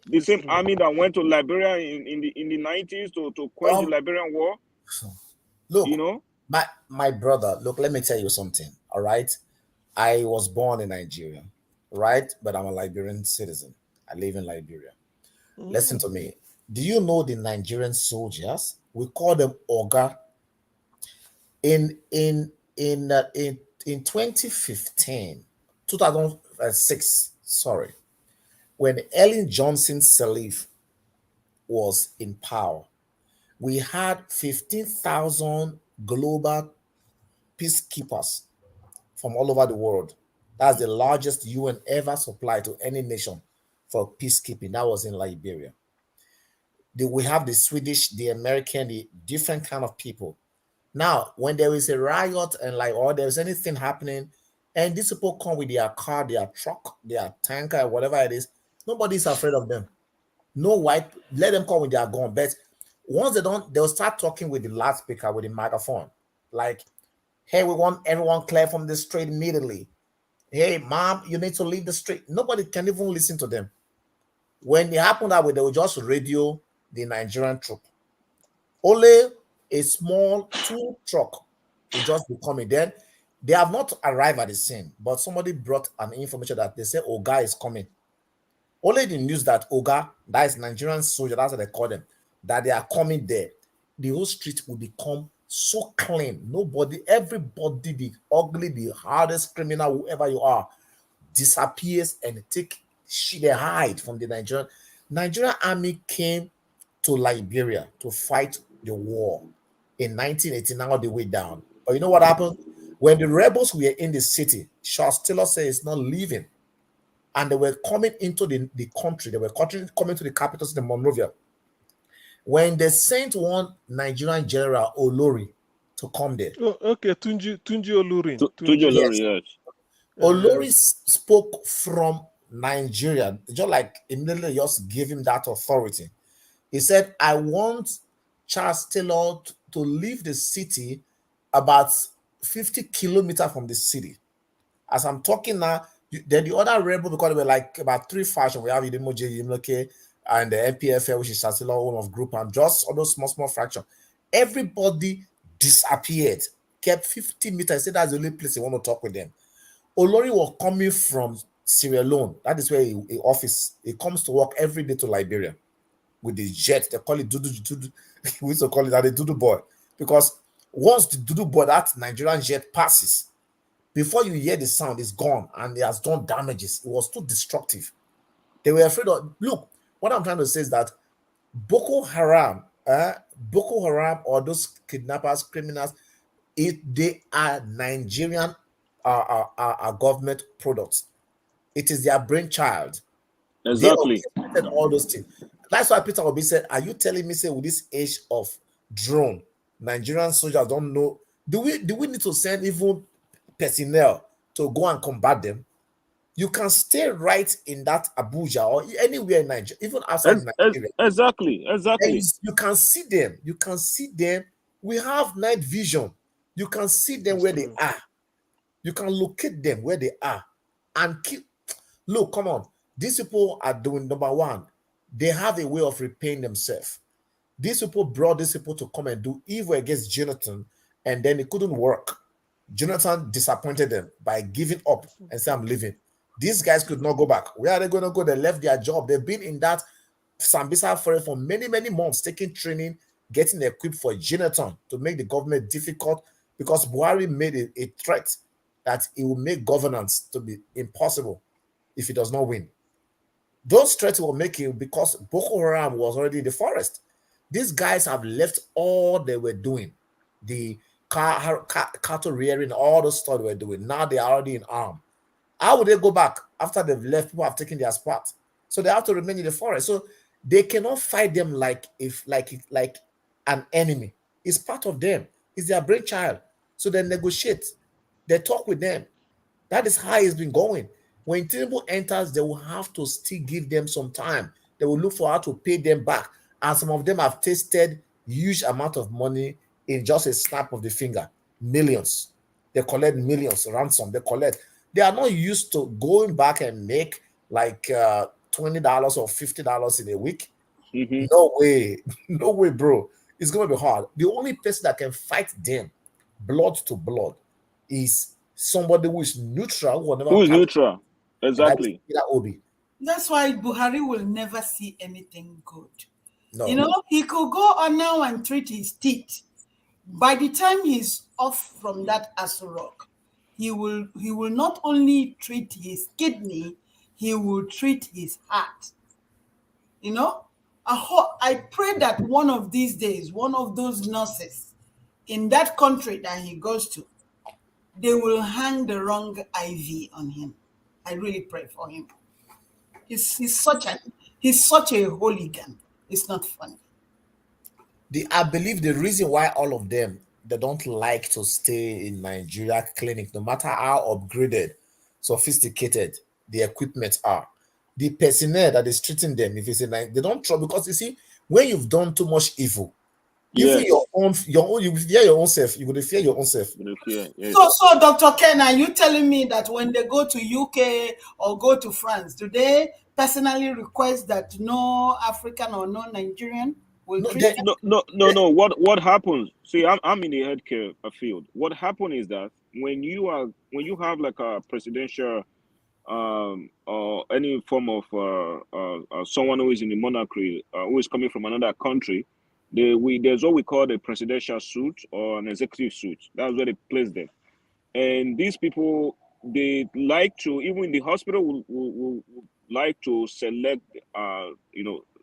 The same army that went to Liberia in the 90s to quench the Liberian war? Look, my brother, look, let me tell you something, all right? I was born in Nigeria, right? But I'm a Liberian citizen. I live in Liberia. Listen to me. Do you know the Nigerian soldiers? We call them Oga. In in 2015, 2006, sorry, when Ellen Johnson Sirleaf was in power, we had 15,000 global peacekeepers from all over the world. That's the largest UN ever supplied to any nation for peacekeeping. That was in Liberia. We have the Swedish, the American, the different kind of people. Now, when there is a riot and or there's anything happening, and these people come with their car, their truck, their tanker, whatever it is, nobody's afraid of them. No white, let them come with their gun. But once they don't, they'll start talking with the loudspeaker, with the microphone. Like, hey, we want everyone clear from the street immediately. Hey, mom, you need to leave the street. Nobody can even listen to them. When it happened that way, they will just radio the Nigerian troop. Only a small 2 truck will just be coming. Then they have not arrived at the scene, but somebody brought an information that they say Oga is coming. Only the news that Oga, that is Nigerian soldier, that's what they call them, that they are coming there. The whole street will become so clean. Nobody, everybody, the ugly, the hardest criminal, whoever you are, disappears and they hide from the Nigerian army came to Liberia to fight the war in 1989 all the way down. But you know what happened? When the rebels were in the city, Charles Taylor said it's not leaving. And they were coming into the country. They were coming to the capital city, Monrovia. When they sent one Nigerian general, Olori, to come there. Oh, okay, Tunji Olori. Tunji Olori, yes. Olori spoke from Nigeria, just like immediately just gave him that authority. He said, I want Charles Taylor to leave the city about 50 kilometers from the city. As I'm talking now, then the other rebel, because they were like about 3 factions. We have Idimoje, Yimloke, and the MPFL, which is Chancellor one of group, and just all those small fractions. Everybody disappeared, kept 50 meters. He said that's the only place he want to talk with them. Olori was coming from Sierra Leone. That is where he comes to work every day to Liberia with the jet. They call it Dudu. We used to call it the Dudu boy. Because once the Dudu boy, that Nigerian jet passes, before you hear the sound, it's gone and it has done damages. It was too destructive. They were afraid of, look, what I'm trying to say is that Boko Haram or those kidnappers, criminals, they are Nigerian government products. It is their brainchild. Exactly. They orchestrated all those things. That's why Peter Obi said, are you telling me, say, with this age of drone, Nigerian soldiers don't know? Do we need to send even personnel to go and combat them? You can stay right in that Abuja or anywhere in Nigeria, even outside Nigeria. Exactly. You can see them. You can see them. We have night vision. You can see them where they are. You can locate them where they are and keep. Look, come on. These people are doing, number one, they have a way of repaying themselves. These people brought these people to come and do evil against Jonathan, and then it couldn't work. Jonathan disappointed them by giving up and saying, I'm leaving. These guys could not go back. Where are they going to go? They left their job. They've been in that Sambisa forest for many, many months, taking training, getting equipped for Jonathan to make the government difficult, because Buhari made a threat that it will make governance to be impossible if he does not win. Those threats were making because Boko Haram was already in the forest. These guys have left all they were doing. The cattle rearing, all the stuff they were doing. Now they are already in arm. How would they go back after they've left? People have taken their spot. So they have to remain in the forest. So they cannot fight them like an enemy. It's part of them. It's their brainchild. So they negotiate. They talk with them. That is how it's been going. When Tinubu enters, they will have to still give them some time. They will look for how to pay them back. And some of them have tasted huge amount of money in just a snap of the finger. Millions. They collect millions, ransom. They collect. They are not used to going back and make like $20 or $50 in a week. Mm-hmm. No way. No way, bro. It's going to be hard. The only person that can fight them blood to blood is somebody who is neutral. Who is neutral? Exactly. That's why Buhari will never see anything good. No. You know, he could go on now and treat his teeth. By the time he's off from that Asurok, he will not only treat his kidney, he will treat his heart. You know, I pray that one of these days, one of those nurses in that country that he goes to, they will hang the wrong IV on him. I really pray for him. He's such a hooligan. It's not funny. I believe the reason why all of them, they don't like to stay in Nigeria clinic, no matter how upgraded, sophisticated the equipment are, the personnel that is treating them, if it's they don't trust, because you see, when you've done too much evil, even your own, you fear your own self. You would fear your own self. Yes. So, Dr. Ken, are you telling me that when they go to UK or go to France, do they personally request that no African or no Nigerian will treat them? No. What happens? See, I'm in the healthcare field. What happens is that when you have like a presidential or any form of someone who is in the monarchy, who is coming from another country, there's what we call a presidential suite or an executive suite. That's where they place them. And these people, they like to, even in the hospital, will like to select,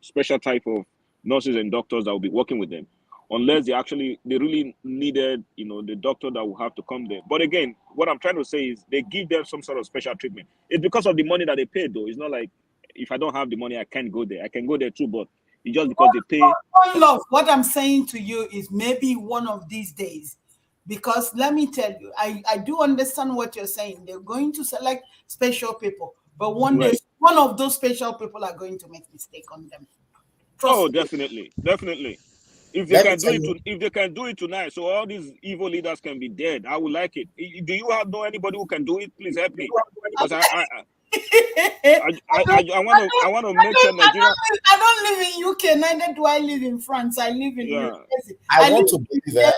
special type of nurses and doctors that will be working with them, unless they really needed, the doctor that will have to come there. But again, what I'm trying to say is they give them some sort of special treatment. It's because of the money that they pay, though. It's not like if I don't have the money, I can't go there. I can go there too, but it's just because they pay. Love, what I'm saying to you is maybe one of these days, because let me tell you, I do understand what you're saying. They're going to select special people, but one day, one of those special people are going to make mistake on them. Trust me. Definitely. If they can do it tonight, so all these evil leaders can be dead, I would like it. Do you know anybody who can do it? Please help me, because I want to make sure Nigeria. I don't live in UK, neither do I live in France. I live in New Jersey. I want to believe that,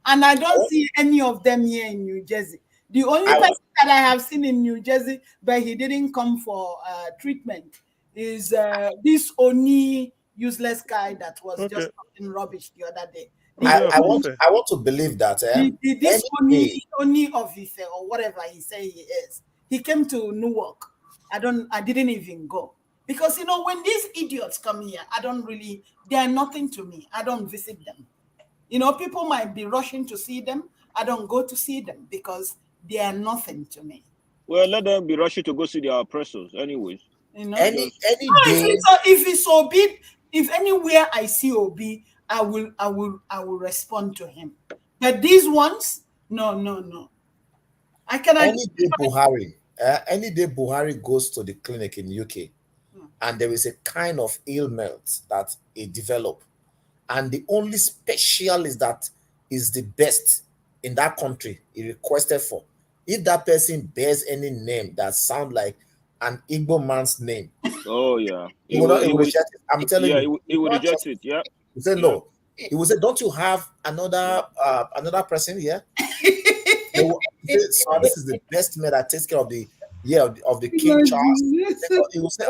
and I don't see any of them here in New Jersey. The only person that I have seen in New Jersey, but he didn't come for treatment, is this Oni useless guy that was just talking rubbish the other day. I want to believe that this Oni officer or whatever he say he is, he came to Newark. I didn't even go, because when these idiots come here, they are nothing to me. I don't visit them. People might be rushing to see them. I don't go to see them because they are nothing to me. Well, let them be rushing to go see their oppressors anyways. Any day. If it's Obi, if anywhere I see Obi, I will respond to him. But these ones, no. I cannot. Any day Buhari goes to the clinic in UK, and there is a kind of ailment that he developed, and the only specialist that is the best in that country he requested for, if that person bears any name that sounds like an Igbo man's name, he will reject it. I'm telling you, he will reject it. Yeah, he said no. He will say, "Don't you have another person here?" So this is the best man that takes care of the King Charles. He will say,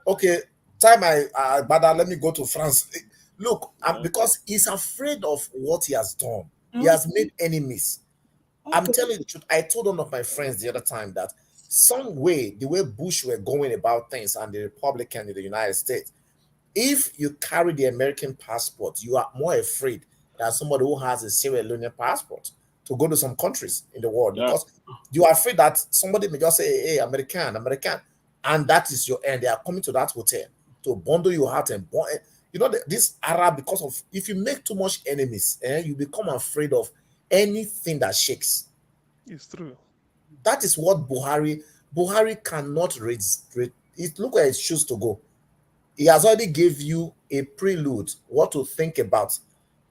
okay, time let me go to France. Look, because he's afraid of what he has done. He has made enemies. I'm telling you the truth. I told one of my friends the other time that the way Bush were going about things and the Republican in the United States, if you carry the American passport, you are more afraid than somebody who has a Sierra Leone passport to go to some countries in the world, because you are afraid that somebody may just say, hey, American, and that is your end. They are coming to that hotel to bundle you out and this Arab, because of, if you make too much enemies, you become afraid of anything that shakes. It's true. That is what Buhari cannot raise. Look where he chooses to go. He has already gave you a prelude, what to think about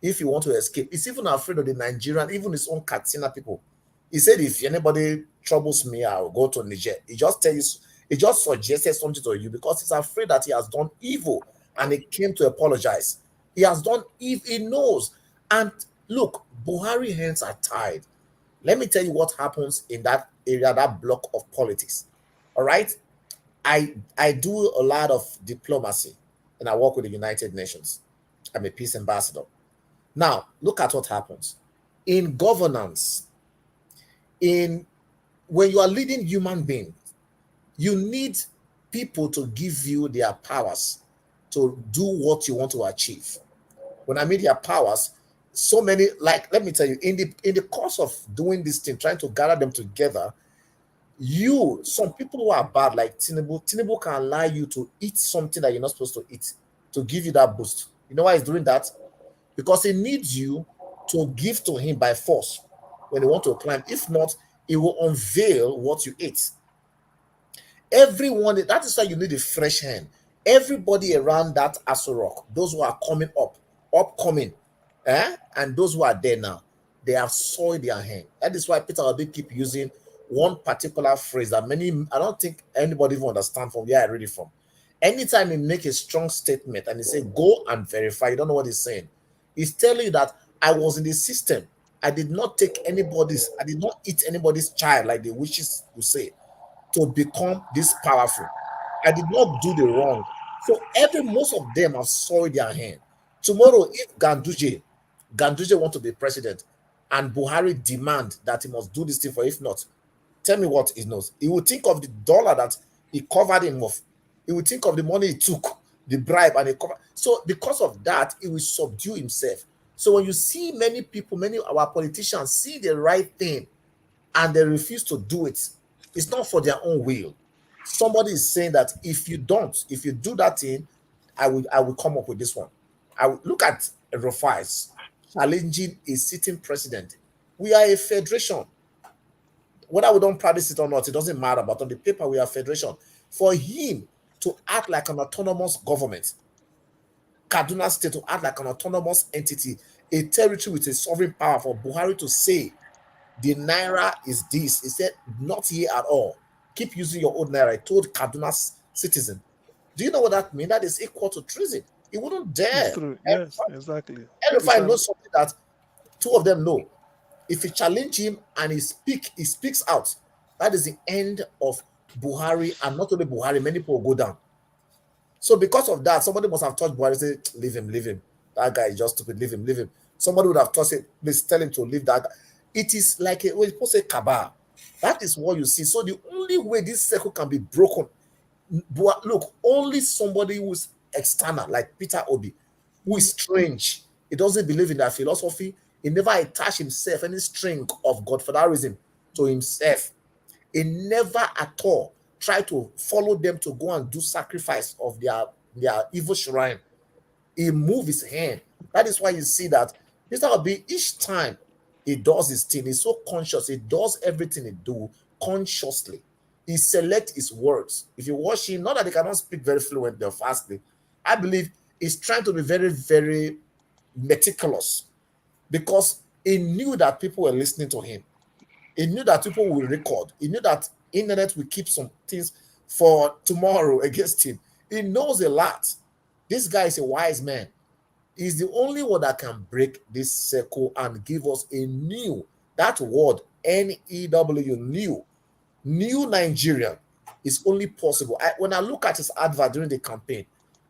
if you want to escape. He's even afraid of the Nigerian, even his own Katsina people. He said, if anybody troubles me, I'll go to Niger. He just suggested something to you because he's afraid that he has done evil and he came to apologize. He has done evil, he knows. And look, Buhari hands are tied. Let me tell you what happens in that area, that block of politics. All right? I do a lot of diplomacy and I work with the United Nations. I'm a peace ambassador. Now, look at what happens. in governance, in when you are leading human beings, you need people to give you their powers to do what you want to achieve. When I mean their powers, so many, like, let me tell you, in the course of doing this thing, trying to gather them together, some people who are bad, like Tinubu can allow you to eat something that you're not supposed to eat to give you that boost. You know why he's doing that? Because he needs you to give to him by force when you want to climb. If not, he will unveil what you ate. Everyone, that is why you need a fresh hand. Everybody around that Aso Rock, those who are coming up, upcoming, and those who are there now, they have soiled their hand. That is why Peter Obi keep using one particular phrase that I don't think anybody even understand from where I read it from. Anytime he make a strong statement and he say, go and verify, you don't know what he's saying. He's telling you that I was in the system. I did not eat anybody's child like the witches will say, to become this powerful. I did not do the wrong. So most of them have soiled their hand. Tomorrow, if Ganduje want to be president and Buhari demand that he must do this thing if not, tell me what he knows. He will think of the dollar that he covered him with. He will think of the money he took, the bribe, and he covered. So because of that, he will subdue himself. So when you see many of our politicians see the right thing and they refuse to do it, it's not for their own will. Somebody is saying that if you do that thing, I will come up with this one. I will look at Rufai's challenging a sitting president. We are a federation. Whether we don't practice it or not, it doesn't matter. But on the paper, we are a federation. For him to act like an autonomous government, Kaduna State to act like an autonomous entity, a territory with a sovereign power, for Buhari to say the naira is this. He said, not here at all. Keep using your old naira. I told Kaduna's citizen. Do you know what that means? That is equal to treason. He wouldn't dare. It's true. Yes, exactly. And if I know something that two of them know, if you challenge him and he speaks out, that is the end of Buhari, and not only Buhari, many people will go down. So because of that, somebody must have touched Buhari and say, leave him. That guy is just stupid, leave him. Somebody would have touched it, please tell him to leave that guy. It is like when people say cabal. That is what you see. So the only way this circle can be broken, look, only somebody who's external, like Peter Obi, who is strange. He doesn't believe in that philosophy. He never attached himself any string of godfatherism to himself. He never at all tried to follow them to go and do sacrifice of their evil shrine. He moved his hand. That is why you see that Mr. Obi, each time he does his thing, he's so conscious. He does everything he do consciously. He selects his words. If you watch him, not that he cannot speak very fluently or fastly, I believe he's trying to be very, very meticulous, because he knew that people were listening to him. He knew that people will record. He knew that internet will keep some things for tomorrow against him. He knows a lot. This guy is a wise man. He's the only one that can break this circle and give us a new, that word, NEW, new Nigerian is only possible. When I look at his advert during the campaign,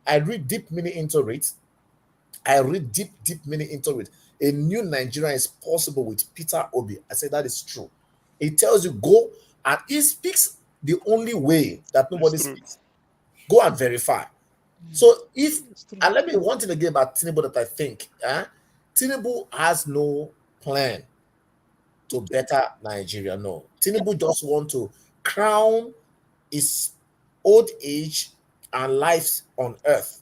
I read deep meaning into it. A new Nigerian is possible with Peter Obi. I say that is true. He tells you go, and he speaks the only way that nobody speaks. Go and verify. So and let me one thing again about Tinubu that I think, Tinubu has no plan to better Nigeria. No, Tinubu just want to crown his old age and life on earth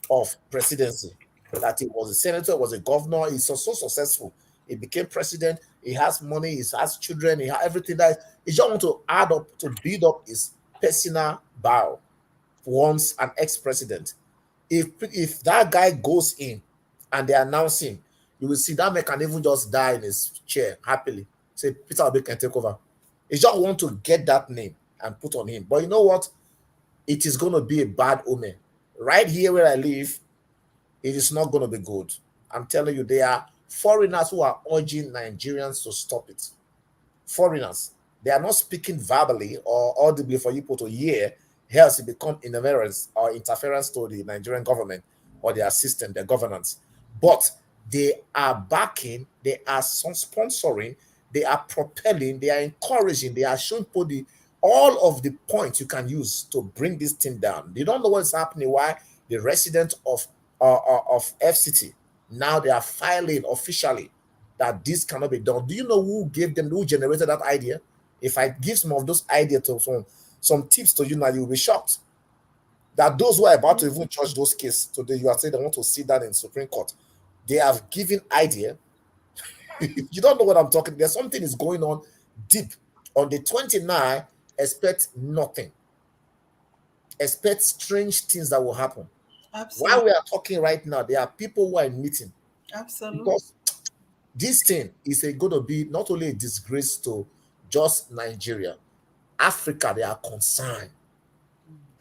of presidency. That he was a senator, was a governor. He's so successful. He became president. He has money. He has children. He has everything. That he just want to add up to build up his personal bow once an ex-president. If that guy goes in and they announce him, you will see that man can even just die in his chair happily. Say Peter Obi can take over. He just want to get that name and put on him. But you know what? It is going to be a bad omen. Right here where I live, it is not going to be good. I'm telling you, there are foreigners who are urging Nigerians to stop it. Foreigners. They are not speaking verbally or audibly for people to hear, else it become interference to the Nigerian government or their system, their governance. But They are backing, they are sponsoring, they are propelling, they are encouraging, they are showing all of the points you can use to bring this thing down. They don't know what's happening. Why the residents of FCT now they are filing officially that this cannot be done. Do you know who gave them, who generated that idea? If I give some of those ideas to some tips to you now, you will be shocked that those who are about to even judge those cases today, you are saying they want to sit down in Supreme Court. They have given idea. You don't know what I'm talking. There's something is going on deep. On the 29th, expect nothing. Expect strange things that will happen. Absolutely. While we are talking right now, there are people who are in meeting. Absolutely. Because this thing is going to be not only a disgrace to just Nigeria, Africa, they are concerned.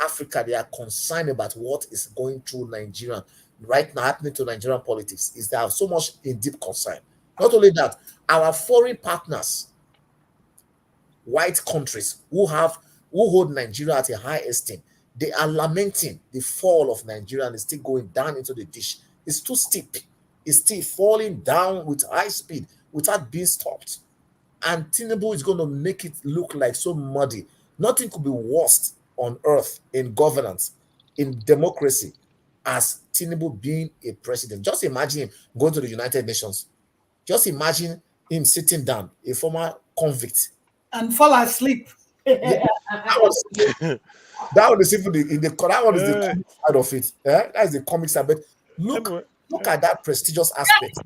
Africa, they are concerned about what is going through Nigeria right now, happening to Nigerian politics. Is they have so much in deep concern. Not only that, our foreign partners, white countries who hold Nigeria at a high esteem, they are lamenting the fall of Nigeria and it's still going down into the ditch. It's too steep. It's still falling down with high speed without being stopped. And Tinubu is going to make it look like so muddy. Nothing could be worse on earth in governance, in democracy, as Tinubu being a president. Just imagine him going to the United Nations. Just imagine him sitting down, a former convict, and fall asleep. Yeah, that one is even that one is the comic side of it. Yeah? That is the comic side. But look at that prestigious aspect.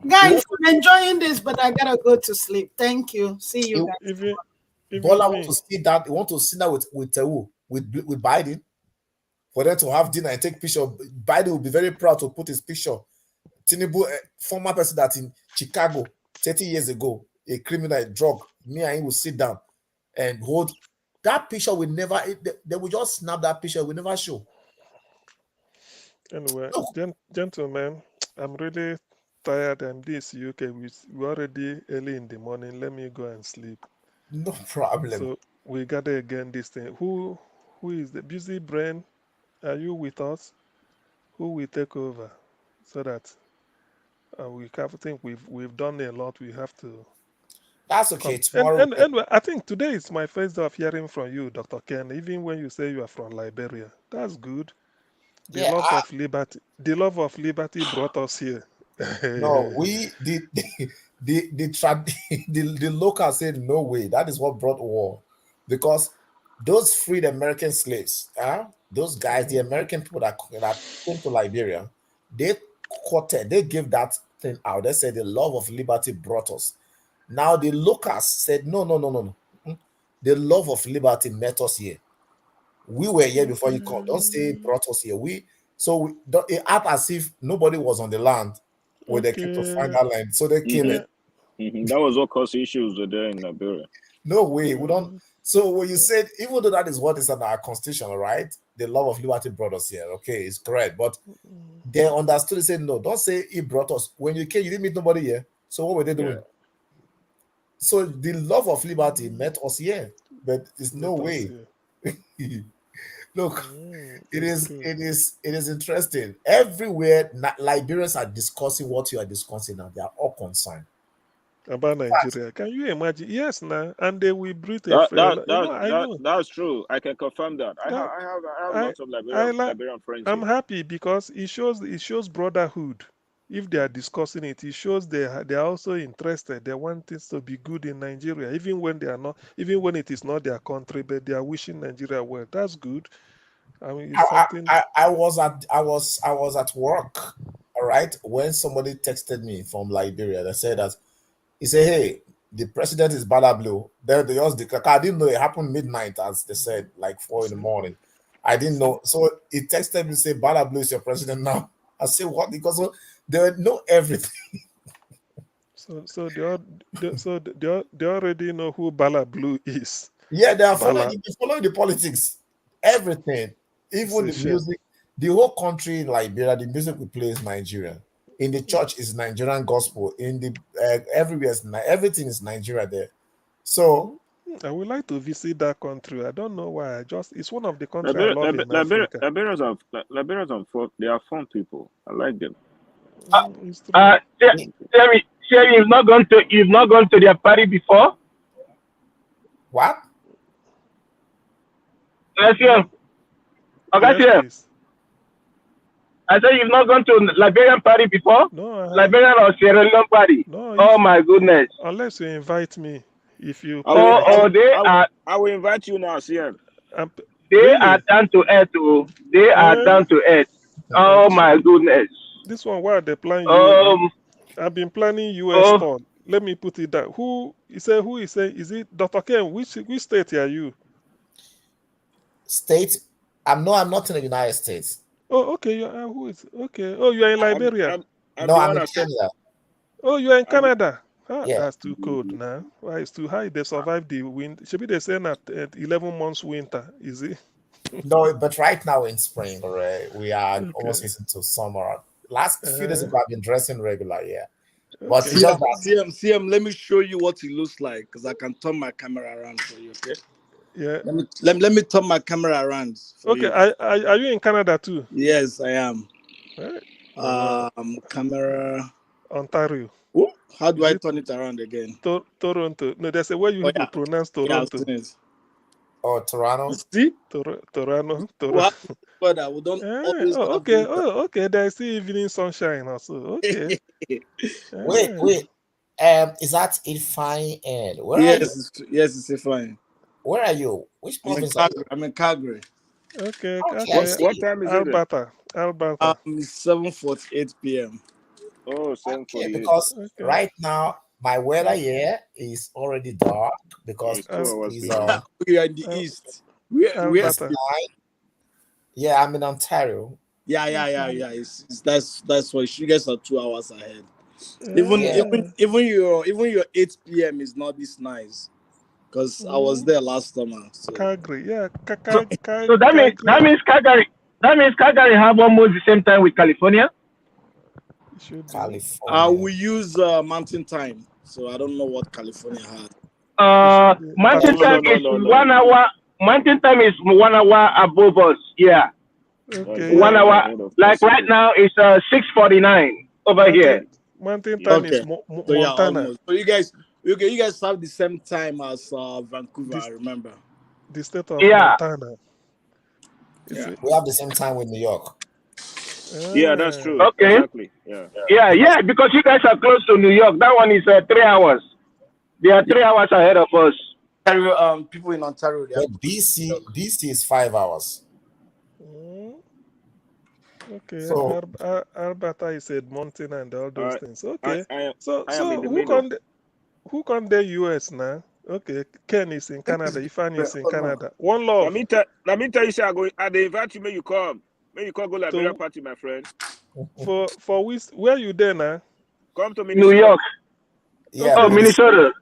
Guys, I'm enjoying this, but I gotta go to sleep. Thank you. See you guys. Bola want to sit down. He want to sit down with Biden for them to have dinner and take picture. Biden will be very proud to put his picture. Tinubu, former president in Chicago 30 years ago, a criminal, a drug. Me and him will sit down and hold that picture. Will never. They will just snap that picture. Will never show. Anyway, gentlemen, I'm really tired, and this UK we're already early in the morning. Let me go and sleep. No problem. So we gather again this thing. Who is the busy brain? Are you with us? Who will take over so that we have, I think we've done a lot. We have to. That's okay. Tomorrow. And I think today is my first day of hearing from you, Dr. Ken. Even when you say you are from Liberia, that's good. The love of liberty brought us here. No, the locals said no way. That is what brought war, because those freed American slaves, those guys, the American people that came to Liberia, they gave that thing out. They said the love of liberty brought us. Now the locals said no. The love of liberty met us here. We were here before you come. Don't say it brought us here. It act as if nobody was on the land where they came to find that land. So they came in. That was what caused issues there in Liberia. No way. We don't. So when you said, even though that is what is in our constitution, right? The love of liberty brought us here. Okay, it's correct. But they understood. They said, no, don't say it brought us. When you came, you didn't meet nobody here. So what were they doing? Yeah. So the love of liberty met us here, but it's no way. Look, it is interesting. Everywhere Liberians are discussing what you are discussing now. They are all concerned about Nigeria. Can you imagine? Yes, now, and they will breathe that's true. I can confirm that. I have lots of Liberian friends. I'm happy because it shows brotherhood. If they are discussing it, it shows they are also interested. They want things to be good in Nigeria, even when they are not, even when it is not their country, but they are wishing Nigeria well. That's good. I mean, it's something. I was at work, all right, when somebody texted me from Liberia. They said that he said, "Hey, the president is Bala Blue." They just declared. I didn't know it happened midnight, as they said, like 4 a.m. I didn't know. So he texted me, say, "Bala Blue is your president now." I said, "What?" Because they know everything. So they already know who Bala Blue is. Yeah, they are following the politics, everything, even the music. The whole country in Liberia, the music we play is Nigerian. In the church is Nigerian gospel. In the everywhere, everything is Nigeria there. So I would like to visit that country. I don't know why. It's one of the countries I love in Africa. Liberians are they are fun people. I like them. Sherry, you've not gone to their party before? What? Yes, yes. Okay, Yes, I said you've not gone to Liberian party before? No, Liberian or Sierra Leone party? No, oh my goodness. Unless you invite me. If you I will invite you now, CM. They are down to earth. They are down to earth. Oh my goodness. This one, why they plan you? I've been planning US tour. Let me put it down. Who is saying? Is it Dr. Ken? Which state are you? State? I'm not in the United States. Oh, okay. Who is okay? Oh, you are in Liberia. No, I'm in Canada. Oh, you are in Canada. Yeah. That's too cold now. Why it's too high? They survived the wind. Should be they saying at 11 months winter. Is it? No, but right now in spring, right? We are almost into summer. Last few days ago, I've been dressing regular, yeah. But CM, let me show you what it looks like because I can turn my camera around for you, okay? Yeah. Let me turn my camera around. Okay. Are you in Canada too? Yes, I am. Right. Camera. Ontario. Ooh, how do I turn it around again? Toronto. No, there's a way you to pronounce Toronto. Yeah, Toronto. See? Toronto. But we don't always okay. Oh, okay. There's the evening sunshine also. Okay. Wait. Is that Ifeanyi N? Where are you? Yes, it's fine. Where are you? Which province are you? I'm in Calgary. Okay. What time is Alberta. It's 7:48 p.m. Oh, 7:48. Okay, because right now my weather here is already dark because we are in the east. Yeah, I'm in Ontario. Yeah. That's why you guys are 2 hours ahead. Even your 8 p.m. is not this nice because I was there last summer. So. Calgary, so that means Calgary have almost the same time with California. California. We use Mountain Time, so I don't know what California has. Mountain Time is 1 hour. Mountain Time is 1 hour above us. Yeah. Okay. 1 hour. Like right now, it's 6:49 over here. Mountain Time is Montana. So you guys have the same time as Vancouver. I remember. The state of Montana. Yeah. We have the same time with New York. Yeah, that's true. Okay. Exactly. Yeah, because you guys are close to New York. That one is 3 hours. They are 3 hours ahead of us. People in Ontario. BC is 5 hours. Okay. So, Alberta is Edmonton and all those things. Okay. So who can the US now? Okay, Ken is in Canada. Ifeanyi is in Canada. One love. Let me tell you, I invite you. May you come go Liberia party, my friend. For where you there now? Come to Minnesota. New York. Yeah. Oh, Minnesota.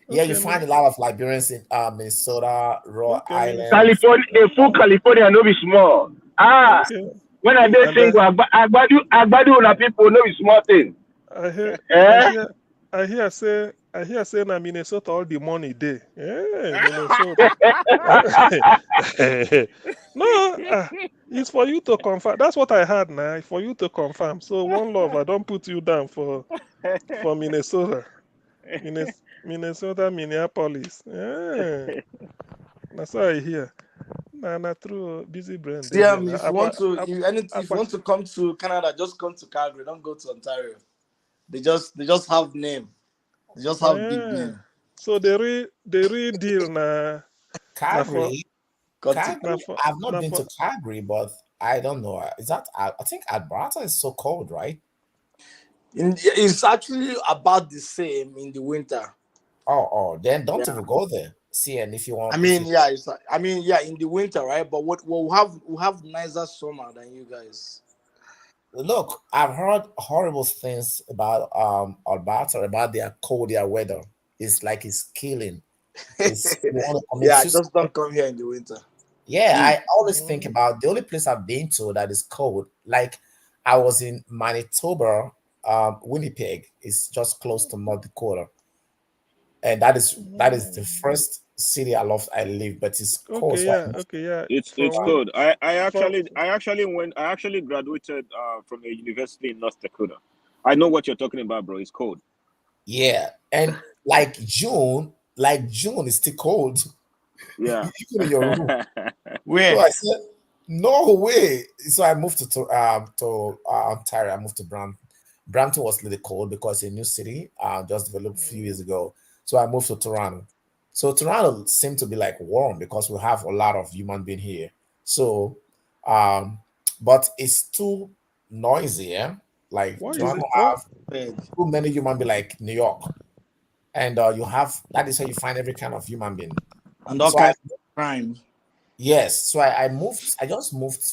Yeah, you find a lot of Liberians in Minnesota, Rhode Island. California, a full California, no be small. When I did single, Agbadu na people no be small thing. I hear say na Minnesota all the money there. Minnesota. No, it's for you to confirm. That's what I heard now. For you to confirm. So one love, I don't put you down for Minnesota. Minnesota, Minneapolis. That's what I hear. Nah, true. Busy brain. Yeah, if you want to come to Canada, just come to Calgary. Don't go to Ontario. They just have name. They just have big name. So the real deal na Calgary. I've not been to Calgary, but I don't know. Is that I think Alberta is so cold, right? It's actually about the same in the winter. Oh, then don't even go there. See, and if you want, in the winter, right? But we'll have nicer summer than you guys. Look, I've heard horrible things about Alberta, about their cold, their weather. It's like it's killing. Just don't come here in the winter. Yeah, I always think about the only place I've been to that is cold. Like I was in Manitoba, Winnipeg. It's just close to North Dakota, and that is the first city I live, but it's cold. Okay, so yeah, okay, yeah. It's good. I actually graduated from a university in North Dakota. I know what you're talking about, bro. It's cold. Yeah, and like June is still cold. Yeah. Even in your room. Where? So I said, no way. So I moved to Ontario. I moved to Brampton. Brampton was really cold because it's a new city, just developed a few years ago. So I moved to Toronto. So Toronto seemed to be like warm because we have a lot of human being here. So, but it's too noisy. Yeah? Like What is Toronto it? What? have too many human being like New York, and you have that is where you find every kind of human being and all so kinds of crime. Yes, so I moved. I just moved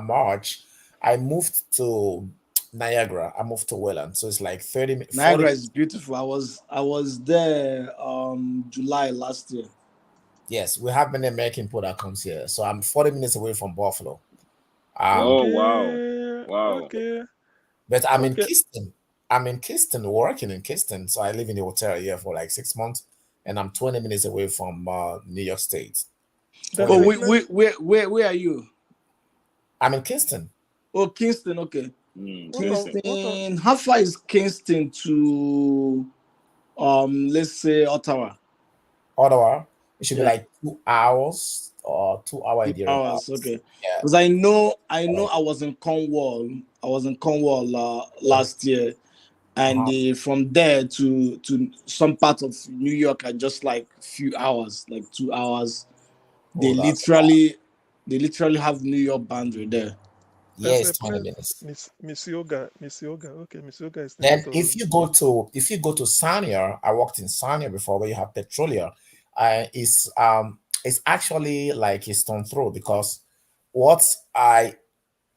March. I moved to Niagara. I moved to Welland, so it's like 30 minutes. Niagara is beautiful. I was there July last year. Yes, we have many American people that comes here. So I'm 40 minutes away from Buffalo. Oh Okay, wow. okay. But I'm in Kingston. I'm in Kingston, working in Kingston. So I live in a hotel here for like 6 months, and I'm 20 minutes away from New York State. Oh, where are you? I'm in Kingston. Oh, Kingston. Okay. Kingston. How far is Kingston to let's say Ottawa? Ottawa. It should be like 2 hours or 2 hours. 2 hours, okay. Because I know I was in Cornwall. I was in Cornwall last year, and from there to some part of New York are just like few hours, like 2 hours. They literally have New York boundary there. Yes, 20 minutes. Mississauga. Okay, Mississauga is then if you go to Sarnia, I worked in Sarnia before, where you have Petrolia. It's actually like a stone throw because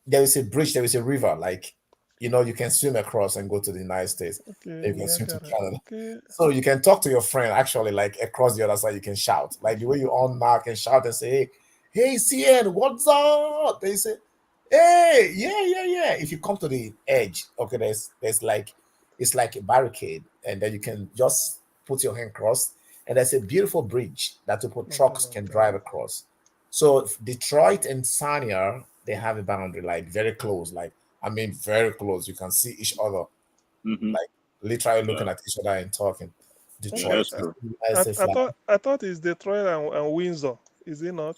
there is a bridge, there is a river, like you can swim across and go to the United States. Okay, you can swim to Canada. Okay. So you can talk to your friend actually, like across the other side. You can shout, like the way you on mark and shout and say, "Hey, CN, what's up?" They say, "Hey, yeah." If you come to the edge, okay, there's like it's like a barricade, and then you can just put your hand across, and there's a beautiful bridge that people trucks can drive across. So Detroit and Sarnia, they have a boundary like very close, like I mean very close. You can see each other, like literally looking at each other and talking. Detroit. I thought it's Detroit and Windsor. Is it not?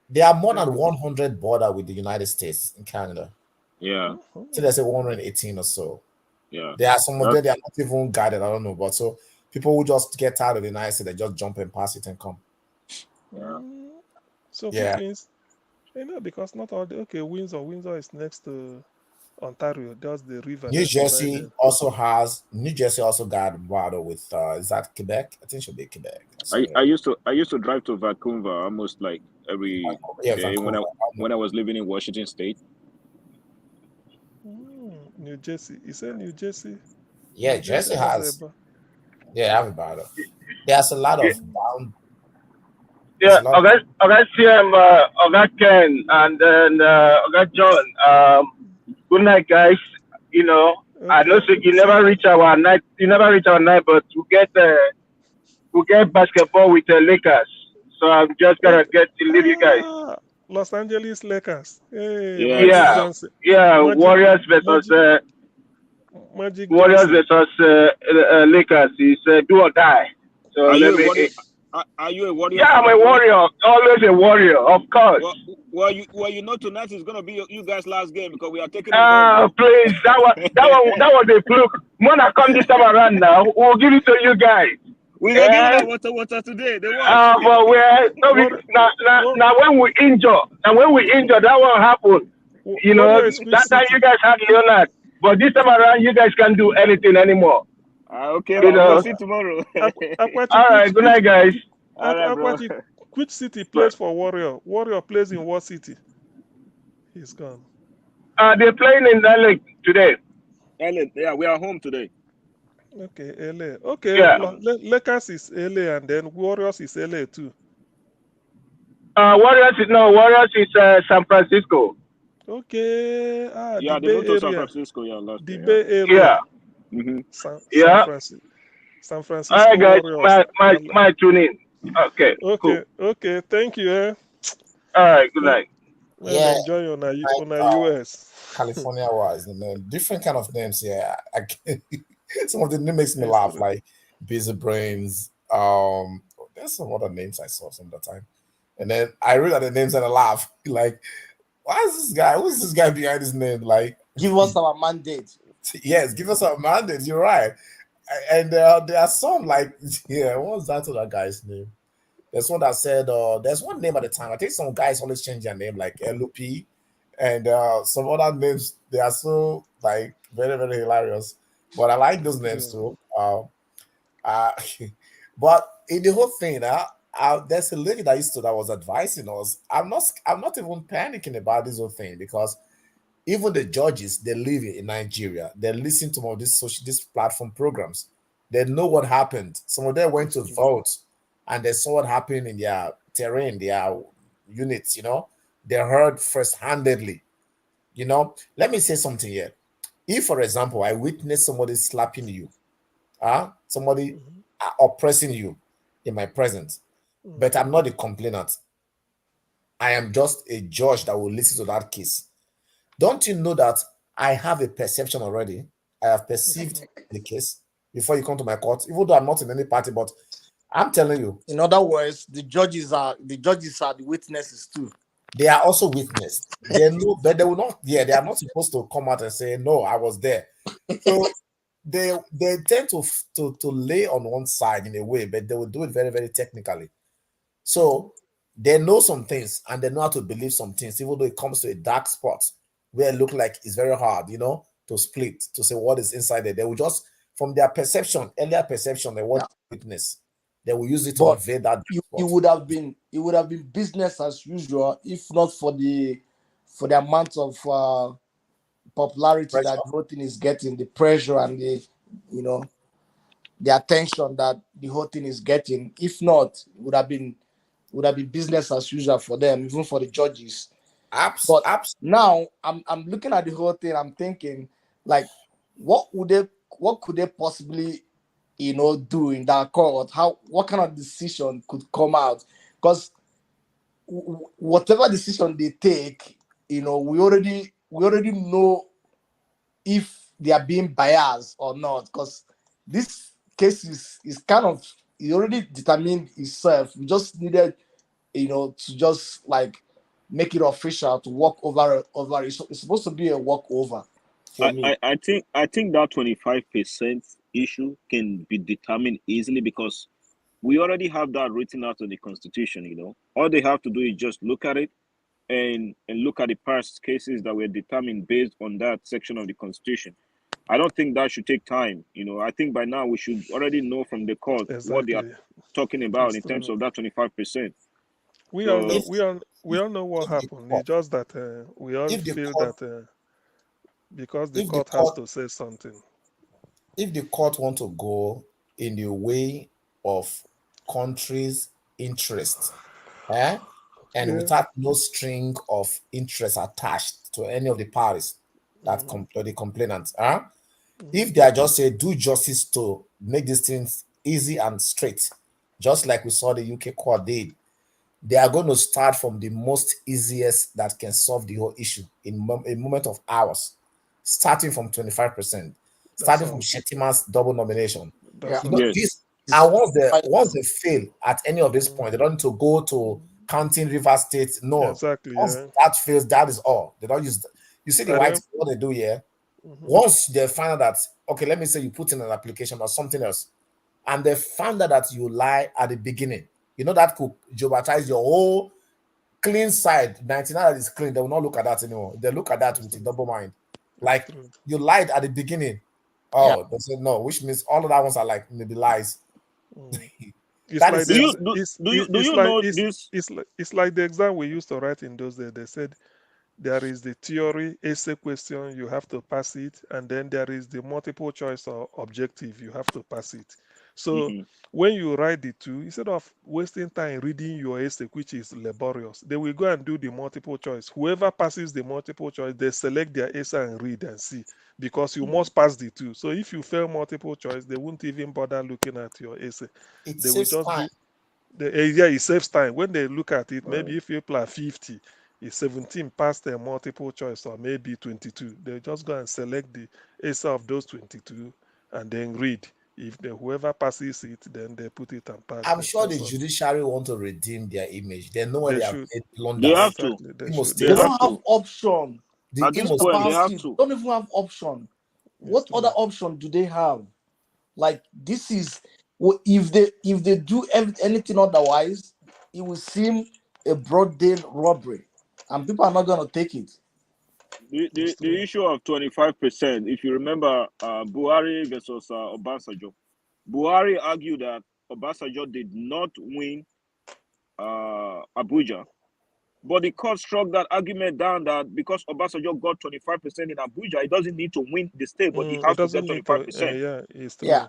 There are more than 100 border with the United States in Canada. Yeah. So there's a 118 or so. Yeah. There are some of them, they are not even guided. I don't know. But so people who just get tired of the United States, they just jump and pass it and come. Yeah. So which means, because not all Windsor is next to Ontario. That's the river. New Jersey also got border with is that Quebec? I think it should be Quebec. I used to drive to Vancouver almost like every day when I was living in Washington State. New Jersey. You said New Jersey? Yeah, New Jersey has. Yeah, I have a border. There's a lot of bound. Yeah, okay, CM, okay, Ken, and then okay, John. Good night, guys. I know you never reach our night. But we get basketball with the Lakers. So I'm just gonna leave you guys. Los Angeles Lakers. Hey, yeah. Warriors versus Lakers is do or die. So are you a Warrior? Yeah, I'm a Warrior. Always a Warrior, of course. Well, tonight is gonna be you guys' last game because we are taking. Please, that was a fluke. Mona come this time around now. We'll give it to you guys. We are giving that water today. But now when we injure, that won't happen. That time you guys had Leonard, but this time around you guys can't do anything anymore. Okay, we'll see tomorrow. All right, good night, guys. Which city plays for Warrior? Warrior plays in what city? He's gone. They're playing in LA today. LA, yeah, we are home today. Okay, LA. Okay, yeah. Lakers is LA, and then Warriors is LA too. Warriors is San Francisco. Okay. Yeah, they moved to San Francisco. Yeah, last the Bay Area. Yeah. San Francisco. All right, guys. My tune in. Okay. Cool. Okay. Thank you. All right. Good night. Man, Yeah, enjoy on a US. California wise, different kind of names here. Some of the names makes me Yes, laugh, sir. like Busy Brains. There's some other names I saw some of the time, and then I read at the names and I laugh. Like, why is this guy? Who's this guy behind his name? Like, Give us our mandate. yes, give us a mandate. You're right. And there are some like, yeah, what was that other guy's name? There's one that said, there's one name at the time. I think some guys always change their name, like LOP, and some other names. They are so like very, very hilarious. But I like those names too. Uh, but in the whole thing, there's a lady that was advising us. I'm not even panicking about this whole thing because even the judges, they live in Nigeria. They listen to all these platform programs. They know what happened. Some of them went to vote and they saw what happened in their terrain, their units, They heard first-handedly, Let me say something here. If, for example, I witness somebody slapping you, somebody oppressing you in my presence, but I'm not a complainant. I am just a judge that will listen to that case. Don't you know that I have a perception already? I have perceived the case before you come to my court, even though I'm not in any party, but I'm telling you. In other words, the judges are the witnesses too. They are also witness. They know, but they will not. Yeah, they are not supposed to come out and say, "No, I was there." So they tend to lay on one side in a way, but they will do it very, very technically. So they know some things and they know how to believe some things, even though it comes to a dark spot where it look like it's very hard, to split, to say what is inside there. They will just, from their perception, earlier perception, they want witness. They will use it to evade that it would have been business as usual if not for the amount of popularity pressure. that the whole thing is getting, the pressure and the the attention that the whole thing is getting. If not, it would have been business as usual for them, even for the judges. But now I'm looking at the whole thing. I'm thinking, like, what could they possibly, do in that court? What kind of decision could come out? Because whatever decision they take, we already know if they are being biased or not. Because this case is kind of, it already determined itself. We just needed, to just like make it official, to walk over. It's supposed to be a walkover for me. I think that 25% issue can be determined easily because we already have that written out in the constitution. All they have to do is just look at it and look at the past cases that were determined based on that section of the constitution. I don't think that should take time. I think by now we should already know from the court what they are talking about in terms of that 25%. We all know what happened. It's just that we all feel that because the court has to say something. If the court want to go in the way of country's interest, and without no string of interest attached to any of the parties that the complainants, if they are just say do justice to make these things easy and straight, just like we saw the UK court did, they are going to start from the most easiest that can solve the whole issue in a moment of hours, starting from 25%, starting from Shettiman's double nomination. This, and once they fail at any of this point, they don't need to go to counting River State. No, exactly. Once that fails, that is all. They don't use. You see the white what they do here. Once they find out that, okay, let me say you put in an application or something else, and they found out that you lie at the beginning, that could jeopardize your whole clean side. 99 that is clean, they will not look at that anymore. They look at that with a double mind. Like you lied at the beginning. They said no, which means all of that ones are like maybe lies. It's like the exam we used to write in those days. They said there is the theory essay question, you have to pass it, and then there is the multiple choice or objective, you have to pass it. So when you write the two, instead of wasting time reading your essay, which is laborious, they will go and do the multiple choice. Whoever passes the multiple choice, they select their essay and read and see, because you must pass the two. So if you fail multiple choice, they won't even bother looking at your essay. It they will saves just time. Yeah, it saves time. When they look at it, maybe if people are 50, it's 17 past their multiple choice, or maybe 22. They just go and select the answer of those 22 and then read. If whoever passes it, then they put it and pass. I'm sure the judiciary want to redeem their image. They know where they have made blunders. They have to. They don't have option. At this point, they have to. Don't even have option. What other option do they have? Like, this is, if they do anything otherwise, it will seem a broad day robbery, and people are not going to take it. The issue of 25%, if you remember, Buhari versus Obasanjo. Buhari argued that Obasanjo did not win Abuja, but the court struck that argument down that because Obasanjo got 25% in Abuja, he doesn't need to win the state, but he has to get 25%. Yeah, it's true. Yeah.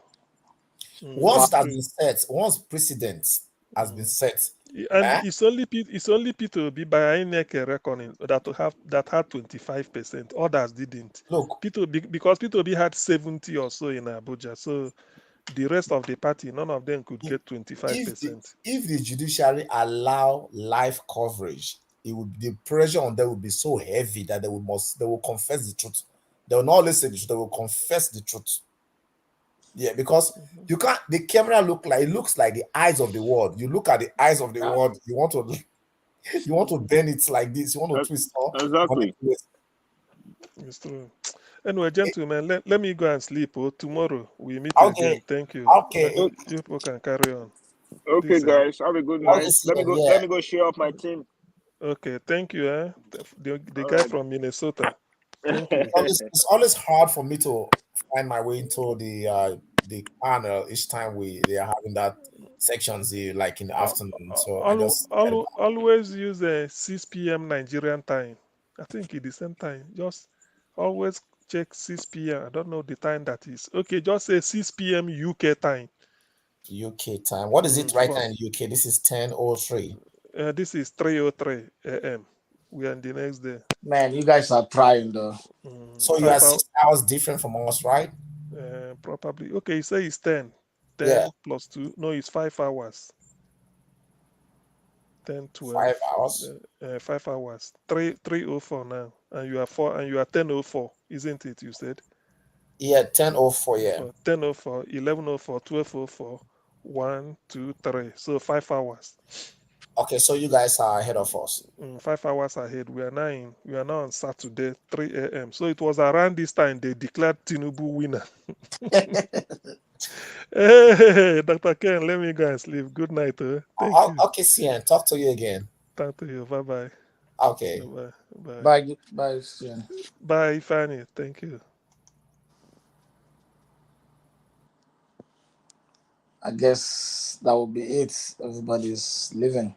Once it has been set, once precedent has been set, and it's only P2B by INEC reckoning that had 25%. Others didn't. Look, because P2B had 70 or so in Abuja, so the rest of the party, none of them could get 25%. If the judiciary allow live coverage, the pressure on them will be so heavy that they will confess the truth. They will not listen to the truth, they will confess the truth. Yeah, because you can't. The camera looks like the eyes of the world. You look at the eyes of the world. You want to bend it like this. You want to twist up. Exactly. It's true. Anyway, gentlemen, let me go and sleep. Tomorrow we meet again. Thank you. Okay. You people can carry on. Okay, guys. Have a good night. Let me go share up my team. Okay, thank you. The guy from Minnesota. Thank you. It's always hard for me to find my way into the panel each time they are having that sections like in the afternoon. So I just always use 6 p.m. Nigerian time. I think it's the same time. Just always check 6 p.m. I don't know the time that is. Okay, just say 6 p.m. UK time. UK time. What is it right now in UK? This is 10:03. This is 3:03 a.m. We are in the next day. Man, you guys are trying though. So you are 6 hours different from us, right? Probably. Okay, you say it's 10. 10 plus 2. No, it's 5 hours. 10, 12. 5 hours? 5 hours. 3:04 now. And you are 10:04, isn't it, you said? Yeah, 10:04, yeah. 10:04, 11:04, 12:04, 1, 2, 3. So 5 hours. Okay, so you guys are ahead of us. 5 hours ahead. We are now on Saturday, 3 a.m. So it was around this time they declared Tinubu winner. Hey, Dr. Ken, let me go and sleep. Good night. Thank you. Okay, CN. Talk to you again. Talk to you. Bye-bye. Okay. Bye. Bye, CN. Bye, Fanny. Thank you. I guess that will be it. Everybody's leaving.